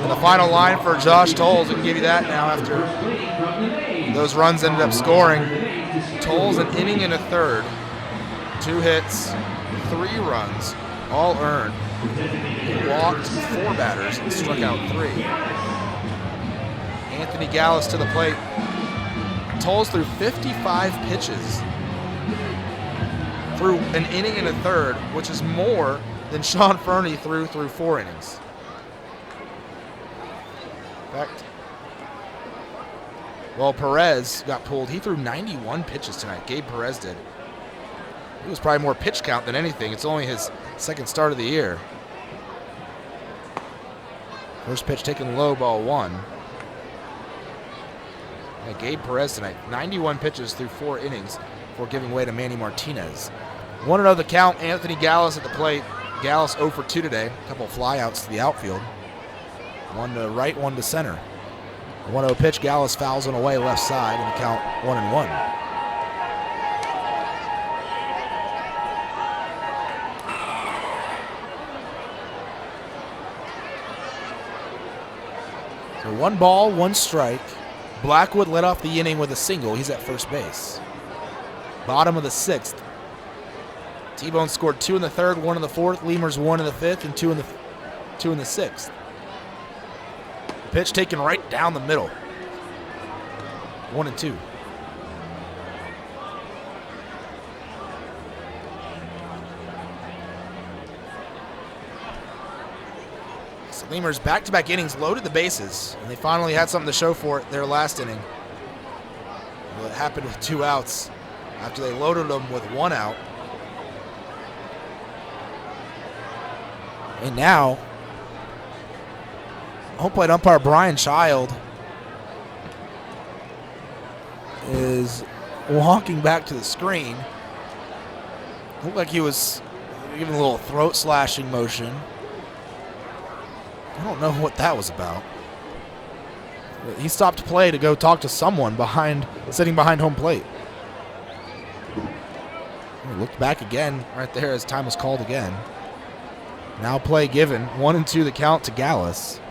And the final line for Josh Tolles, we can give you that now after those runs ended up scoring. Tolles an inning and a third, 2 hits, 3 runs, all earned. He walked 4 batters and struck out 3. Anthony Gallus to the plate. Tolles threw 55 pitches through an inning and a third, which is more than Sean Fernie threw 4 innings. In fact, well, Perez got pulled. He threw 91 pitches tonight. Gabe Perez did. It was probably more pitch count than anything. It's only his second start of the year. First pitch taken low, ball 1. Yeah, Gabe Perez tonight, 91 pitches through 4 innings before giving way to Manny Martinez. 1-0 the count. Anthony Gallus at the plate. Gallus 0 for 2 today. A couple of flyouts to the outfield. 1 to right, 1 to center. 1-0 pitch. Gallus fouls one away left side, and the count 1-1. So 1 ball, 1 strike. Blackwood led off the inning with a single. He's at first base. Bottom of the 6th. T-Bone scored 2 in the 3rd, 1 in the 4th. Lemurs 1 in the 5th, and 2 in the 6th. Pitch taken right down the middle. 1-2. So Lemurs back-to-back innings, loaded the bases, and they finally had something to show for it their last inning. Well, it happened with 2 outs after they loaded them with 1 out. And now, home plate umpire Brian Child is walking back to the screen. Looked like he was giving a little throat slashing motion. I don't know what that was about. He stopped play to go talk to someone sitting behind home plate. He looked back again right there as time was called again. Now play given. 1-2 the count to Gallus.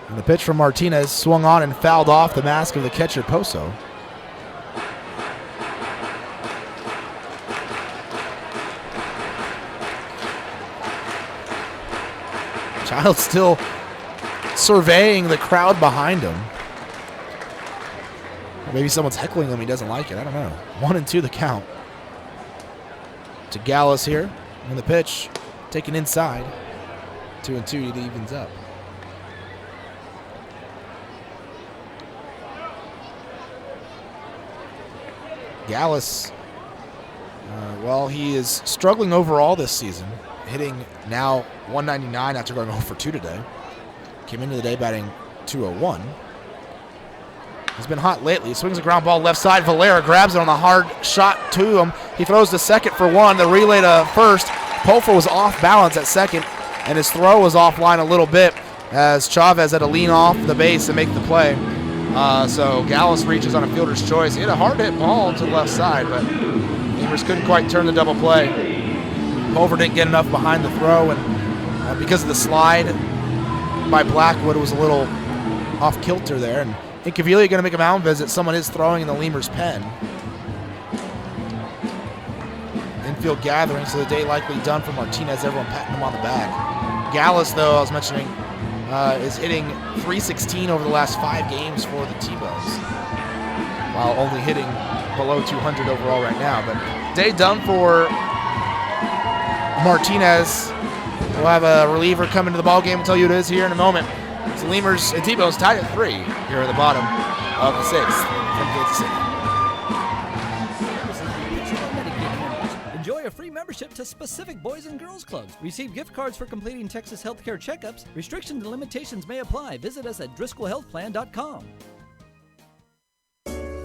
And the pitch from Martinez swung on and fouled off the mask of the catcher, Poso. Child still surveying the crowd behind him. Maybe someone's heckling him. He doesn't like it. I don't know. 1-2 the count to Gallus here. And the pitch taken inside. 2-2, it evens up. Gallus, well, he is struggling overall this season, hitting now 199 after going 0 for 2 today. Came into the day batting 201. He's been hot lately. Swings a ground ball left side. Valera grabs it on the hard shot to him. He throws to second for 1. The relay to first. Pofa was off balance at second, and his throw was offline a little bit as Chavez had to lean off the base and make the play. So Gallus reaches on a fielder's choice. He had a hard-hit ball to the left side, but Lemurs couldn't quite turn the double play. Pulver didn't get enough behind the throw, and because of the slide by Blackwood, it was a little off-kilter there. And I think Caviglia going to make a mound visit. Someone is throwing in the Lemurs' pen. Infield gathering, so the day likely done for Martinez. Everyone patting him on the back. Gallus, though, I was mentioning, is hitting .316 over the last 5 games for the T-Bones, while only hitting below 200 overall right now. But day done for Martinez. We'll have a reliever come into the ballgame. We'll tell you who it is here in a moment. So Lemurs and T-Bones tied at 3 here at the bottom of the 6th from Kansas City. Enjoy a free membership to specific boys and girls clubs. Receive gift cards for completing Texas healthcare checkups. Restrictions and limitations may apply. Visit us at DriscollHealthPlan.com.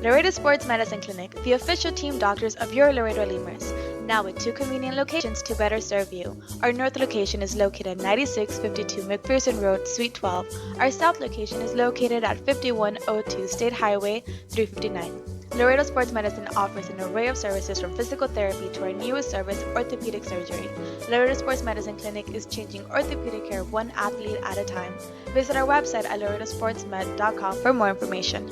Laredo Sports Medicine Clinic, the official team doctors of your Laredo Lemurs. Now with 2 convenient locations to better serve you. Our north location is located at 9652 McPherson Road, Suite 12. Our south location is located at 5102 State Highway 359. Laredo Sports Medicine offers an array of services from physical therapy to our newest service, orthopedic surgery. Laredo Sports Medicine Clinic is changing orthopedic care one athlete at a time. Visit our website at laredosportsmed.com for more information.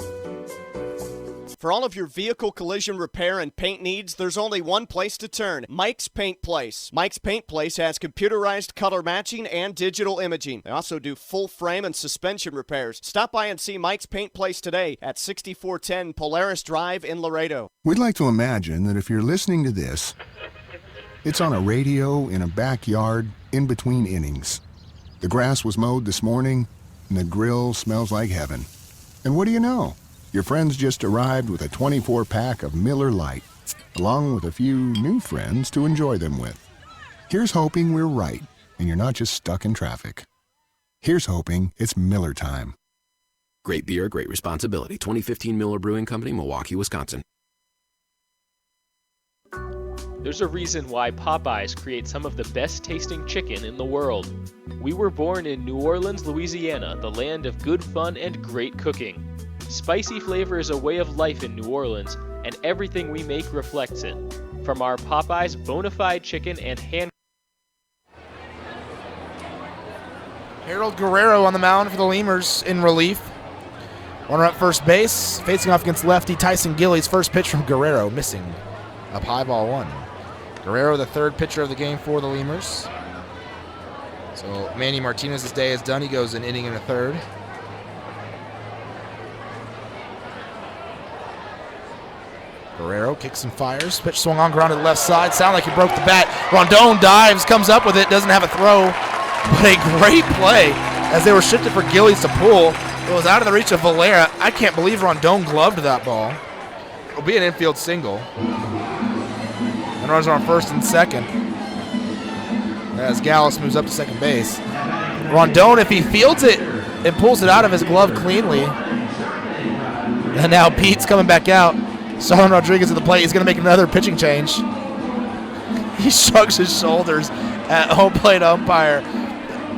For all of your vehicle collision repair and paint needs, there's only one place to turn, Mike's Paint Place. Mike's Paint Place has computerized color matching and digital imaging. They also do full frame and suspension repairs. Stop by and see Mike's Paint Place today at 6410 Polaris Drive in Laredo. We'd like to imagine that if you're listening to this, it's on a radio in a backyard in between innings. The grass was mowed this morning, and the grill smells like heaven. And what do you know? Your friends just arrived with a 24-pack of Miller Lite, along with a few new friends to enjoy them with. Here's hoping we're right, and you're not just stuck in traffic. Here's hoping it's Miller time. Great beer, great responsibility. 2015 Miller Brewing Company, Milwaukee, Wisconsin. There's a reason why Popeyes creates some of the best tasting chicken in the world. We were born in New Orleans, Louisiana, the land of good fun and great cooking. Spicy flavor is a way of life in New Orleans, and everything we make reflects it. From our Popeyes bona fide chicken and hand. Harold Guerrero on the mound for the Lemurs in relief. Runner at first base, facing off against lefty Tyson Gillies. First pitch from Guerrero, missing. Up high, ball 1. Guerrero, the third pitcher of the game for the Lemurs. So Manny Martinez's day is done. He goes an inning and a third. Guerrero kicks and fires. Pitch swung on, ground to the left side. Sound like he broke the bat. Rondon dives, comes up with it, doesn't have a throw. But a great play as they were shifted for Gillies to pull. It was out of the reach of Valera. I can't believe Rondon gloved that ball. It'll be an infield single. And runners are on first and second as Gallus moves up to second base. Rondon, if he fields it and pulls it out of his glove cleanly. And now Pete's coming back out. Starlin Rodriguez at the plate. He's going to make another pitching change. He shrugs his shoulders at home plate umpire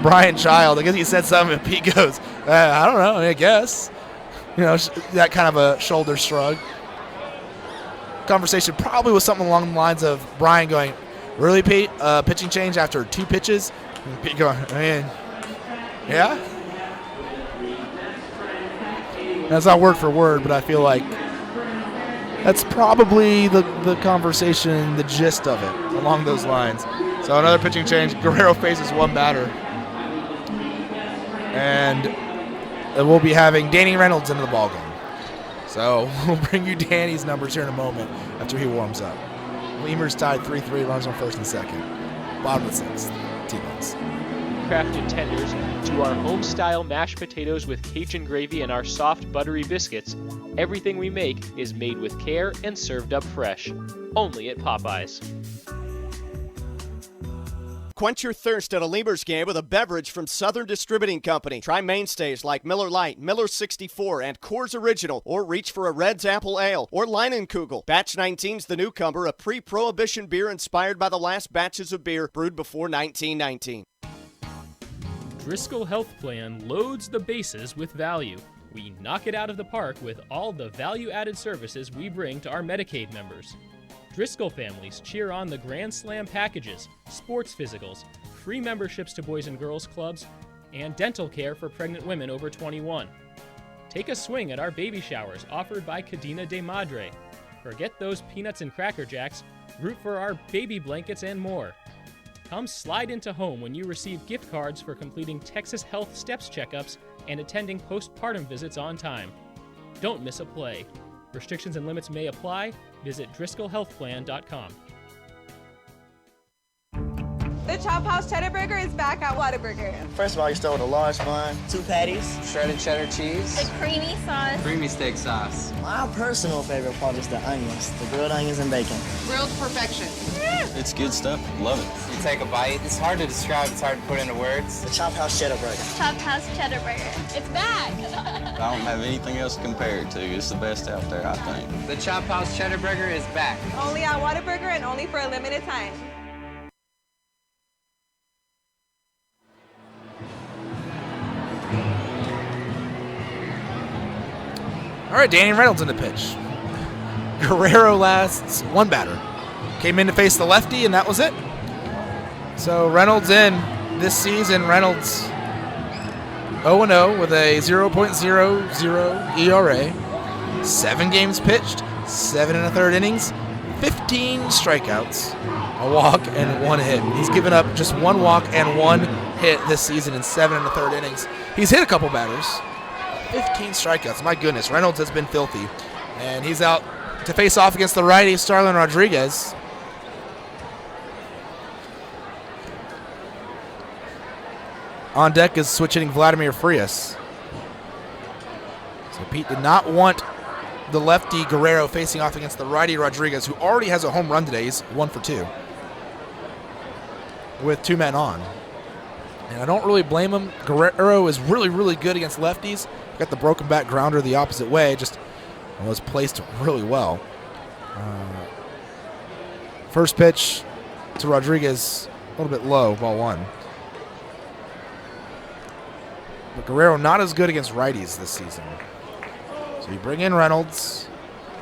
Brian Child. I guess he said something, and Pete goes, I don't know, I guess. You know, that kind of a shoulder shrug. Conversation probably was something along the lines of Brian going, really, Pete? Pitching change after 2 pitches? And Pete going, I mean, yeah? That's not word for word, but I feel like that's probably the conversation, the gist of it, along those lines. So another pitching change. Guerrero faces one batter. And we'll be having Danny Reynolds into the ballgame. So we'll bring you Danny's numbers here in a moment after he warms up. Lemurs tied 3-3, runners on first and second. Bottom of the 6th, T-Bones. Crafted tenders to our home-style mashed potatoes with Cajun gravy and our soft, buttery biscuits. Everything we make is made with care and served up fresh. Only at Popeyes. Quench your thirst at a Lemurs game with a beverage from Southern Distributing Company. Try mainstays like Miller Lite, Miller 64, and Coors Original, or reach for a Red's Apple Ale or Leinenkugel. Batch 19's the newcomer, a pre-prohibition beer inspired by the last batches of beer brewed before 1919. Driscoll Health Plan loads the bases with value. We knock it out of the park with all the value-added services we bring to our Medicaid members. Driscoll families cheer on the Grand Slam packages, sports physicals, free memberships to Boys and Girls Clubs, and dental care for pregnant women over 21. Take a swing at our baby showers offered by Cadena de Madre. Forget those peanuts and Cracker Jacks, root for our baby blankets and more. Come slide into home when you receive gift cards for completing Texas Health Steps checkups and attending postpartum visits on time. Don't miss a play. Restrictions and limits may apply. Visit DriscollHealthPlan.com. The Chop House Cheddar Burger is back at Whataburger. First of all, you start with a large bun, 2 patties, Shredded cheddar cheese. The creamy sauce. Creamy steak sauce. My personal favorite part is the onions, the grilled onions and bacon. Grilled perfection. It's good stuff. Love it. You take a bite. It's hard to describe. It's hard to put into words. The Chop House Cheddar Burger. Chop House Cheddar Burger. It's back. I don't have anything else to compare it to. It's the best out there, I think. The Chop House Cheddar Burger is back. Only at Whataburger and only for a limited time. All right, Danny Reynolds in the pitch. Guerrero lasts one batter. Came in to face the lefty, and that was it. So Reynolds in this season. Reynolds 0-0 with a 0.00 ERA. 7 games pitched, 7 1/3 innings, 15 strikeouts, a walk, and 1 hit. He's given up just 1 walk and 1 hit this season in 7 1/3 innings. He's hit a couple batters. 15 strikeouts. My goodness, Reynolds has been filthy. And he's out to face off against the righty, Starlin Rodriguez. On deck is switch hitting Vladimir Frias. So Pete did not want the lefty Guerrero facing off against the righty Rodriguez, who already has a home run today. He's 1 for 2 with 2 men on. And I don't really blame him. Guerrero is really, really good against lefties. Got the broken back grounder the opposite way, just was placed really well. First pitch to Rodriguez, a little bit low, ball 1. But Guerrero not as good against righties this season. So you bring in Reynolds,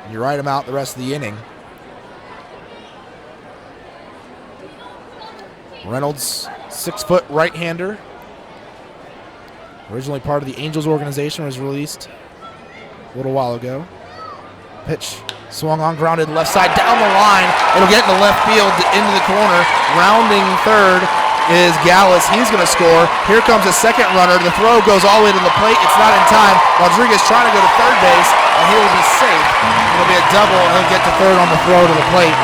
and you ride him out the rest of the inning. Reynolds, 6-foot right-hander. Originally part of the Angels organization, was released a little while ago. Pitch swung on, grounded left side down the line. It'll get into left field, into the corner. Rounding third is Gallus. He's going to score. Here comes a second runner. The throw goes all the way to the plate. It's not in time. Rodriguez trying to go to third base, and he will be safe. It'll be a double, and he'll get to third on the throw to the plate.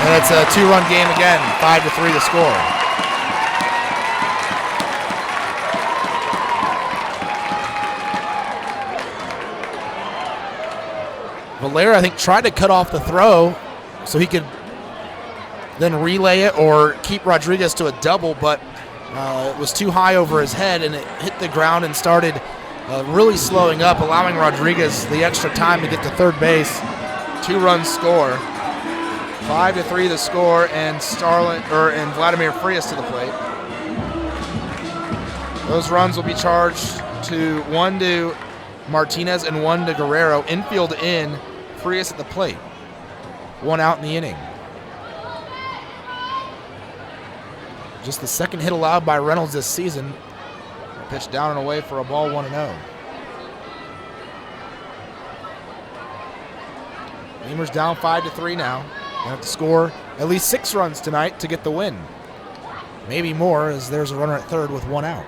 And it's a 2-run game again, 5-3 the score. Valera, I think, tried to cut off the throw so he could then relay it or keep Rodriguez to a double, but it was too high over his head, and it hit the ground and started really slowing up, allowing Rodriguez the extra time to get to third base. 2-run score. 5-3 the score, and and Vladimir Frias to the plate. Those runs will be charged to 1 to Martinez and 1 to Guerrero. Infield in, Frias at the plate. 1 out in the inning. Just the second hit allowed by Reynolds this season. Pitch down and away for a ball, 1-0. Lemurs down 5-3 now. They have to score at least 6 runs tonight to get the win. Maybe more, as there's a runner at third with 1 out.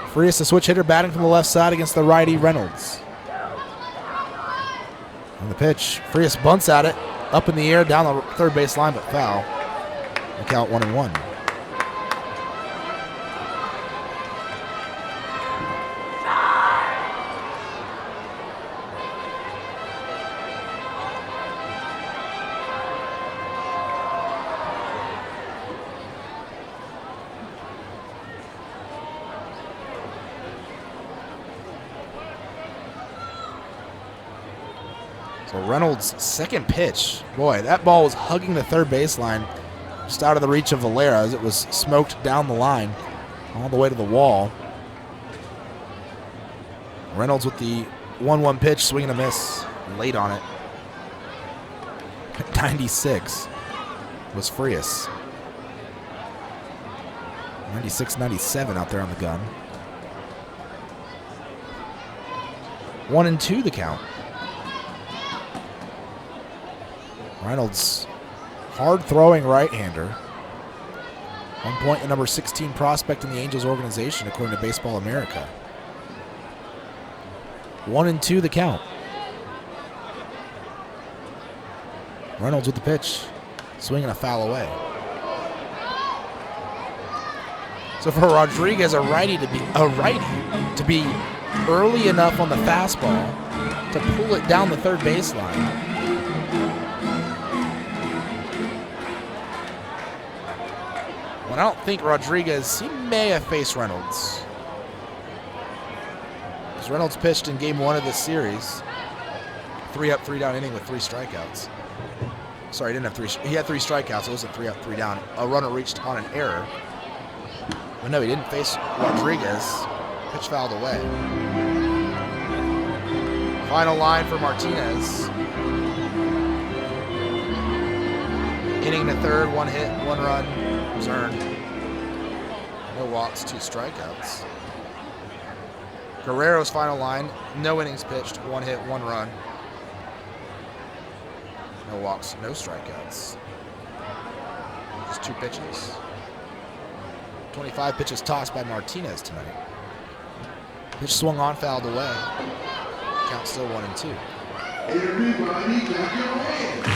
Frias, the switch hitter, batting from the left side against the righty Reynolds. On the pitch, Frias bunts at it, up in the air, down the third base line, but foul. The count 1-1. Reynolds' second pitch. Boy, that ball was hugging the third baseline, just out of the reach of Valera as it was smoked down the line all the way to the wall. Reynolds with the 1-1 pitch, swing and a miss, late on it. 96 was Frias. 96-97 out there on the gun. 1-2 the count. Reynolds, hard-throwing right-hander. 1 point, the number 16 prospect in the Angels organization, according to Baseball America. 1-2 the count. Reynolds with the pitch, swinging a foul away. So for Rodriguez, a righty to be early enough on the fastball to pull it down the third baseline. Well, I don't think Rodriguez, he may have faced Reynolds. Because Reynolds pitched in game 1 of this series. 3 up, 3 down inning with 3 strikeouts. Sorry, he didn't have 3. He had 3 strikeouts. It wasn't 3 up, 3 down. A runner reached on an error. But no, he didn't face Rodriguez. Pitch fouled away. Final line for Martinez. Inning to third, 1 hit, 1 run was earned. No walks, 2 strikeouts. Guerrero's final line, no innings pitched, 1 hit, 1 run. No walks, no strikeouts. Just 2 pitches. 25 pitches tossed by Martinez tonight. Pitch swung on, fouled away. Count still 1-2. Everybody clap your hands.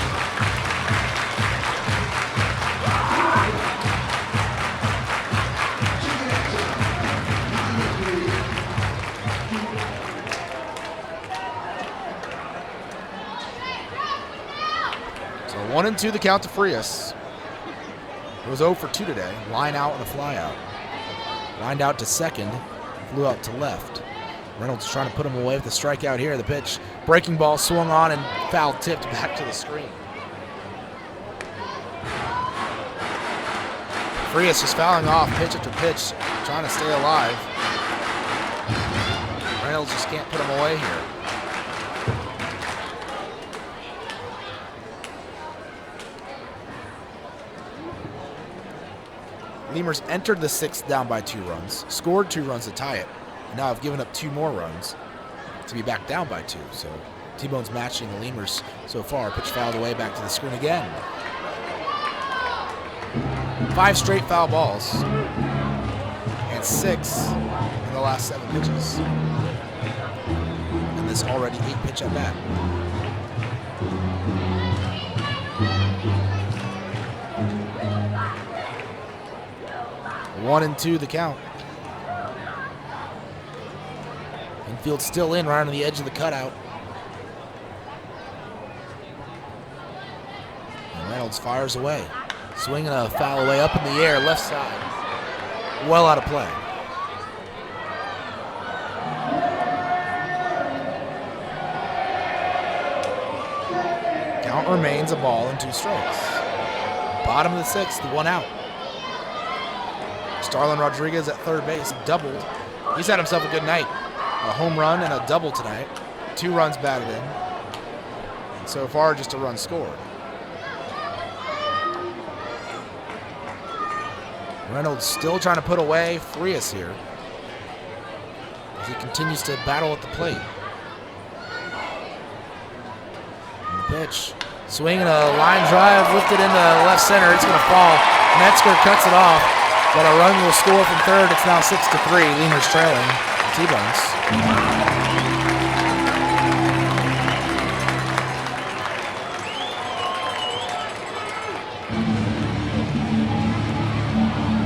So 1-2 the count to Frias. It was 0 for 2 today. Line out and a fly out. Lined out to second, flew out to left. Reynolds trying to put him away with the strikeout here. The pitch, breaking ball swung on and foul tipped back to the screen. Frias just fouling off pitch after pitch, trying to stay alive. Reynolds just can't put him away here. Lemurs entered the 6th down by 2 runs, scored 2 runs to tie it, and now have given up 2 more runs to be back down by 2. So T-Bone's matching the Lemurs so far. Pitch fouled away back to the screen again. 5 straight foul balls and 6 in the last 7 pitches. And this already 8 pitch at bat. One and 2 the count. Infield still in, right on the edge of the cutout. And Reynolds fires away. Swinging a foul away up in the air, left side. Well out of play. Count remains a ball and 2 strikes. Bottom of the 6th, 1 out. Starlin Rodriguez at third base, doubled. He's had himself a good night. A home run and a double tonight. 2 runs batted in. And so far, just a run scored. Reynolds still trying to put away Frias here as he continues to battle at the plate. And the pitch. Swinging a line drive, lifted into left center. It's going to fall. Metzger cuts it off. But a run will score from third. It's now 6-3. Lemurs trailing T-Bones.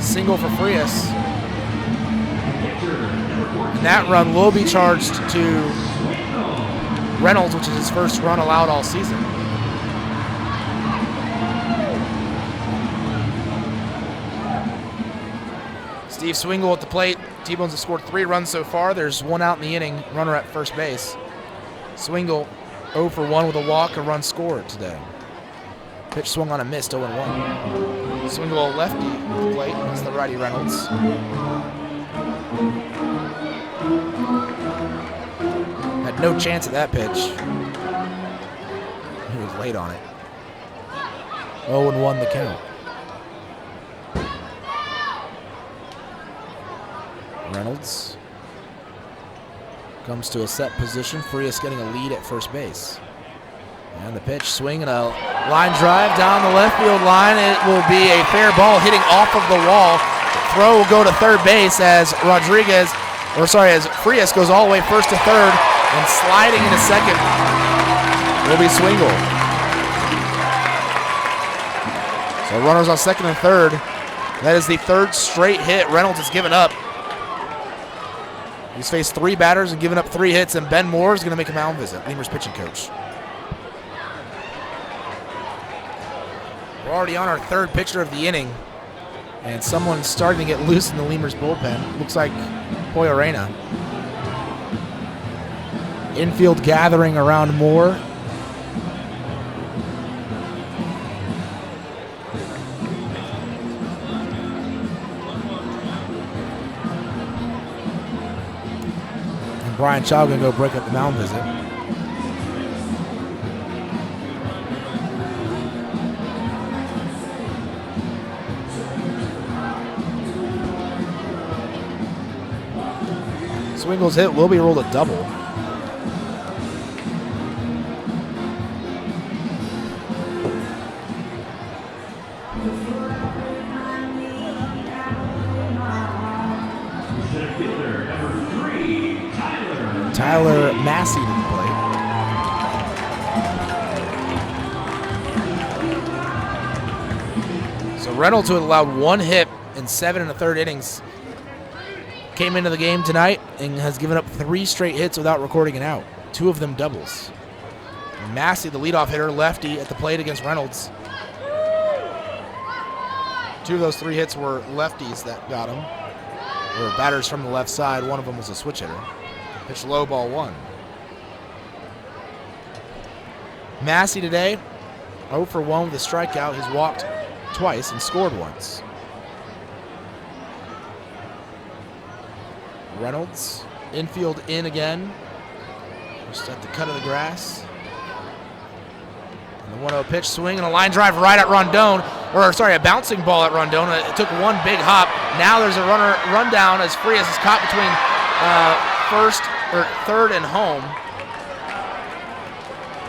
Single for Frias. And that run will be charged to Reynolds, which is his first run allowed all season. Steve Swingle at the plate. T-Bones have scored 3 runs so far. There's 1 out in the inning, runner at first base. Swingle 0 for 1 with a walk, a run scored today. Pitch swung on a miss, 0-1. Swingle lefty at the plate against the righty Reynolds. Had no chance at that pitch. He was late on it. 0-1 the count. Reynolds comes to a set position. Frias getting a lead at first base. And the pitch, swing and a line drive down the left field line. It will be a fair ball hitting off of the wall. Throw will go to third base as Frias goes all the way first to third, and sliding into second will be Swingle. So runners on second and third. That is the third straight hit Reynolds has given up. He's faced 3 batters and given up 3 hits, and Ben Moore is going to make a mound visit, Lemurs pitching coach. We're already on our 3rd pitcher of the inning, and someone's starting to get loose in the Lemurs bullpen. Looks like Hoya Reyna. Infield gathering around Moore. And Brian Chow gonna go break up the mound visit. Swingle's hit will be rolled a double. Tyler Massey to the plate. So Reynolds, who had allowed 1 hit in 7 1/3 innings, came into the game tonight and has given up 3 straight hits without recording an out, 2 of them doubles. And Massey, the leadoff hitter, lefty, at the plate against Reynolds. 2 of those 3 hits were lefties that got him, or batters from the left side. One of them was a switch hitter. Pitch low, ball 1. Massey today, 0 for 1 with a strikeout. He's walked twice and scored once. Reynolds, infield in again. Just at the cut of the grass. And the 1-0 pitch, swing and a line drive right at Rondon. Or sorry, a bouncing ball at Rondon. It took 1 big hop. Now there's a run down as Frias is caught between third and home.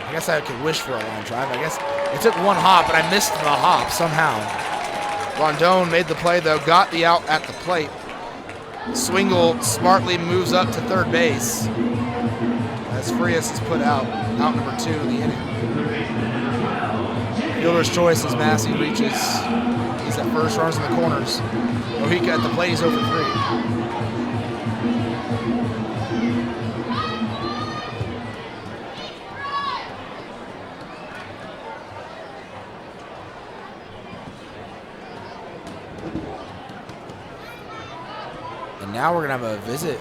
I guess I could wish for a line drive. I guess it took 1 hop, but I missed the hop somehow. Rondon made the play though, got the out at the plate. Swingle smartly moves up to 3rd base as Frias is put out number 2 of the inning. Fielder's choice as Massey reaches. He's at first, runs in the corners. Mojica at the plate, he's over 3. Now we're going to have a visit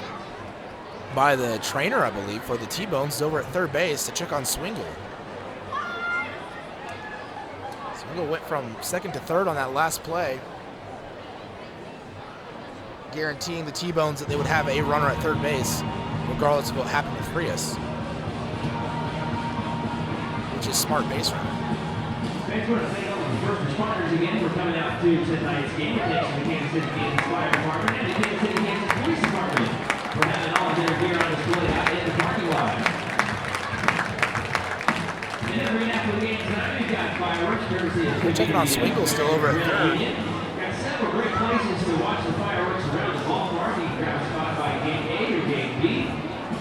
by the trainer, I believe, for the T-Bones over at 3rd base to check on Swingle. Swingle went from 2nd to 3rd on that last play, guaranteeing the T-Bones that they would have a runner at 3rd base, regardless of what happened with Frias, which is smart base running. Thanks for thank all the first responders again for coming out to tonight's game. Thanks to the Kansas City Kansas Fire Department and the Kansas City Kansas Police Department for having all of their gear on display out in the parking lot. And every after the game tonight, we've got fireworks courtesy of We're checking on Swingle still over at 3rd. Got several great places to watch the fireworks around the ballpark. You can grab a spot by game A or game B.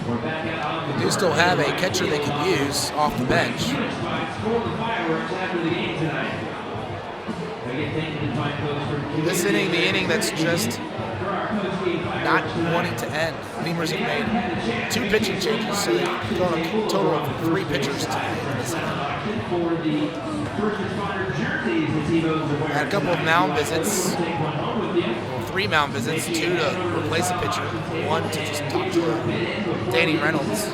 We're back out on the They do still have a catcher they can use off the bench. for the fireworks after the game tonight. This inning, the inning that's just not wanting to end. Lemurs have made 2 pitching changes, so they've thrown a total of 3 pitchers tonight in this inning. Had a couple of mound visits, 3 mound visits, 2 to replace a pitcher, 1 to just talk to Danny Reynolds.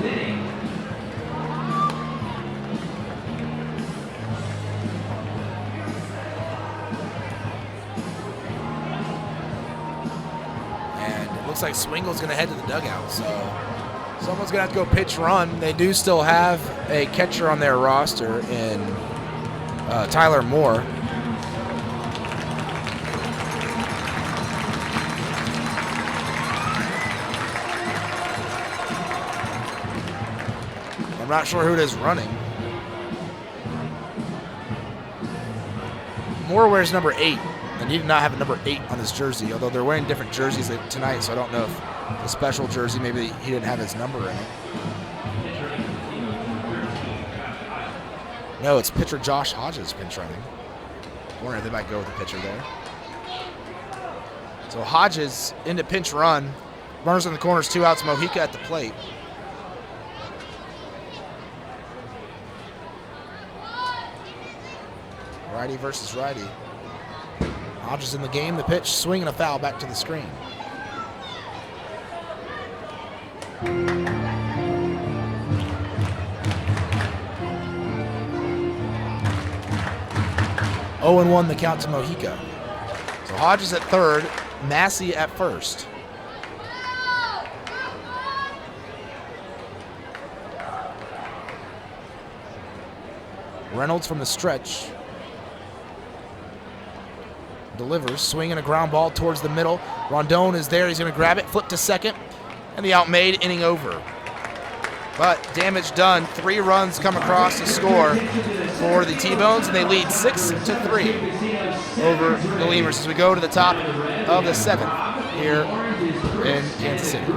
Looks like Swingle's going to head to the dugout, so someone's going to have to go pitch run. They do still have a catcher on their roster in Tyler Moore. I'm not sure who it is running. Moore wears number 8. And he did not have a number 8 on his jersey, although they're wearing different jerseys tonight, so I don't know if the special jersey, maybe he didn't have his number in it. No, it's pitcher Josh Hodges pinch running. I wonder if they might go with the pitcher there. So Hodges into pinch run. Runners in the corners, 2 outs, Mojica at the plate. Righty versus righty. Hodges in the game, the pitch, swing and a foul back to the screen. Oh and 1 the count to Mojica. So Hodges at third, Massey at first. Reynolds from the stretch. Delivers, swinging a ground ball towards the middle. Rondon is there, he's going to grab it, flip to second, and the out made, inning over. But damage done, 3 runs come across to score for the T-Bones, and they lead 6-3 over the Lemurs as we go to the top of the 7th here in Kansas City.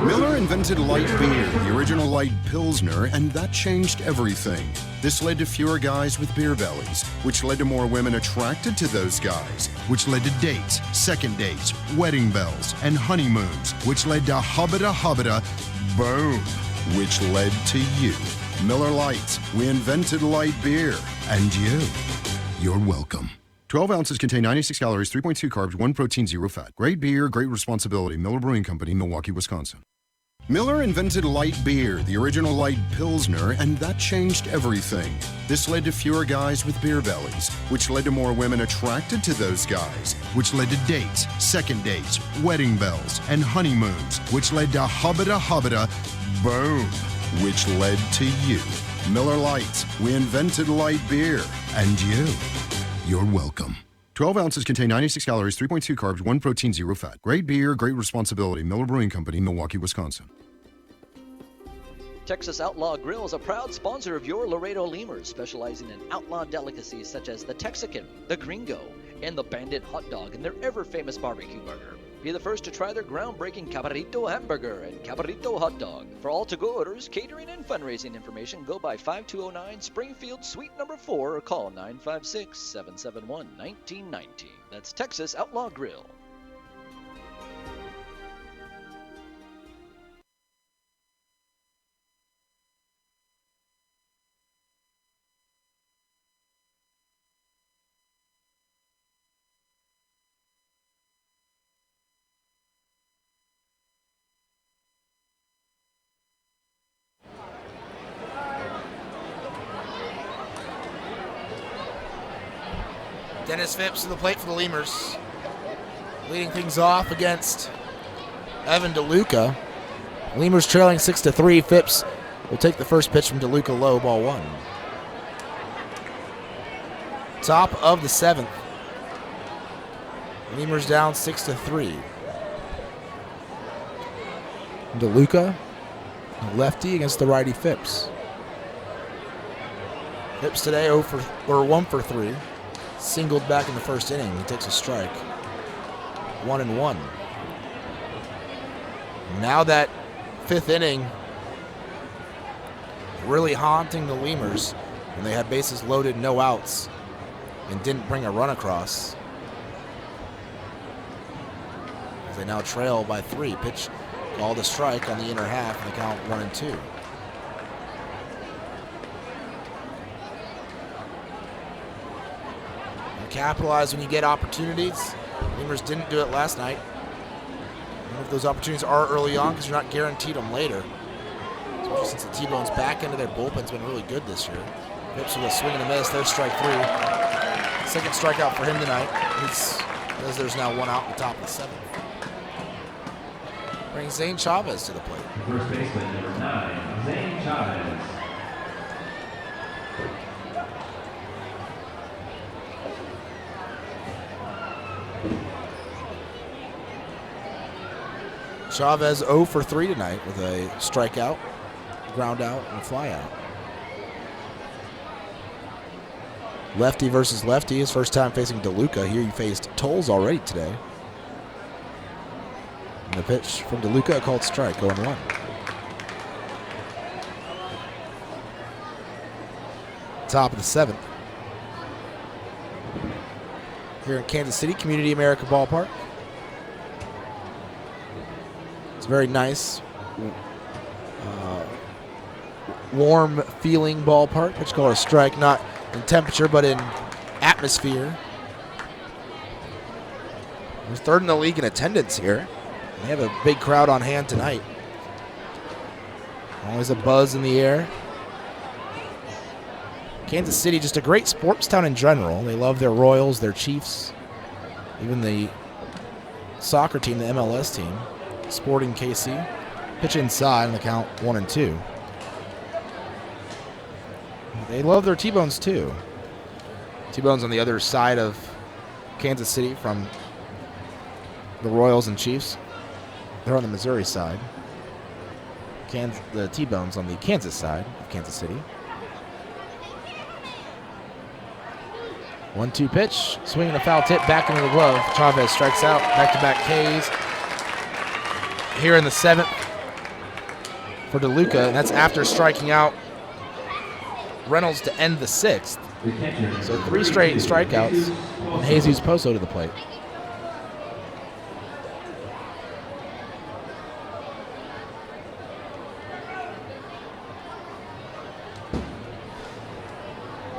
Miller invented light beer, the original light Pilsner, and that changed everything. This led to fewer guys with beer bellies, which led to more women attracted to those guys, which led to dates, second dates, wedding bells, and honeymoons, which led to hubbada, boom, which led to you. Miller Lights, we invented light beer, and you're welcome. 12 ounces contain 96 calories, 3.2 carbs, 1 protein, 0 fat. Great beer, great responsibility. Miller Brewing Company, Milwaukee, Wisconsin. Miller invented light beer, the original light Pilsner, and that changed everything. This led to fewer guys with beer bellies, which led to more women attracted to those guys, which led to dates, second dates, wedding bells, and honeymoons, which led to hubbada, boom, which led to you. Miller Lights, we invented light beer, and you're welcome. 12 ounces contain 96 calories, 3.2 carbs, 1 protein, 0 fat. Great beer, great responsibility. Miller Brewing Company, Milwaukee, Wisconsin. Texas Outlaw Grill is a proud sponsor of your Laredo Lemurs, specializing in outlaw delicacies such as the Texican, the Gringo, and the Bandit hot dog and their ever-famous barbecue burger. Be the first to try their groundbreaking Cabrito hamburger and Cabrito hot dog. For all to-go orders, catering, and fundraising information, go by 5209 Springfield Suite number 4 or call 956-771-1919. That's Texas Outlaw Grill. Dennis Phipps to the plate for the Lemurs. Leading things off against Evan DeLuca. Lemurs trailing 6-3. Phipps will take the first pitch from DeLuca low, ball 1. Top of the 7th. Lemurs down 6-3. DeLuca, lefty against the righty Phipps. Phipps today 1 for 3. Singled back in the first inning. He takes a strike. 1-1. Now that 5th inning really haunting the Lemurs when they had bases loaded, no outs, and didn't bring a run across. As they now trail by 3. Pitch called a strike on the inner half, and the count 1-2. Capitalize when you get opportunities. Lemurs didn't do it last night. And if those opportunities are early on, because you're not guaranteed them later. Especially since the T-Bones back end of their bullpen's been really good this year. Phipps with a swing and a miss. There's strike 3. Second strikeout for him tonight. As there's now 1 out in the top of the 7th. Brings Zane Chavez to the plate. First baseman, number 9, Zane Chavez. Chavez 0 for 3 tonight with a strikeout, ground out, and a fly out. Lefty versus lefty, his first time facing DeLuca. Here he faced Tolles already today. And the pitch from DeLuca, a called strike, 0-1. Top of the 7th. Here in Kansas City, Community America Ballpark. a very nice, warm-feeling ballpark. Pitch called a strike, not in temperature, but in atmosphere. They're third in the league in attendance here. They have a big crowd on hand tonight. Always a buzz in the air. Kansas City, just a great sports town in general. They love their Royals, their Chiefs, even the soccer team, the MLS team, Sporting KC. Pitch inside on the count 1-2. They love their T-Bones too. T-Bones on the other side of Kansas City from the Royals and Chiefs. They're on the Missouri side. The T-Bones on the Kansas side of Kansas City. 1-2 pitch, swinging a foul tip back into the glove. Chavez strikes out, back-to-back Ks. Here in the 7th for DeLuca, and that's after striking out Reynolds to end the 6th. So 3 straight strikeouts, and Jesus Poso to the plate.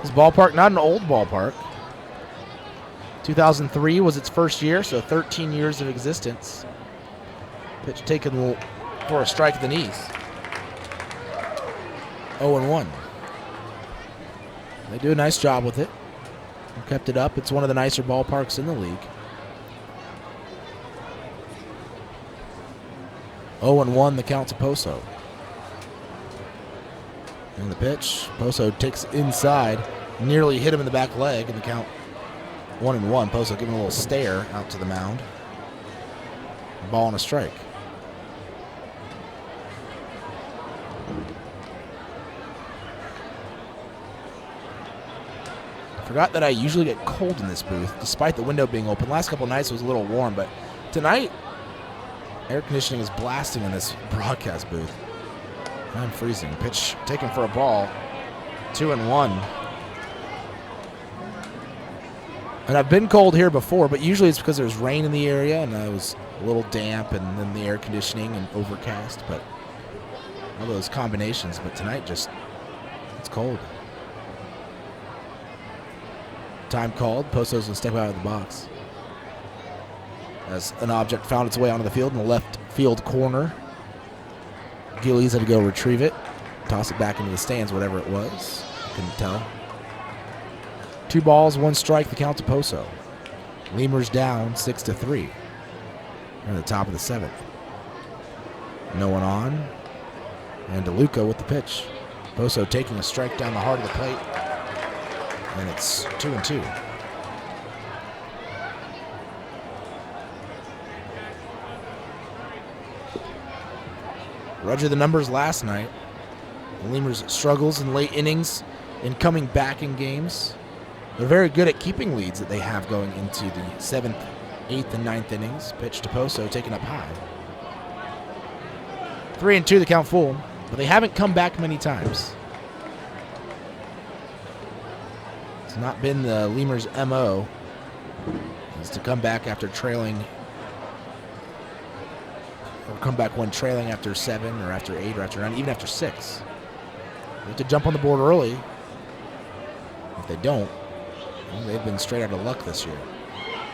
This ballpark, not an old ballpark. 2003 was its first year, so 13 years of existence. Pitch taken for a strike at the knees. 0-1. They do a nice job with it. They kept it up. It's one of the nicer ballparks in the league. 0-1, the count to Poso. And the pitch, Poso takes inside, nearly hit him in the back leg, and the count 1-1. Poso giving a little stare out to the mound. Ball and a strike. Forgot that I usually get cold in this booth, despite the window being open. Last couple nights it was a little warm, but tonight, air conditioning is blasting in this broadcast booth. I'm freezing. Pitch taken for a ball. 2-1. And I've been cold here before, but usually it's because there's rain in the area and I was a little damp and then the air conditioning and overcast, but all those combinations. But tonight just, it's cold. Time called. Poso's going to step out of the box. As an object found its way onto the field in the left field corner. Gillies had to go retrieve it, toss it back into the stands, whatever it was. Couldn't tell. 2 balls, 1 strike, the count to Poso. Lemurs down 6-3. They're at the top of the 7th. No one on. And DeLuca with the pitch. Poso taking a strike down the heart of the plate. And it's 2-2. Roger the numbers last night. The Lemurs struggles in late innings in coming back in games. They're very good at keeping leads that they have going into the 7th, 8th, and 9th innings. Pitch to Poso, taken up high. 3-2, the count full, but they haven't come back many times. It's not been the Lemurs' MO, is to come back after trailing, or come back when trailing after 7 or after 8 or after 9, even after 6. They have to jump on the board early. If they don't, well, they've been straight out of luck this year.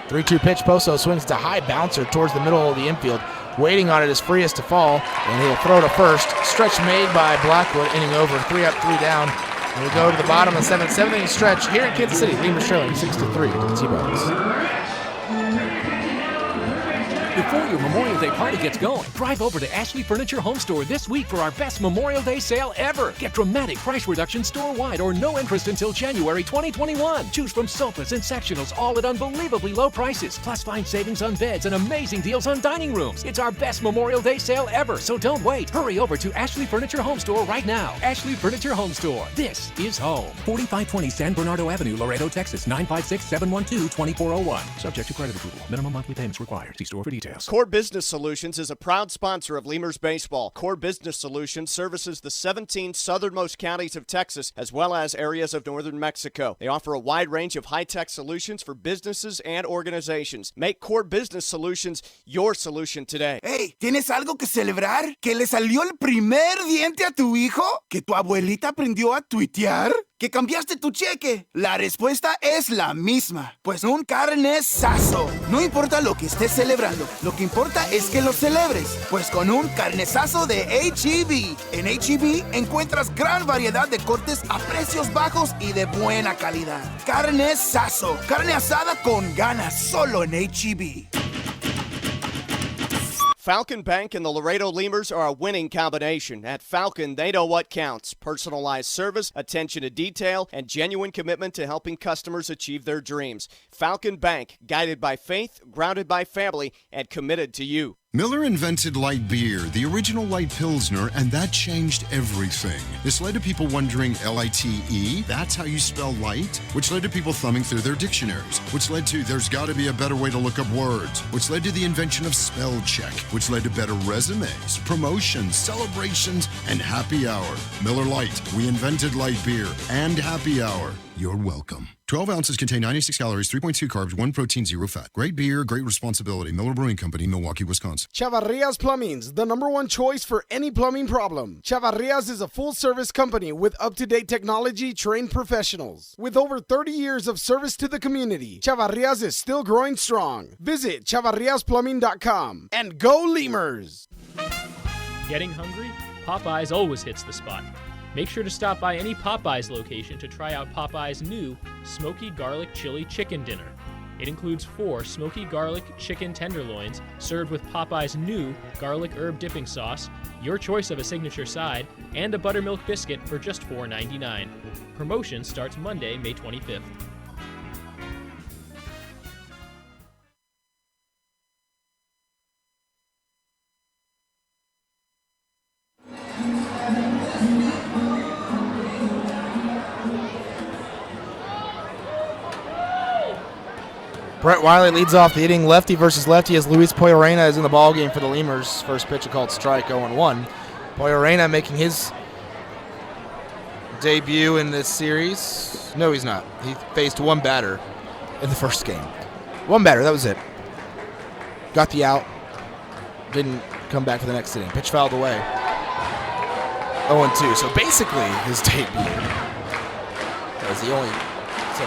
3-2 pitch, Poso swings to high bouncer towards the middle of the infield. Waiting on it is Frias to fall, and he'll throw to first. Stretch made by Blackwood, inning over, 3 up, 3 down. And we go to the bottom of the 7th inning stretch here in Kansas City. Lemurs trailing 6-3 to the T-Bones. Before your Memorial Day party gets going, drive over to Ashley Furniture Home Store this week for our best Memorial Day sale ever. Get dramatic price reduction store-wide or no interest until January 2021. Choose from sofas and sectionals, all at unbelievably low prices. Plus, find savings on beds and amazing deals on dining rooms. It's our best Memorial Day sale ever, so don't wait. Hurry over to Ashley Furniture Home Store right now. Ashley Furniture Home Store. This is home. 4520 San Bernardo Avenue, Laredo, Texas, 956-712-2401. Subject to credit approval. Minimum monthly payments required. See store for details. Solutions. Core Business Solutions is a proud sponsor of Lemurs Baseball. Core Business Solutions services the 17 southernmost counties of Texas as well as areas of northern Mexico. They offer a wide range of high-tech solutions for businesses and organizations. Make Core Business Solutions your solution today. Hey, ¿tienes algo que celebrar? ¿Que le salió el primer diente a tu hijo? ¿Que tu abuelita aprendió a tuitear? ¿Que cambiaste tu cheque? La respuesta es la misma. Pues un carnesazo. No importa lo que estés celebrando, lo que importa es que lo celebres. Pues con un carnesazo de H-E-B. En H-E-B encuentras gran variedad de cortes a precios bajos y de buena calidad. Carnesazo. Carne asada con ganas solo en H-E-B. Falcon Bank and the Laredo Lemurs are a winning combination. At Falcon, they know what counts. Personalized service, attention to detail, and genuine commitment to helping customers achieve their dreams. Falcon Bank, guided by faith, grounded by family, and committed to you. Miller invented light beer, the original light Pilsner, and that changed everything. This led to people wondering L-I-T-E, that's how you spell light? Which led to people thumbing through their dictionaries, which led to there's got to be a better way to look up words, which led to the invention of spell check, which led to better resumes, promotions, celebrations, and happy hour. Miller Lite, we invented light beer and happy hour. You're welcome. 12 ounces contain 96 calories, 3.2 carbs, 1 protein, 0 fat. Great beer, great responsibility. Miller Brewing Company, Milwaukee, Wisconsin. Chavarrias Plumbing's the #1 choice for any plumbing problem. Chavarrias is a full-service company with up-to-date technology, trained professionals. With over 30 years of service to the community, Chavarrias is still growing strong. Visit chavarriasplumbing.com and go Lemurs! Getting hungry? Popeyes always hits the spot. Make sure to stop by any Popeyes location to try out Popeyes' new Smoky Garlic Chili Chicken Dinner. It includes 4 smoky garlic chicken tenderloins served with Popeyes' new garlic herb dipping sauce, your choice of a signature side, and a buttermilk biscuit for just $4.99. Promotion starts Monday, May 25th. Brett Wiley leads off the inning, lefty versus lefty, as Luis Poyorena is in the ballgame for the Lemurs. First pitch, a called strike, 0-1. Poyorena making his debut in this series. No, he's not. He faced one batter in the first game. One batter, that was it. Got the out. Didn't come back for the next inning. Pitch fouled away. 0-2. So basically his debut. Because he only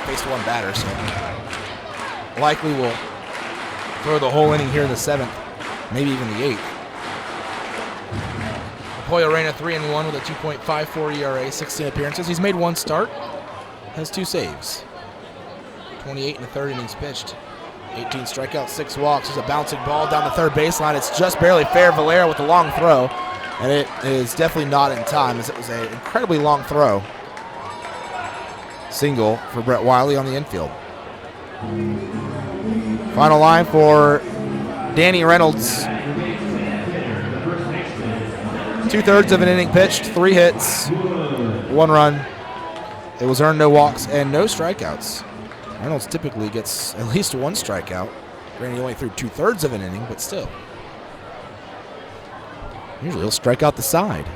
faced one batter, so likely will throw the whole inning here in the 7th, maybe even the 8th. Poyorena 3-1 with a 2.54 ERA, 16 appearances. He's made 1 start, has 2 saves. 28 in the 3rd innings pitched. 18 strikeouts, 6 walks. There's a bouncing ball down the 3rd baseline. It's just barely fair. Valera with a long throw, and it is definitely not in time, as it was an incredibly long throw. Single for Brett Wiley on the infield. Final line for Danny Reynolds. 2/3 of an inning pitched, 3 hits, 1 run. It was earned, no walks, and no strikeouts. Reynolds typically gets at least 1 strikeout. Granted, he only threw 2/3 of an inning, but still. Usually he'll strike out the side.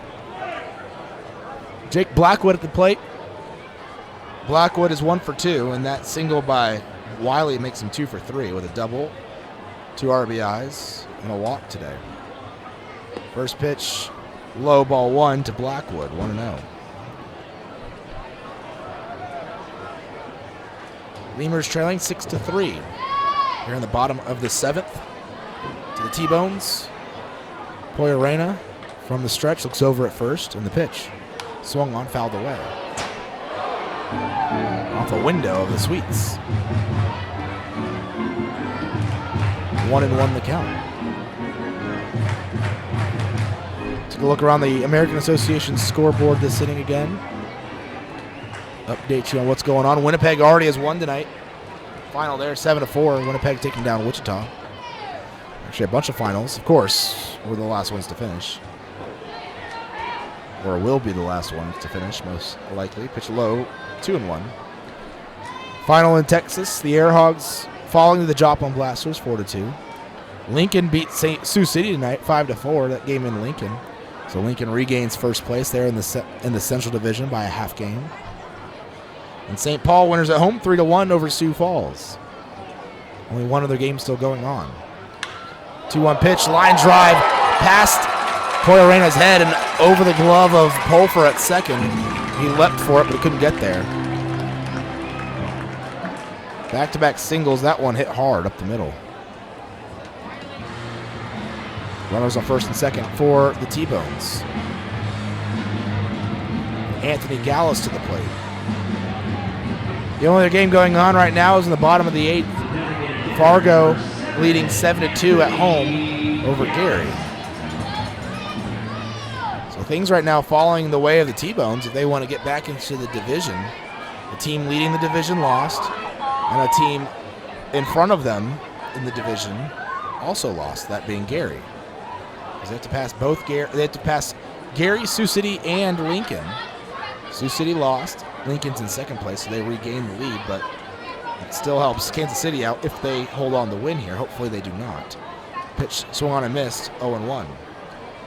Jake Blackwood at the plate. Blackwood is 1 for 2, and that single by Wiley makes him 2 for 3 with a double, 2 RBIs, and a walk today. First pitch, low ball 1 to Blackwood, 1-0. Lemurs trailing 6-3. Here in the bottom of the 7th. To the T-Bones. Poyorena from the stretch looks over at first, and the pitch swung on, fouled away. Off a window of the Sweets. 1-1 the count. Take a look around the American Association scoreboard this inning again. Update you on what's going on. Winnipeg already has won tonight. Final there, 7-4. Winnipeg taking down Wichita. Actually, a bunch of finals. Of course, we're the last ones to finish. Or will be the last ones to finish, most likely. Pitch low, 2-1. Final in Texas, the Air Hogs falling to the Joplin Blasters, 4-2. Lincoln beat Sioux City tonight, 5-4. That game in Lincoln. So Lincoln regains first place there in the Central Division by a half game. And St. Paul winners at home 3-1 over Sioux Falls. Only one other game still going on. 2-1 pitch, line drive, past Poyarena's head and over the glove of Pulfer at second. He leapt for it, but he couldn't get there. Back-to-back singles. That one hit hard up the middle. Runners on first and second for the T-Bones. Anthony Gallus to the plate. The only other game going on right now is in the bottom of the 8th. Fargo leading 7-2 at home over Gary. So things right now following the way of the T-Bones if they want to get back into the division. The team leading the division lost, and a team in front of them in the division also lost, that being Gary. Because they have to pass they have to pass Gary, Sioux City, and Lincoln. Sioux City lost. Lincoln's in second place, so they regain the lead, but it still helps Kansas City out if they hold on to win here. Hopefully they do not. Pitch swung on and missed, 0-1.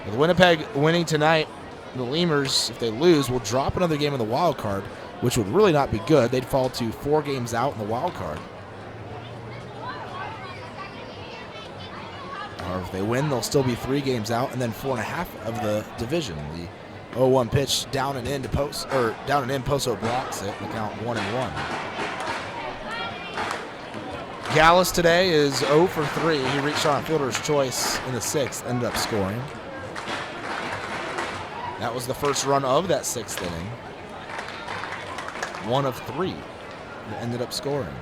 With Winnipeg winning tonight, the Lemurs, if they lose, will drop another game in the wild card, which would really not be good. They'd fall to 4 games out in the wild card. Or if they win, they'll still be 3 games out, and then 4.5 of the division. The 0-1 pitch down and in to post, or down and in. Poso blocks it. The count 1-1. Gallus today is 0 for 3. He reached on a fielder's choice in the 6th, ended up scoring. That was the first run of that 6th inning. 1 of 3 that ended up scoring.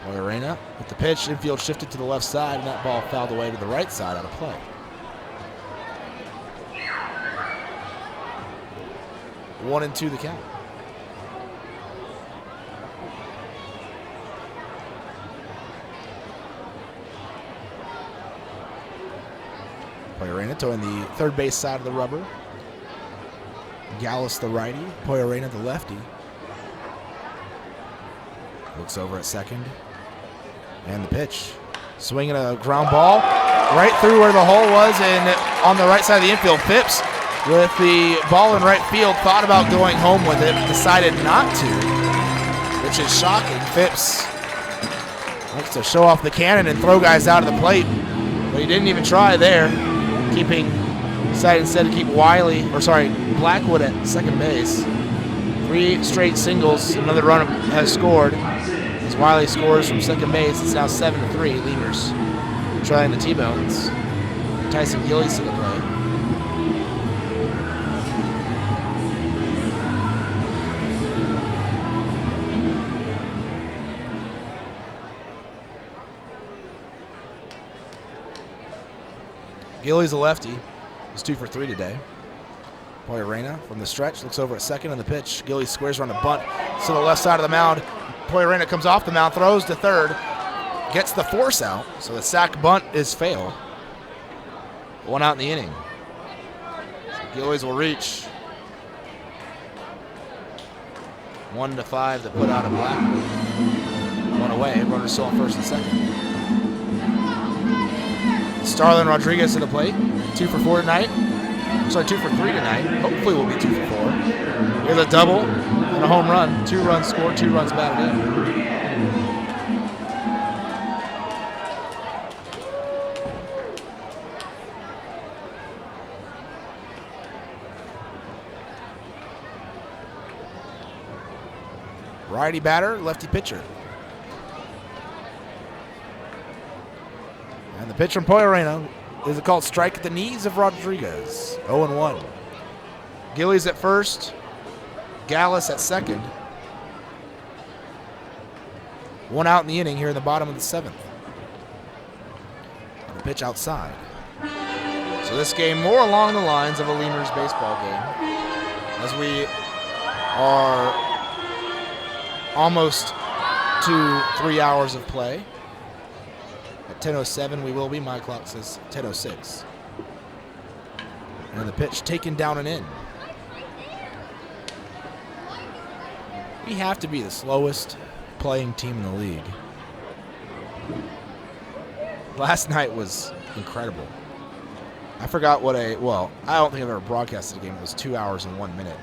Poyarena with the pitch, infield shifted to the left side, and that ball fouled away to the right side out of play. One and 2 the count. Poyarena towing the third base side of the rubber. Gallus the righty, Poyarena the lefty. Looks over at second. And the pitch. Swinging a ground ball right through where the hole was, and on the right side of the infield, Phipps with the ball in right field thought about going home with it, but decided not to, which is shocking. Phipps likes to show off the cannon and throw guys out of the plate, but he didn't even try there. Decided instead to keep Blackwood at second base. 3 straight singles. Another run has scored. As Wiley scores from second base, it's now 7-3. Lemurs trying the T-Bones. Tyson Gillies to the plate. Gillies a lefty. He's 2 for 3 today. Poyarena from the stretch looks over at second on the pitch. Gillies squares around a bunt to the left side of the mound. Poyarena comes off the mound, throws to third, gets the force out, so the sack bunt is failed. 1 out in the inning. So Gillies will reach. 1-5 to put out a Blackwood. 1 away. Runners still on first and second. Starlin Rodriguez to the plate. 2 for 4 tonight. 2 for 3 tonight. Hopefully we'll be 2 for 4. Here's a double and a home run. 2 runs scored, 2 runs batted in. Righty batter, lefty pitcher. And the pitch from Poyarena is it called strike at the knees of Rodriguez. 0-1. Gillies at first. Gallus at second. 1 out in the inning here in the bottom of the 7th. And the pitch outside. So this game more along the lines of a Lemurs baseball game, as we are almost to 3 hours of play. At 10:07 we will be. My clock says 10:06. And the pitch taken down and in. We have to be the slowest playing team in the league. Last night was incredible. I forgot what I don't think I've ever broadcasted a game that was 2 hours and 1 minute.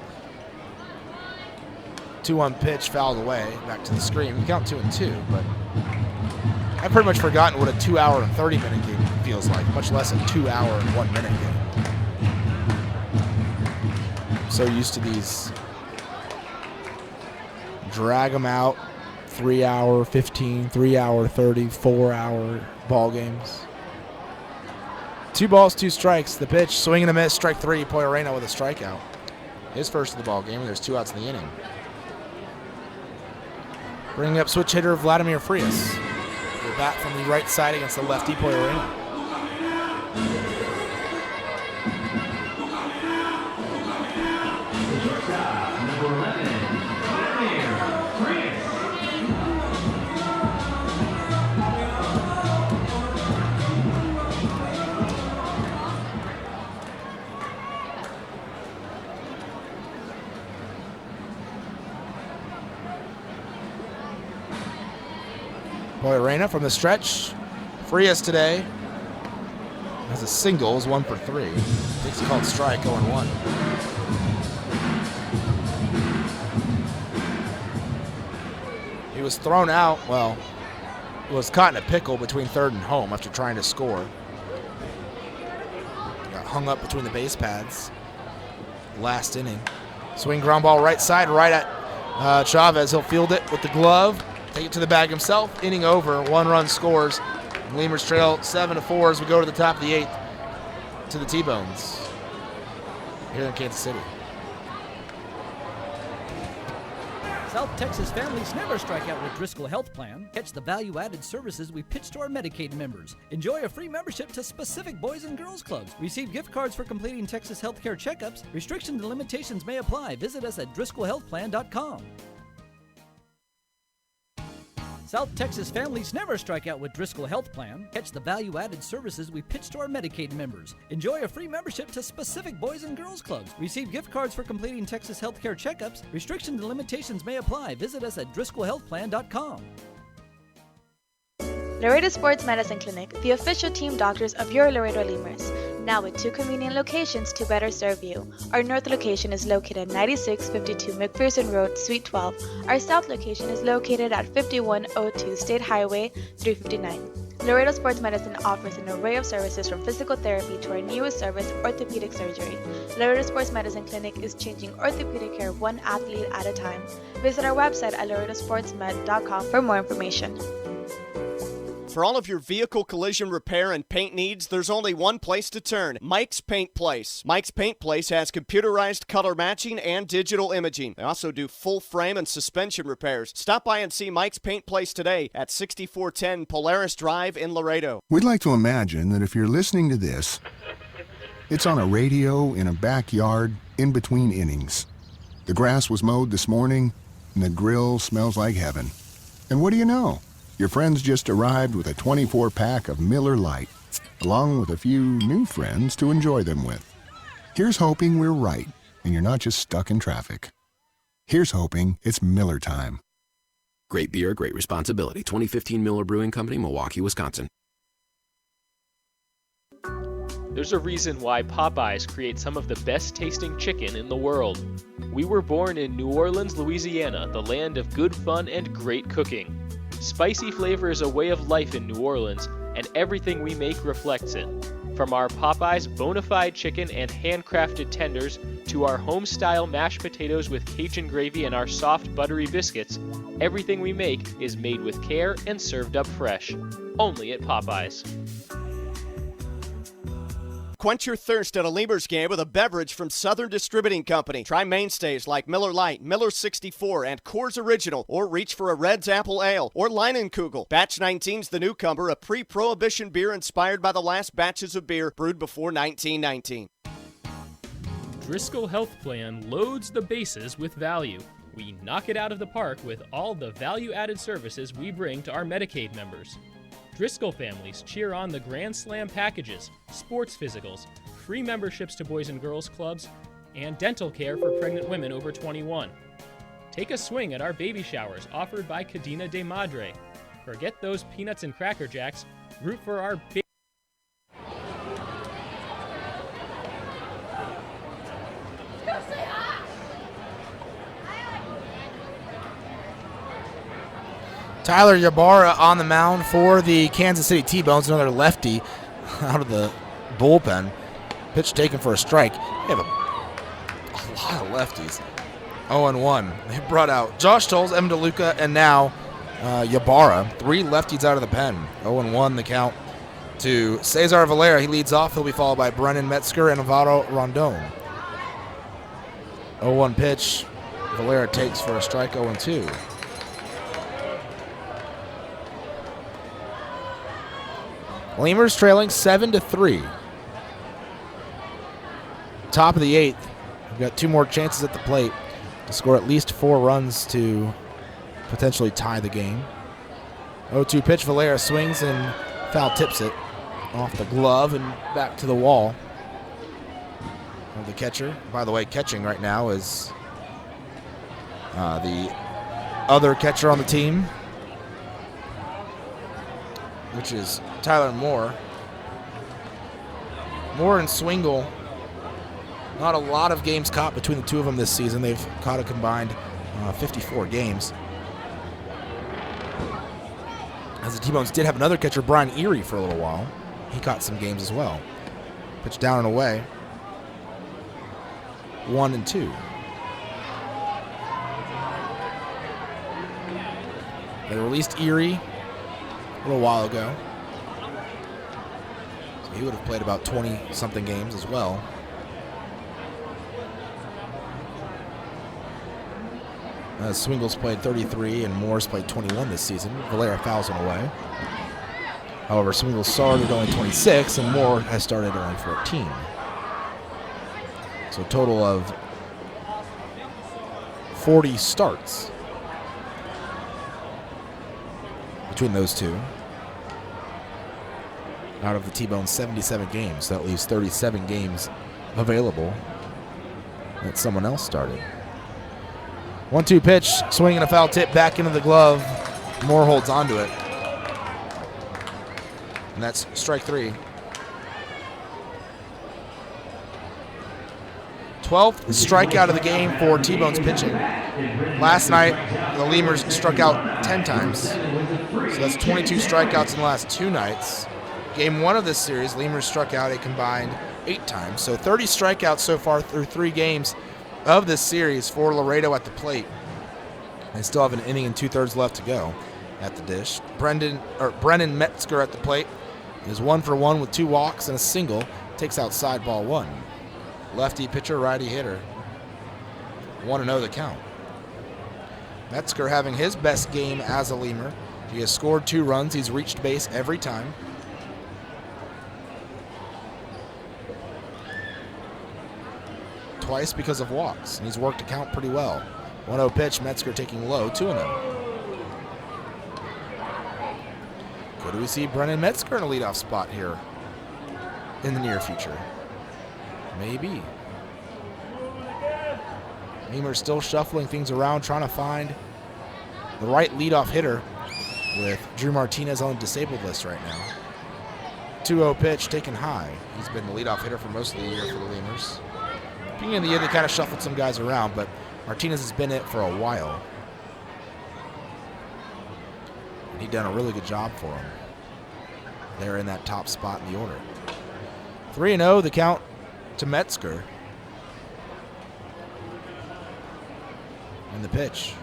2-1 pitch, fouled away, back to the screen. We count 2 and 2, but I've pretty much forgotten what a 2 hour and 30-minute game feels like, much less a 2 hour and 1 minute game. I'm so used to these drag them out 3 hour 15, 3 hour 30, 4 hour ball games. 2 balls, 2 strikes. The pitch, swing and a miss, strike 3. Poirena with a strikeout. His first of the ball game, and there's 2 outs in the inning. Bringing up switch hitter Vladimir Frias. The bat from the right side against the lefty Poirena. Poirena from the stretch. Frias today has a singles, 1 for 3. Takes a called strike, 0-1. He was thrown out, was caught in a pickle between third and home after trying to score. Got hung up between the base pads. Last inning. Swing ground ball right side, right at Chavez. He'll field it with the glove. Take it to the bag himself. Inning over. 1 run scores. Lemurs trail 7-4 as we go to the top of the 8th to the T-Bones here in Kansas City. South Texas families never strike out with Driscoll Health Plan. Catch the value-added services we pitch to our Medicaid members. Enjoy a free membership to specific boys and girls clubs. Receive gift cards for completing Texas healthcare checkups. Restrictions and limitations may apply. Visit us at DriscollHealthPlan.com. South Texas families never strike out with Driscoll Health Plan. Catch the value-added services we pitch to our Medicaid members. Enjoy a free membership to specific boys and girls clubs. Receive gift cards for completing Texas healthcare checkups. Restrictions and limitations may apply. Visit us at DriscollHealthPlan.com. Laredo Sports Medicine Clinic, the official team doctors of your Laredo Lemurs. Now with 2 convenient locations to better serve you. Our north location is located at 9652 McPherson Road, Suite 12. Our south location is located at 5102 State Highway 359. Laredo Sports Medicine offers an array of services from physical therapy to our newest service, orthopedic surgery. Laredo Sports Medicine Clinic is changing orthopedic care 1 athlete at a time. Visit our website at laredosportsmed.com for more information. For all of your vehicle collision repair and paint needs, there's only one place to turn, Mike's Paint Place. Mike's Paint Place has computerized color matching and digital imaging. They also do full frame and suspension repairs. Stop by and see Mike's Paint Place today at 6410 Polaris Drive in Laredo. We'd like to imagine that if you're listening to this, it's on a radio in a backyard in between innings. The grass was mowed this morning, and the grill smells like heaven. And what do you know? Your friends just arrived with a 24-pack of Miller Lite, along with a few new friends to enjoy them with. Here's hoping we're right, and you're not just stuck in traffic. Here's hoping it's Miller time. Great beer, great responsibility. 2015 Miller Brewing Company, Milwaukee, Wisconsin. There's a reason why Popeyes creates some of the best tasting chicken in the world. We were born in New Orleans, Louisiana, the land of good fun and great cooking. Spicy flavor is a way of life in New Orleans, and everything we make reflects it. From our Popeyes bona fide chicken and handcrafted tenders to our home-style mashed potatoes with Cajun gravy and our soft, buttery biscuits, everything we make is made with care and served up fresh. Only at Popeyes. Quench your thirst at a Lemurs game with a beverage from Southern Distributing Company. Try mainstays like Miller Lite, Miller 64, and Coors Original, or reach for a Red's Apple Ale or Leinenkugel. Batch 19's the newcomer, a pre-prohibition beer inspired by the last batches of beer brewed before 1919. Driscoll Health Plan loads the bases with value. We knock it out of the park with all the value-added services we bring to our Medicaid members. Driscoll families cheer on the Grand Slam packages, sports physicals, free memberships to Boys and Girls Clubs, and dental care for pregnant women over 21. Take a swing at our baby showers offered by Cadena de Madre. Forget those peanuts and Cracker Jacks. root for our big. Tyler Ybarra on the mound for the Kansas City T-Bones, another lefty out of the bullpen. Pitch taken for a strike. They have a lot of lefties. 0-1. They brought out Josh Tolles, Evan DeLuca, and now Ybarra. 3 lefties out of the pen. 0-1 the count to Cesar Valera. He leads off. He'll be followed by Brennan Metzger and Alvaro Rondon. 0-1 pitch. Valera takes for a strike. 0-2. Lemurs trailing 7-3. Top of the 8th. We've got 2 more chances at the plate to score at least 4 runs to potentially tie the game. 0-2 pitch. Valera swings and foul tips it off the glove and back to the wall of the catcher. By the way, catching right now is the other catcher on the team, which is Tyler Moore. Moore and Swingle, not a lot of games caught between the two of them this season. They've caught a combined 54 games. As the T-Bones did have another catcher, Brian Erie, for a little while. He caught some games as well. Pitch down and away. 1-2. They released Erie a little while ago. So he would have played about 20-something games as well. Swingle's played 33 and Moore's played 21 this season. Valera fouls him away. However, Swingle started only 26 and Moore has started only 14. So a total of 40 starts between those two. Out of the T-Bones 77 games, that leaves 37 games available that someone else started. 1-2 pitch, swing and a foul tip back into the glove. Moore holds onto it. And that's strike 3. 12th strikeout of the game for T-Bones pitching. Last night, the Lemurs struck out 10 times. So that's 22 strikeouts in the last 2 nights. Game 1 of this series, Lemurs struck out a combined 8 times. So 30 strikeouts so far through 3 games of this series for Laredo at the plate. They still have an inning and 2/3 left to go at the dish. Brennan Metzger at the plate is 1 for 1 with 2 walks and a single. Takes outside ball 1. Lefty pitcher, righty hitter. 1-0 the count. Metzger having his best game as a Lemur. He has scored 2 runs. He's reached base every time. Twice because of walks, and he's worked the count pretty well. 1-0 pitch, Metzger taking low, 2-0. Could we see Brennan Metzger in a leadoff spot here in the near future? Maybe. Lemurs still shuffling things around, trying to find the right leadoff hitter with Drew Martinez on the disabled list right now. 2-0 pitch, taken high. He's been the leadoff hitter for most of the year for the Lemurs. Beginning of the year, they kind of shuffled some guys around, but Martinez has been it for a while. And he's done a really good job for him. They're in that top spot in the order. 3-0, the count to Metzger. And the pitch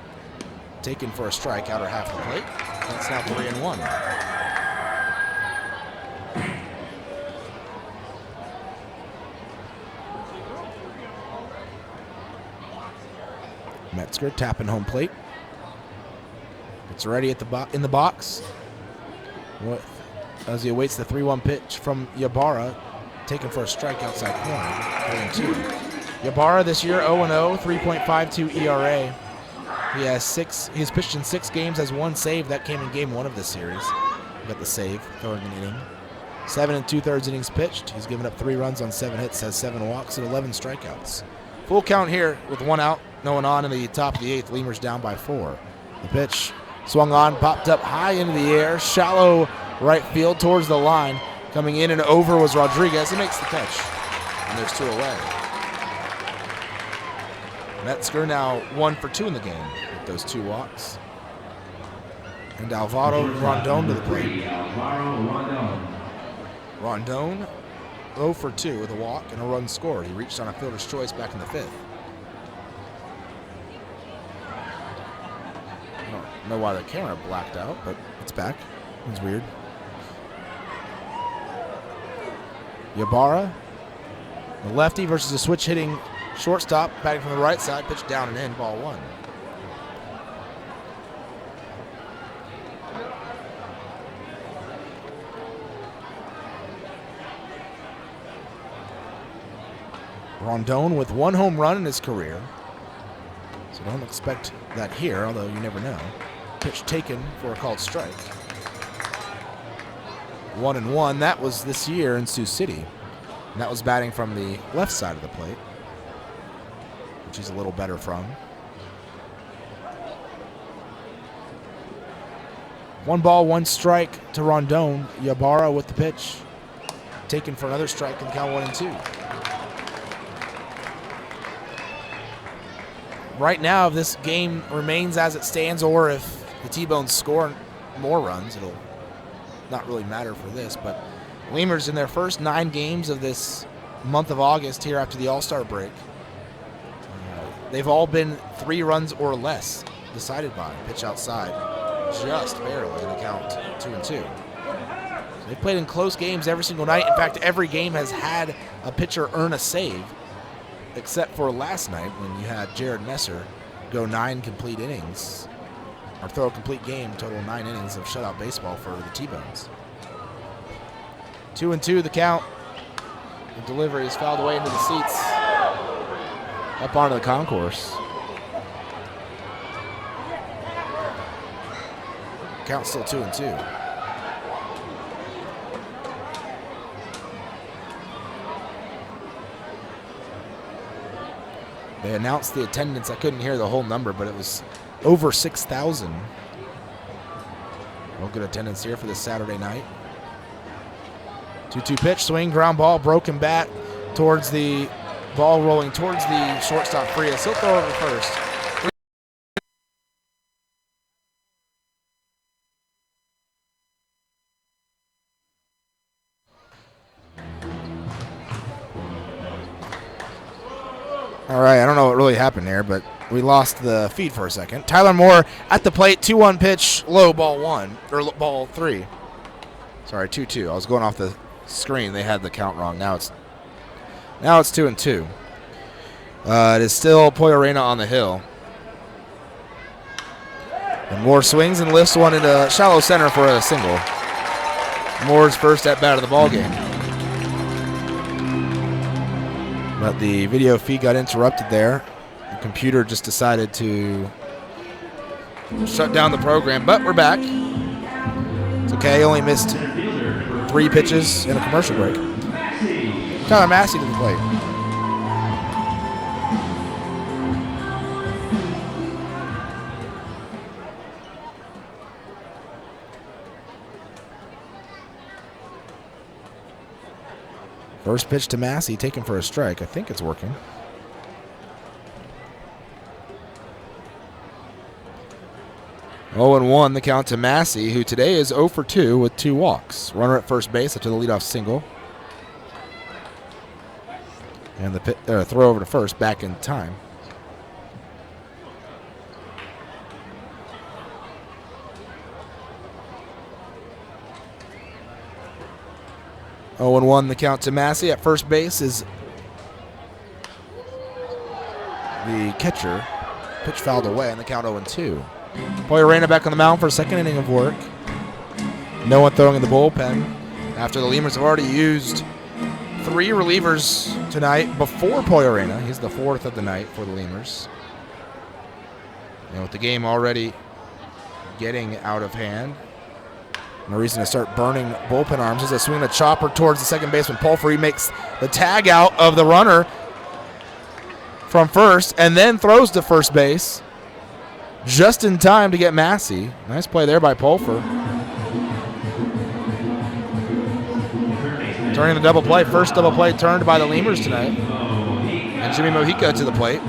taken for a strike, outer half of the plate. That's now 3-1. Metzger tapping home plate. It's ready at in the box. As he awaits the 3-1 pitch from Ybarra, taken for a strike outside corner. 3-2. Ybarra this year 0-0, 3.52 ERA. He's pitched in 6 games, has 1 save. That came in game 1 of this series. He got the save, throwing an inning. 7 2/3 innings pitched. He's given up 3 runs on 7 hits, has 7 walks and 11 strikeouts. Full count here with 1 out. No one on in the top of the 8th. Lemurs down by 4. The pitch swung on, popped up high into the air. Shallow right field towards the line. Coming in and over was Rodriguez. He makes the catch. And there's 2 away. Metzger now 1 for 2 in the game with those 2 walks. And Alvaro Rondon to the plate. Rondon 0 for 2 with a walk and a run scored. He reached on a fielder's choice back in the 5th. I don't know why the camera blacked out, but it's back. It's weird. Ybarra, the lefty versus a switch hitting shortstop, batting from the right side, pitch down and in, ball 1. Rondon with 1 home run in his career. So don't expect that here, although you never know. Pitch taken for a called strike. 1-1. That was this year in Sioux City. And that was batting from the left side of the plate, which he's a little better from. 1 ball, 1 strike to Rondon. Ybarra with the pitch. Taken for another strike in count 1-2. Right now, if this game remains as it stands, or if the T-Bones score more runs, it'll not really matter for this. But Lemurs, in their first 9 games of this month of August here after the All-Star break, they've all been 3 runs or less decided by. Pitch outside, just barely in the count 2-2. So they've played in close games every single night. In fact, every game has had a pitcher earn a save, except for last night when you had Jared Messer go 9 complete innings, or throw a complete game, total 9 innings of shutout baseball for the T-Bones. 2-2 the count. The delivery is fouled away into the seats, up onto the concourse. Count still 2-2. They announced the attendance. I couldn't hear the whole number, but it was over 6,000. Real good attendance here for this Saturday night. 2-2 pitch, swing, ground ball, broken bat towards the ball, rolling towards the shortstop Frias. He'll throw over first. All right, I don't know what really happened there, but we lost the feed for a second. Tyler Moore at the plate, 2-1 pitch, low, ball 1, or ball 3. Sorry, 2-2. I was going off the screen. They had the count wrong. Now it's 2-2. It is still Poyorena on the hill. And Moore swings and lifts one into shallow center for a single. Moore's first at bat of the ball game. But the video feed got interrupted there. The computer just decided to shut down the program, but we're back. It's okay, only missed 3 pitches in a commercial break. Tyler Massey to the plate. First pitch to Massey, taken for a strike. I think it's working. Oh, 0-1 the count to Massey, who today is 0 for 2 with 2 walks. Runner at first base after the leadoff single. And the throw over to first back in time. Oh, 0-1 the count to Massey. At first base is the catcher. Pitch fouled away, and the count 0-2. Poyorena back on the mound for a second inning of work. No one throwing in the bullpen after the Lemurs have already used 3 relievers tonight before Poyorena. He's the 4th of the night for the Lemurs. And with the game already getting out of hand, no reason to start burning bullpen arms. As a swing a chopper towards the second baseman Pulfer. He makes the tag out of the runner from first and then throws to first base just in time to get Massey. Nice play there by Pulfer. Turning the double play. First double play turned by the Lemurs tonight. And Jimmy Mojica to the plate.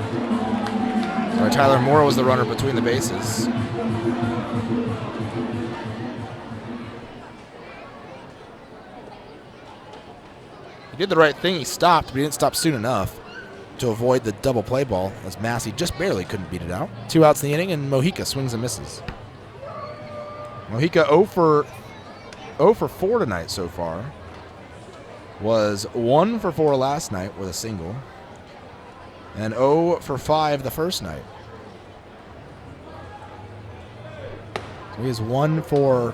Sorry, Tyler Moore was the runner between the bases. He did the right thing. He stopped, but he didn't stop soon enough to avoid the double play ball, as Massey just barely couldn't beat it out. 2 outs in the inning, and Mojica swings and misses. Mojica 0 for 4 tonight so far. Was 1 for 4 last night with a single, and 0 for 5 the first night. So he is 1 for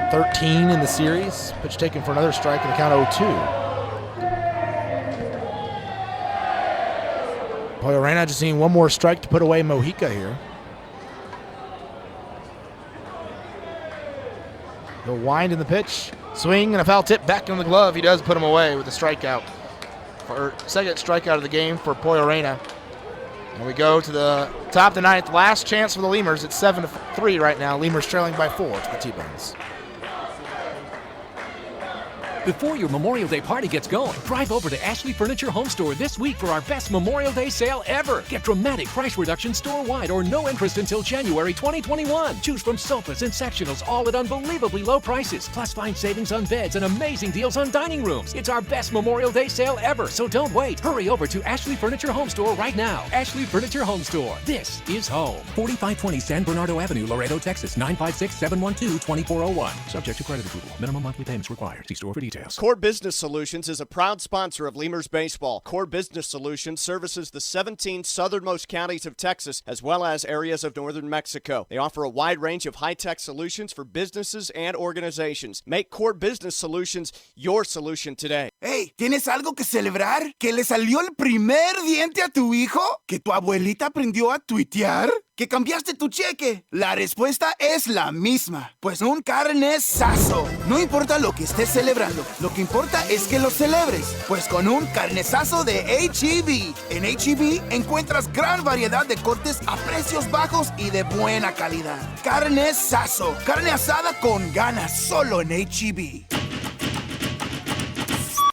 13 in the series. Pitch taken for another strike and the count 0-2. Pollo Reyna just needing one more strike to put away Mojica here. He'll wind in the pitch. Swing and a foul tip back in the glove. He does put him away with a strikeout. For second strikeout of the game for Pollo Reyna. And we go to the top of the ninth. Last chance for the Lemurs. It's 7-3 right now. Lemurs trailing by 4 to the T-Bones. Before your Memorial Day party gets going, drive over to Ashley Furniture Home Store this week for our best Memorial Day sale ever. Get dramatic price reductions store-wide or no interest until January 2021. Choose from sofas and sectionals, all at unbelievably low prices. Plus, find savings on beds and amazing deals on dining rooms. It's our best Memorial Day sale ever, so don't wait. Hurry over to Ashley Furniture Home Store right now. Ashley Furniture Home Store. This is home. 4520 San Bernardo Avenue, Laredo, Texas. 956-712-2401. Subject to credit approval. Minimum monthly payments required. See store for details. Core Business Solutions is a proud sponsor of Lemurs Baseball. Core Business Solutions services the 17 southernmost counties of Texas, as well as areas of northern Mexico. They offer a wide range of high-tech solutions for businesses and organizations. Make Core Business Solutions your solution today. Hey, ¿tienes algo que celebrar? ¿Que le salió el primer diente a tu hijo? ¿Que tu abuelita aprendió a tuitear? ¿Que cambiaste tu cheque? La respuesta es la misma. Pues un carnesazo. No importa lo que estés celebrando, lo que importa es que lo celebres. Pues con un carnesazo de H-E-B. En H-E-B encuentras gran variedad de cortes a precios bajos y de buena calidad. Carnesazo. Carne asada con ganas solo en H-E-B.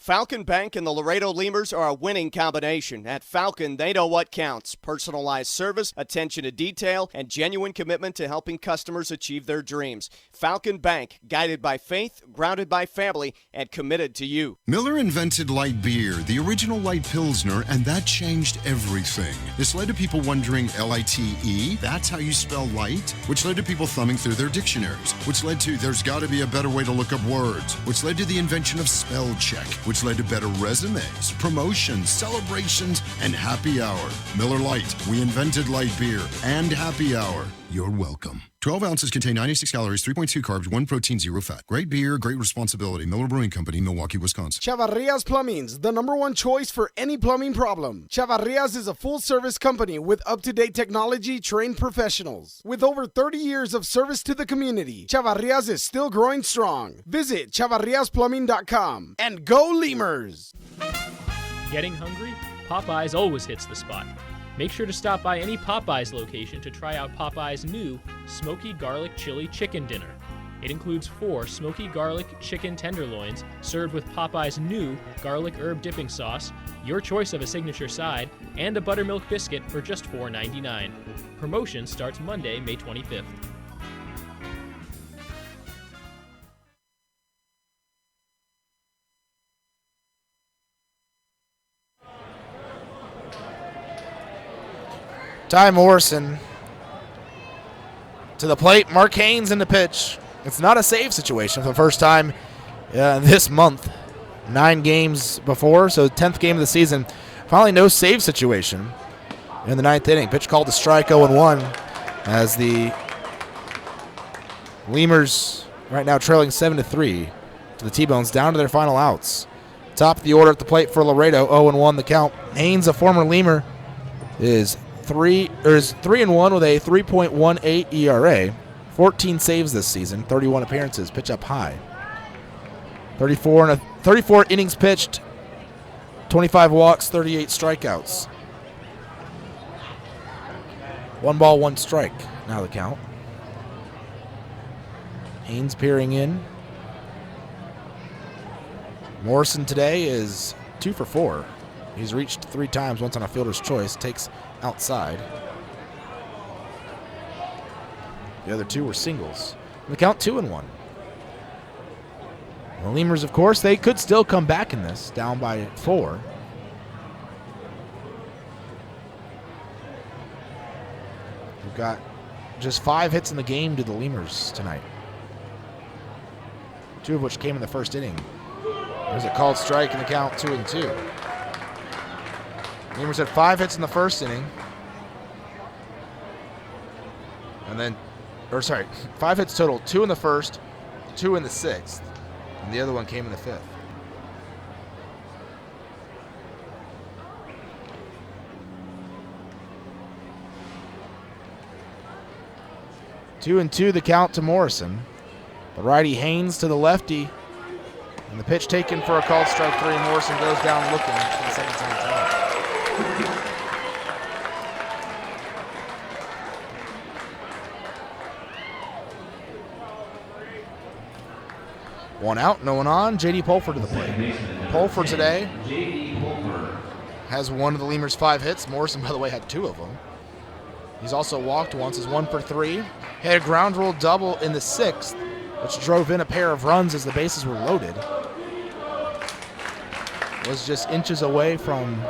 Falcon Bank and the Laredo Lemurs are a winning combination. At Falcon, they know what counts. Personalized service, attention to detail, and genuine commitment to helping customers achieve their dreams. Falcon Bank, guided by faith, grounded by family, and committed to you. Miller invented light beer, the original light Pilsner, and that changed everything. This led to people wondering L-I-T-E, that's how you spell light, which led to people thumbing through their dictionaries, which led to there's got to be a better way to look up words, which led to the invention of spell check, which led to better resumes, promotions, celebrations, and happy hour. Miller Lite, we invented light beer and happy hour. You're welcome. 12 ounces contain 96 calories, 3.2 carbs, 1 protein, 0 fat. Great beer, great responsibility. Miller Brewing Company, Milwaukee, Wisconsin. Chavarria's Plumbing's the #1 choice for any plumbing problem. Chavarria's is a full-service company with up-to-date technology, trained professionals. With over 30 years of service to the community, Chavarria's is still growing strong. Visit chavarriasplumbing.com and go Lemurs! Getting hungry? Popeyes always hits the spot. Make sure to stop by any Popeyes location to try out Popeyes' new Smoky Garlic Chili Chicken Dinner. It includes 4 smoky garlic chicken tenderloins served with Popeyes' new garlic herb dipping sauce, your choice of a signature side, and a buttermilk biscuit for just $4.99. Promotion starts Monday, May 25th. Ty Morrison to the plate. Mark Haynes in the pitch. It's not a save situation for the first time this month. 9 games before, so 10th game of the season. Finally, no save situation in the 9th inning. Pitch called to strike, 0-1, as the Lemurs right now trailing 7-3 to the T-Bones, down to their final outs. Top of the order at the plate for Laredo, 0-1 the count. Haynes, a former Lemur, is 3-1 with a 3.18 ERA. 14 saves this season, 31 appearances, pitch up high. 34 innings pitched, 25 walks, 38 strikeouts. 1 ball, 1 strike, now the count. Haynes peering in. Morrison today is 2 for 4. He's reached 3 times, once on a fielder's choice, takes outside. The other 2 were singles. And the count 2-1. The Lemurs, of course, they could still come back in this, down by 4. We've got just 5 hits in the game to the Lemurs tonight, 2 of which came in the first inning. There's a called strike in the count, 2-2. Lemurs had 5 hits in the first inning. And then, 5 hits total, 2 in the first, 2 in the 6th. And the other one came in the 5th. Two and 2 the count to Morrison. The righty Haynes to the lefty. And the pitch taken for a called strike 3. Morrison goes down looking for the second time tonight. One out, no one on. J.D. Pulford to the plate. Pulford today has one of the Lemurs' 5 hits. Morrison, by the way, had 2 of them. He's also walked once, is 1 for 3. Had a ground rule double in the 6th, which drove in a pair of runs as the bases were loaded. Was just inches away from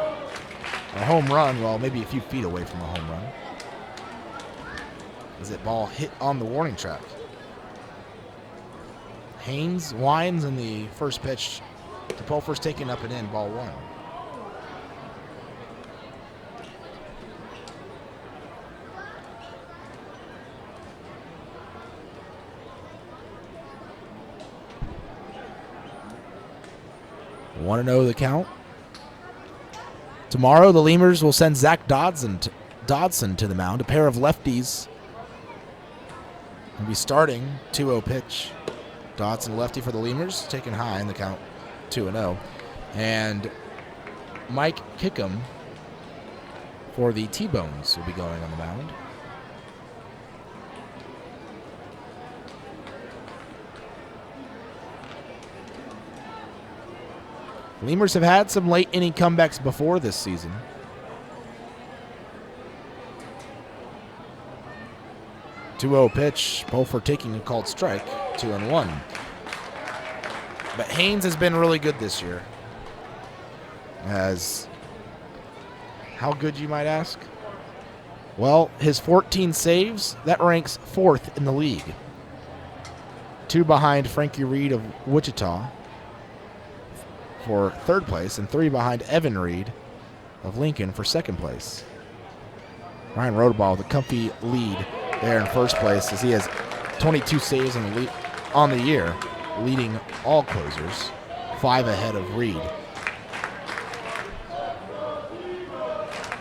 a home run, well, maybe a few feet away from a home run, as that ball hit on the warning track. Haynes winds in the first pitch to Pulford's taken up and in, ball 1. Want to know the count? Tomorrow, the Lemurs will send Zach Dodson to the mound. A pair of lefties will be starting. 2-0 pitch. Dodson lefty for the Lemurs, taken high in the count, 2-0. And Mike Kickham for the T-Bones will be going on the mound. Lemurs have had some late inning comebacks before this season. Two-0 pitch, Pulford taking a called strike, 2-1. But Haynes has been really good this year. How good, you might ask? Well, his 14 saves, that ranks 4th in the league. 2 behind Frankie Reed of Wichita for 3rd place, and 3 behind Evan Reed of Lincoln for 2nd place. Ryan Rodeball with a comfy lead there in 1st place, as he has 22 saves on the year, leading all closers, 5 ahead of Reed.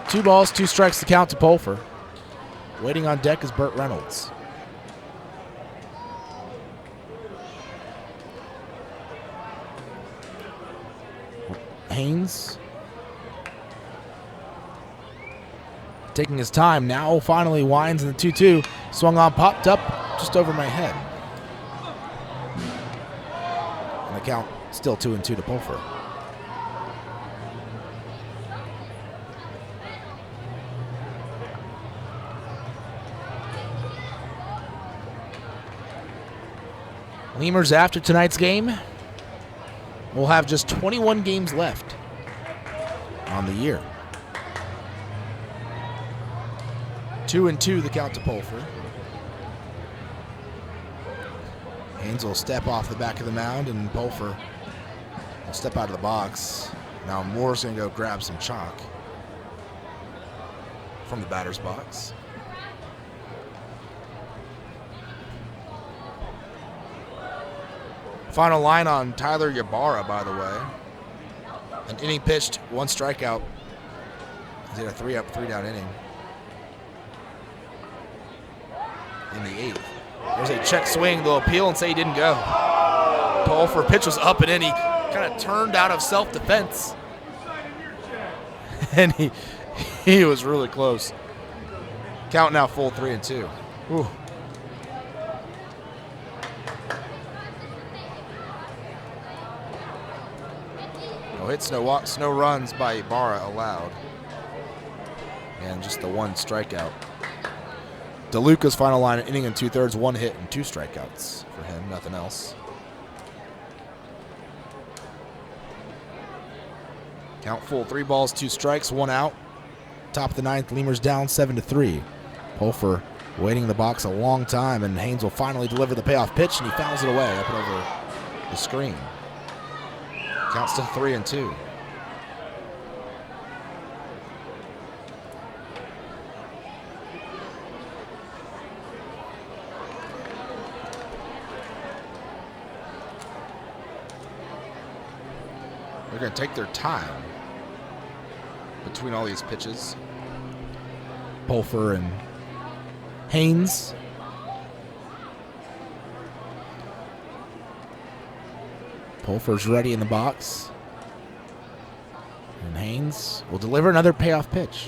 2 balls, 2 strikes to count to Pulford. Waiting on deck is Burt Reynolds. Haynes taking his time now, finally winds in the 2-2. Swung on, popped up just over my head. And the count still 2-2 to Pulford. Lemurs, after tonight's game, will have just 21 games left on the year. 2-2 the count to Pulford. Haynes will step off the back of the mound, and Pulford will step out of the box. Now Moore's going to go grab some chalk from the batter's box. Final line on Tyler Ybarra, by the way. An inning pitched, 1 strikeout. He had a 3-up, 3-down inning in the 8th. There's a check swing. They'll appeal and say he didn't go. Pulford pitch was up and in. He kind of turned out of self-defense. And he was really close. Count now full 3-2. Ooh. No hits, no walks, no runs by Ibarra allowed. And just the one strikeout. DeLuca's final line, inning and 2/3, 1 hit and 2 strikeouts for him, nothing else. Count full, 3 balls, 2 strikes, 1 out. Top of the 9th, Lemurs down 7-3. Pulfer waiting in the box a long time, and Haynes will finally deliver the payoff pitch, and he fouls it away up and over the screen. Count still 3-2. They're going to take their time between all these pitches. Pulfer and Haynes. Pulfer's ready in the box. And Haynes will deliver another payoff pitch.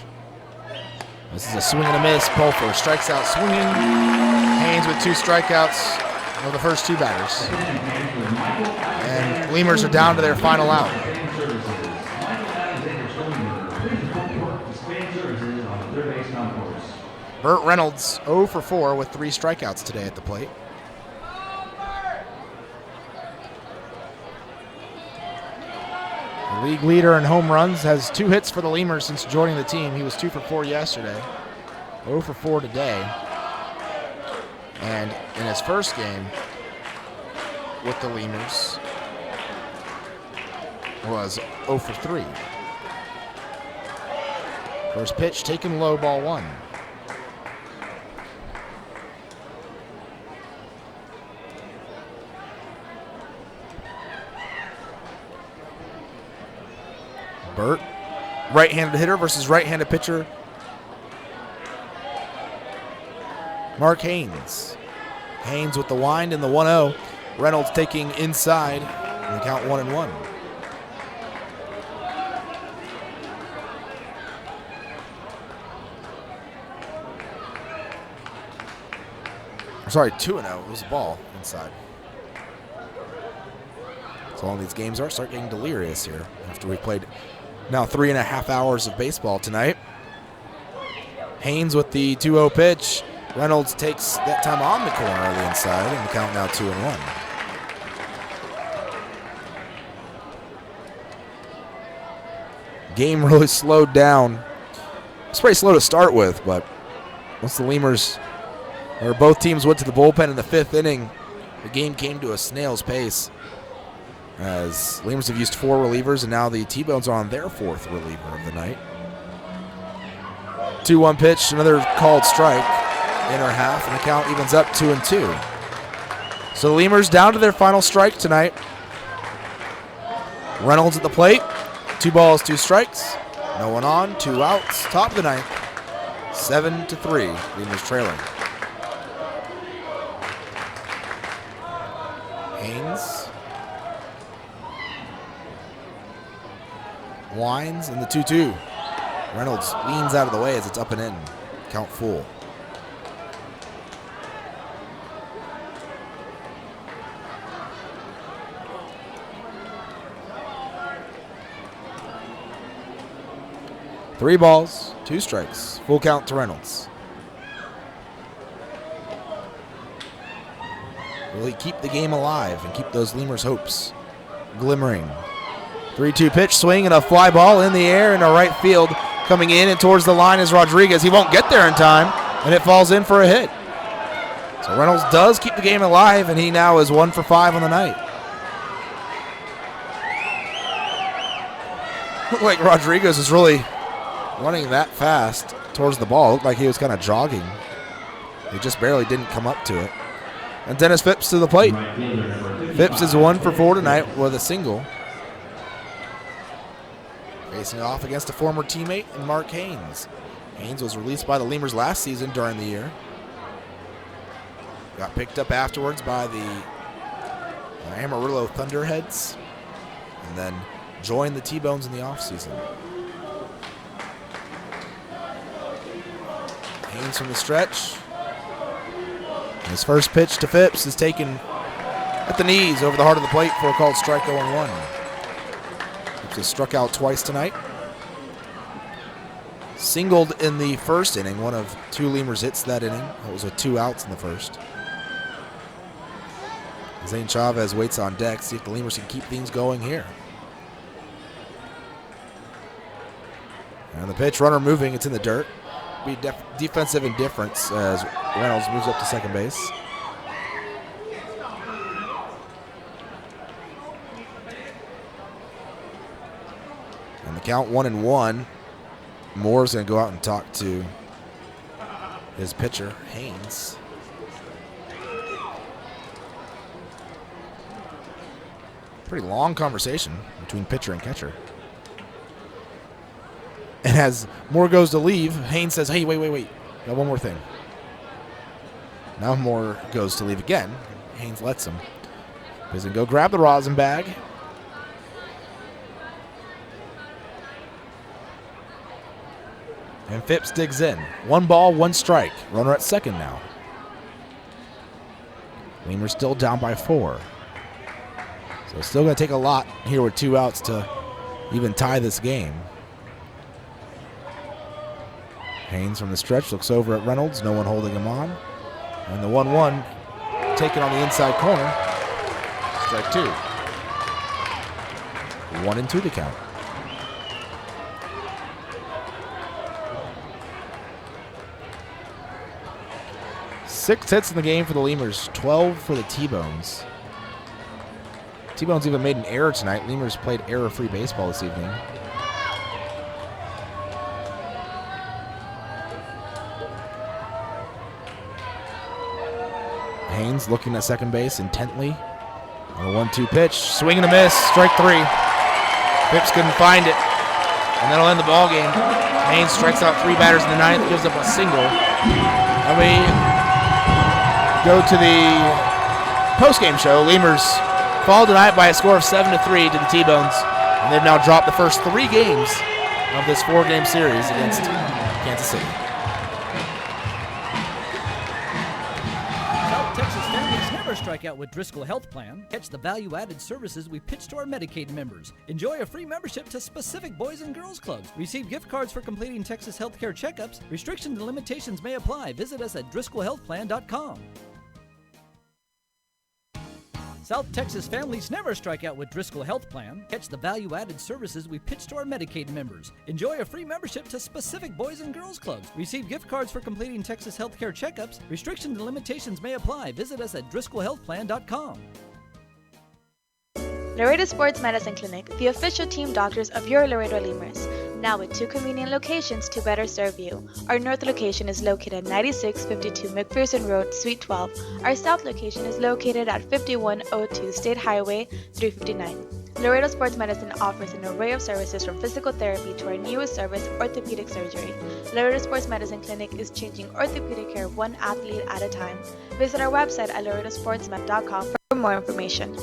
This is a swing and a miss. Pulfer strikes out swinging. Haynes with 2 strikeouts of the first 2 batters. And Lemurs are down to their final out. Burt Reynolds 0 for 4 with 3 strikeouts today at the plate. The league leader in home runs has 2 hits for the Lemurs since joining the team. He was 2 for 4 yesterday, 0 for 4 today. And in his first game with the Lemurs was 0 for 3. First pitch taken low, ball 1. Burt, right-handed hitter versus right-handed pitcher Mark Haynes. Haynes with the wind and the 1-0. Reynolds taking inside, and the count 1-1. Sorry, 2-0. It was a ball inside. So long these games are start getting delirious here after we played now 3.5 hours of baseball tonight. Haynes with the 2-0 pitch. Reynolds takes that time on the corner of the inside, and the count now 2-1. Game really slowed down. It's pretty slow to start with, but once the Lemurs, or both teams went to the bullpen in the 5th inning, the game came to a snail's pace. As Lemurs have used 4 relievers, and now the T-Bones are on their 4th reliever of the night. 2-1 pitch, another called strike, inner half, and the count evens up 2-2. So the Lemurs down to their final strike tonight. Reynolds at the plate, 2 balls, 2 strikes, no one on, 2 outs, top of the 9th, 7-3, Lemurs trailing. Haynes winds in the 2-2. Reynolds leans out of the way as it's up and in. Count full. Three balls, 2 strikes. Full count to Reynolds. Will he keep the game alive and keep those Lemurs' hopes glimmering? 3-2 pitch, swing, and a fly ball in the air into right field. Coming in and towards the line is Rodriguez. He won't get there in time, and it falls in for a hit. So Reynolds does keep the game alive, and he now is 1 for 5 on the night. Looked like Rodriguez was really running that fast towards the ball. Looked like he was kind of jogging. He just barely didn't come up to it. And Dennis Phipps to the plate. Phipps is 1 for 4 tonight with a single. Facing off against a former teammate in Mark Haynes. Haynes was released by the Lemurs last season during the year. Got picked up afterwards by the Amarillo Thunderheads. And then joined the T-Bones in the offseason. Haynes from the stretch. His first pitch to Phipps is taken at the knees over the heart of the plate for a called strike 0-1. The He struck out twice tonight. Singled in the first inning. One of 2 Lemurs hits that inning. That was with 2 outs in the first. Zane Chavez waits on deck. See if the Lemurs can keep things going here. And the pitch, runner moving. It's in the dirt. Be defensive indifference as Reynolds moves up to second base. And the count 1-1. Moore's going to go out and talk to his pitcher, Haynes. Pretty long conversation between pitcher and catcher. And as Moore goes to leave, Haynes says, hey, wait. Got one more thing. Now Moore goes to leave again. Haynes lets him. He's going to go grab the rosin bag. And Phipps digs in. 1 ball, 1 strike. Runner at second now. Lemurs still down by 4. So it's still going to take a lot here with 2 outs to even tie this game. Haynes from the stretch looks over at Reynolds. No one holding him on. And the 1-1 taken on the inside corner. Strike 2. 1-2 to count. Six hits in the game for the Lemurs, 12 for the T-Bones. T-Bones even made an error tonight. Lemurs played error-free baseball this evening. Haynes looking at second base intently. On a 1-2 pitch, swing and a miss, strike 3. Phipps couldn't find it, and that'll end the ball game. Haynes strikes out 3 batters in the 9th, gives up a single. And we go to the post-game show. Lemurs fall tonight by a score of 7-3 to the T-Bones, and they've now dropped the first 3 games of this 4-game series against Kansas City. South Texas families never strike out with Driscoll Health Plan. Catch the value-added services we pitch to our Medicaid members. Enjoy a free membership to specific Boys and Girls Clubs. Receive gift cards for completing Texas healthcare checkups. Restrictions and limitations may apply. Visit us at DriscollHealthPlan.com. South Texas families never strike out with Driscoll Health Plan. Catch the value-added services we pitch to our Medicaid members. Enjoy a free membership to specific Boys and Girls Clubs. Receive gift cards for completing Texas healthcare checkups. Restrictions and limitations may apply. Visit us at DriscollHealthPlan.com. Laredo Sports Medicine Clinic, the official team doctors of your Laredo Lemurs. Now with 2 convenient locations to better serve you. Our north location is located at 9652 McPherson Road, Suite 12. Our south location is located at 5102 State Highway 359. Laredo Sports Medicine offers an array of services from physical therapy to our newest service, orthopedic surgery. Laredo Sports Medicine Clinic is changing orthopedic care 1 athlete at a time. Visit our website at laredosportsmed.com for more information.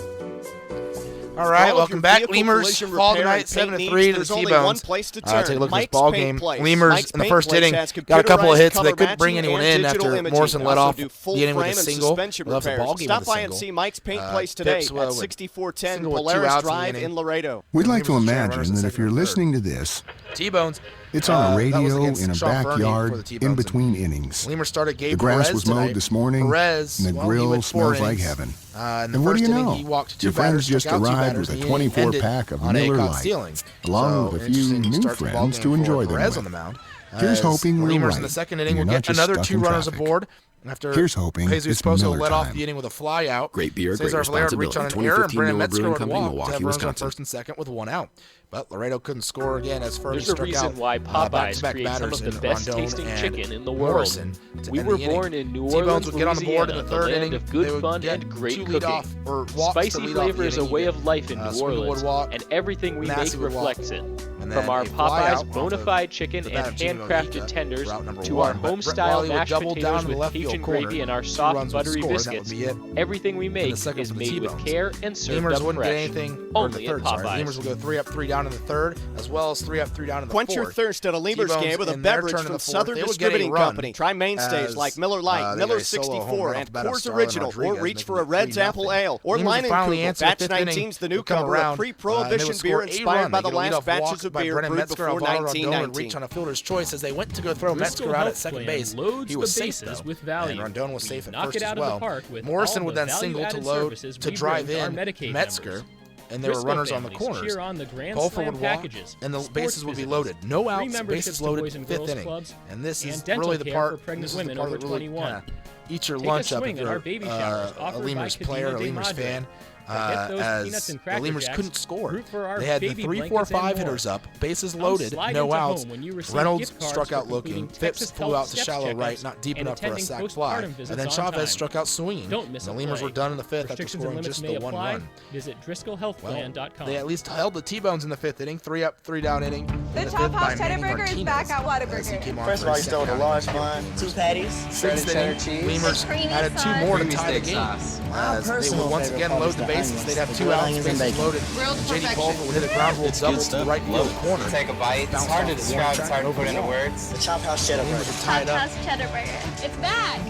All right, welcome back. Lemurs fall tonight 7-3 to the T-Bones. Take a look at this ball game. Lemurs in the first inning got a couple of hits, but they couldn't bring anyone in after Morrison led off the inning with a single. Left the ball game with a single. Stop by and see Mike's Paint Place today at 6410 Polaris Drive in Laredo. We'd like to imagine that if you're listening to this, T-Bones, it's on a radio in a backyard in between innings. Lemurs started Gabe The grass Perez was mowed tonight. this morning, Perez, and the grill smells like heaven. And what do you inning, know? he walked 2 Your friends batters, just struck out 2 arrived batters, with a and he 24-pack of ended Miller on Lite, stealing. along with a few interesting new start to the ball friends game to for enjoy them Perez with. on the mound. Here's hoping we're Lemurs right. in the second inning and will you're not get just another stuck 2 in runners traffic. aboard. After Here's hoping Jesus it's Poso Miller led off time. the inning with a fly out. Great beer, great Cesar Valera would reach on responsibility. an error, and 2015 Brandon Miller Metzger Brewing would Company, walk to Milwaukee, have runners on Wisconsin. first and second with 1 out. But Laredo couldn't score again as Fernie There's a struck reason out why Popeyes back-to-back creates some batters of the in best Rondon tasting and chicken in the world. Morrison to We end were the inning. born in New T-Bones Orleans, would get on the board in Louisiana, the the third land inning. of good They would fun get and great 2 cooking. leadoff or walks to Spicy lead off the flavor is a inning. way of life in New Swingle would Orleans, walk, and everything we make Massey would walk, reflects it. and From then our a fly out Popeyes off bona of fide chicken the and bat of Gino handcrafted Ika, tenders route number to 1. our But Brett home-style Wiley would mashed double down potatoes to the with left field Cajun corner. gravy and our 2 soft, runs would buttery score, and that would biscuits. be it. Everything we make second is for the made with T-Bones. care and served Lemurs up wouldn't get fresh. anything Only at Popeyes. Lemurs will go 3 up, 3 down in the third, as well as 3 up, 3 down in the Quench fourth. your thirst at a Lemurs T-Bones game with a in their beverage turn in from the fourth. Southern They would get a Distributing run Company. Try mainstays as, like Miller Lite, they Miller got a solo home 64, run off and the bat of Coors Starlin Original, or Rodriguez, reach making for a it Red's 3-0. Apple Ale, or Lemurs would finally Leinenkugel. answer the Batch fifth inning. 19's the Would come newcomer, around, a pre-prohibition beer inspired by the last batches of beer brewed before Alvaro Rondon 1919. would reach on a fielder's choice as they went to go throw Bristol Metzger out at Health second Plan base. loads He was the safe, bases though, with value. and Rondon was We safe at knock first it as out of the well. park with Morrison all would the then single to value-added load services to we drive bring to our in Medicaid Metzger, members. and there were Bristol runners on the families corners. cheer on the Grand Pulfer Slam would walk, packages, and the sports bases would be visits, loaded. No free outs, memberships bases to loaded, Boys and fifth Girls inning. Clubs, And this and is dental really the care part. for pregnant This is women the part over that really 21. kinda eat your Take a lunch up swing if at our you're baby showers a offered by Lemurs player, a Cadena de Lemurs Madre. fan. Forget those peanuts As and the Cracker Lemurs Jacks. couldn't score. Root for our They had the baby 3, 4, blankets and 5 more. hitters up, bases Come loaded, slide no into outs. home when you receive Reynolds gift cards struck for out looking. completing Phipps Texas flew Health out to Steps shallow checkups right, not deep and enough for a attending sac fly. postpartum And visits then on Chavez time. struck out swinging. Don't miss The a Lemurs play. were done in the fifth after Restrictions scoring and limits just may the one apply. run. Visit DriscollHealthPlan.com. They at least held the T-Bones in the fifth inning, 3 up, 3 down inning. The In Chop fifth House by Cheddar Manny Burger is Martinez back at as he Whataburger. came on First for of all, his you stole the second large outing. bun, 2 patties, Sixth cheddar inning, cheese, Lemurs creamy added 2 sauce, more to creamy tie the steak game. sauce. My As they would personal once favorite again part load is the the bases. onions, They'd have the 2 grilled outs, onions and bases bacon. loaded. Grilled J.D. perfection. Pulver would hit a ground rule It's double good to the stuff. right Love field it. corner. Take a bite. It's Bounced hard to off the describe. warning It's track hard to and put over the into wall. words. The Chop House Cheddar Lemurs Burger. would tie it up. Cheddar Burger. It's back. I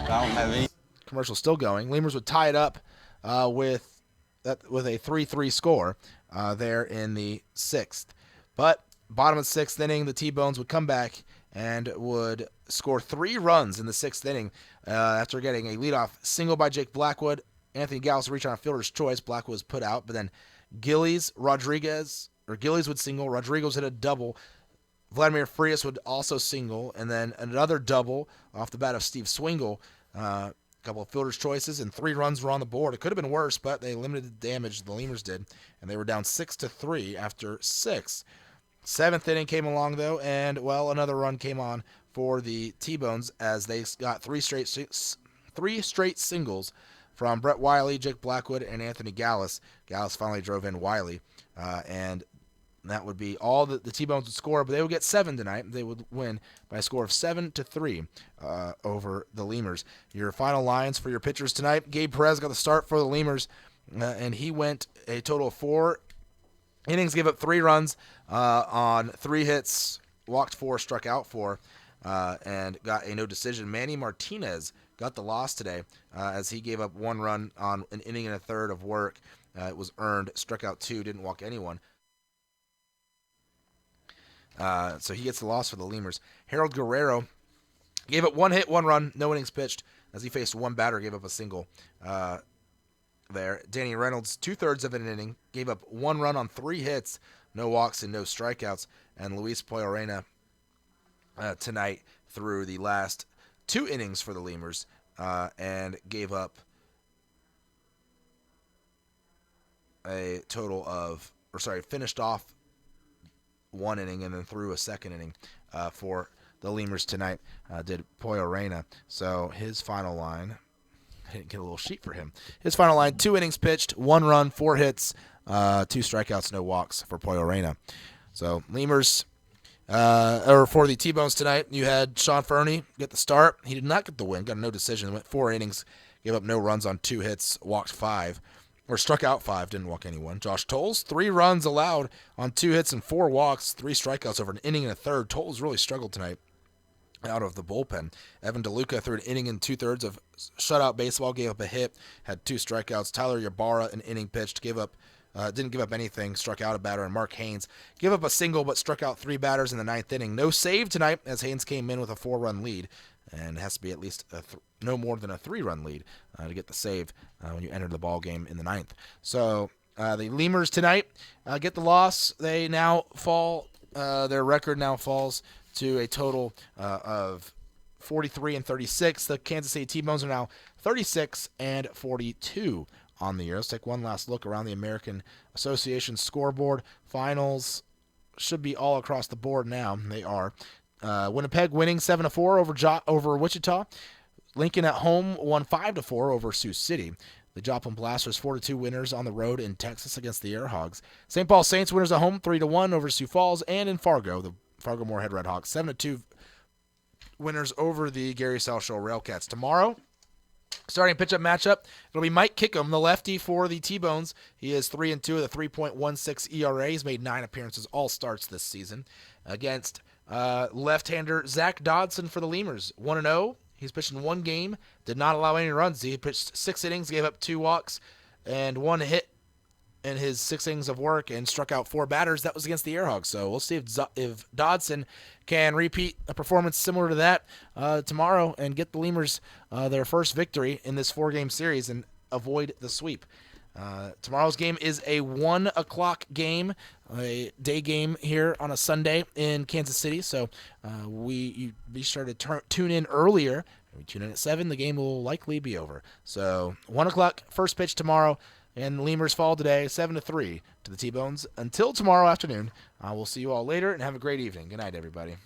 don't have any. Commercial still going. Lemurs would tie it up with a 3-3 score there in the sixth. But bottom of the sixth inning, the T-Bones would come back and would score 3 runs in the sixth inning after getting a leadoff single by Jake Blackwood. Anthony Gallus would reach on a fielder's choice. Blackwood was put out, but then Gillies would single. Rodriguez hit a double. Vladimir Frias would also single, and then another double off the bat of Steve Swingle. A couple of fielder's choices, and 3 runs were on the board. It could have been worse, but they limited the damage, the Lemurs did, and they were down 6-3 after 6. Seventh inning came along, though, and, well, another run came on for the T-Bones as they got 3 straight singles from Brett Wiley, Jake Blackwood, and Anthony Gallus. Gallus finally drove in Wiley, and that would be all that the T-Bones would score, but they would get 7 tonight. They would win by a score of 7-3 over the Lemurs. Your final lines for your pitchers tonight: Gabe Perez got the start for the Lemurs, and he went a total of 4 innings, gave up 3 runs on 3 hits, walked 4, struck out 4, and got a no decision. Manny Martinez got the loss today as he gave up 1 run on an inning and a third of work. It was earned, struck out 2, didn't walk anyone. So he gets the loss for the Lemurs. Harold Guerrero gave up 1 hit, 1 run, no innings pitched as he faced 1 batter, gave up a single there. Danny Reynolds, 2/3 of an inning, gave up 1 run on 3 hits, no walks and no strikeouts. And Luis Poyorena tonight threw the last 2 innings for the Lemurs and gave up a total of, finished off 1 inning and then threw a 2nd inning for the Lemurs tonight, did Poyorena. So his final line, I didn't get a little sheet for him. His final line: 2 innings pitched, 1 run, 4 hits, 2 strikeouts, no walks for Poyorena. So Lemurs, or for the T-Bones tonight, you had Sean Fernie get the start. He did not get the win, got a no decision, went 4 innings, gave up no runs on 2 hits, walked 5. Or struck out 5, didn't walk anyone. Josh Tolles, 3 runs allowed on 2 hits and 4 walks, 3 strikeouts over an inning and a third. Tolles really struggled tonight out of the bullpen. Evan DeLuca threw an inning and 2/3 of shutout baseball, gave up a hit, had 2 strikeouts. Tyler Ybarra, an inning pitched, didn't give up anything, struck out a batter. And Mark Haynes gave up a single but struck out 3 batters in the 9th inning. No save tonight as Haynes came in with a 4-run lead. And it has to be at least no more than a 3-run lead to get the save when you enter the ball game in the 9th. So the Lemurs tonight get the loss. They now fall. Their record now falls to a total of 43-36. The Kansas City T-Bones are now 36-42 on the year. Let's take one last look around the American Association scoreboard. Finals should be all across the board now. They are. Winnipeg winning 7-4 over Wichita. Lincoln at home won 5-4 over Sioux City. The Joplin Blasters 4-2 winners on the road in Texas against the Air Hogs. St. Paul Saints winners at home 3-1 over Sioux Falls, and in Fargo, the Fargo-Moorhead Redhawks 7-2 winners over the Gary South Shore Railcats. Tomorrow, Starting pitchup matchup, it'll be Mike Kickham, the lefty for the T-Bones. He is 3-2 with a 3.16 ERA. He's made 9 appearances, all starts this season. Against left-hander Zach Dodson for the Lemurs, 1-0. He's pitched in 1 game, did not allow any runs. He pitched 6 innings, gave up 2 walks, and 1 hit in his 6 innings of work and struck out 4 batters. That was against the Airhogs. So we'll see if Dodson can repeat a performance similar to that tomorrow and get the Lemurs their first victory in this 4-game series and avoid the sweep. Tomorrow's game is a 1 o'clock game, a day game here on a Sunday in Kansas City. So you be sure to tune in earlier. If you tune in at 7, the game will likely be over. So 1 o'clock, first pitch tomorrow. And the Lemurs fall today 7-3 to the T-Bones. Until tomorrow afternoon, we'll see you all later and have a great evening. Good night, everybody.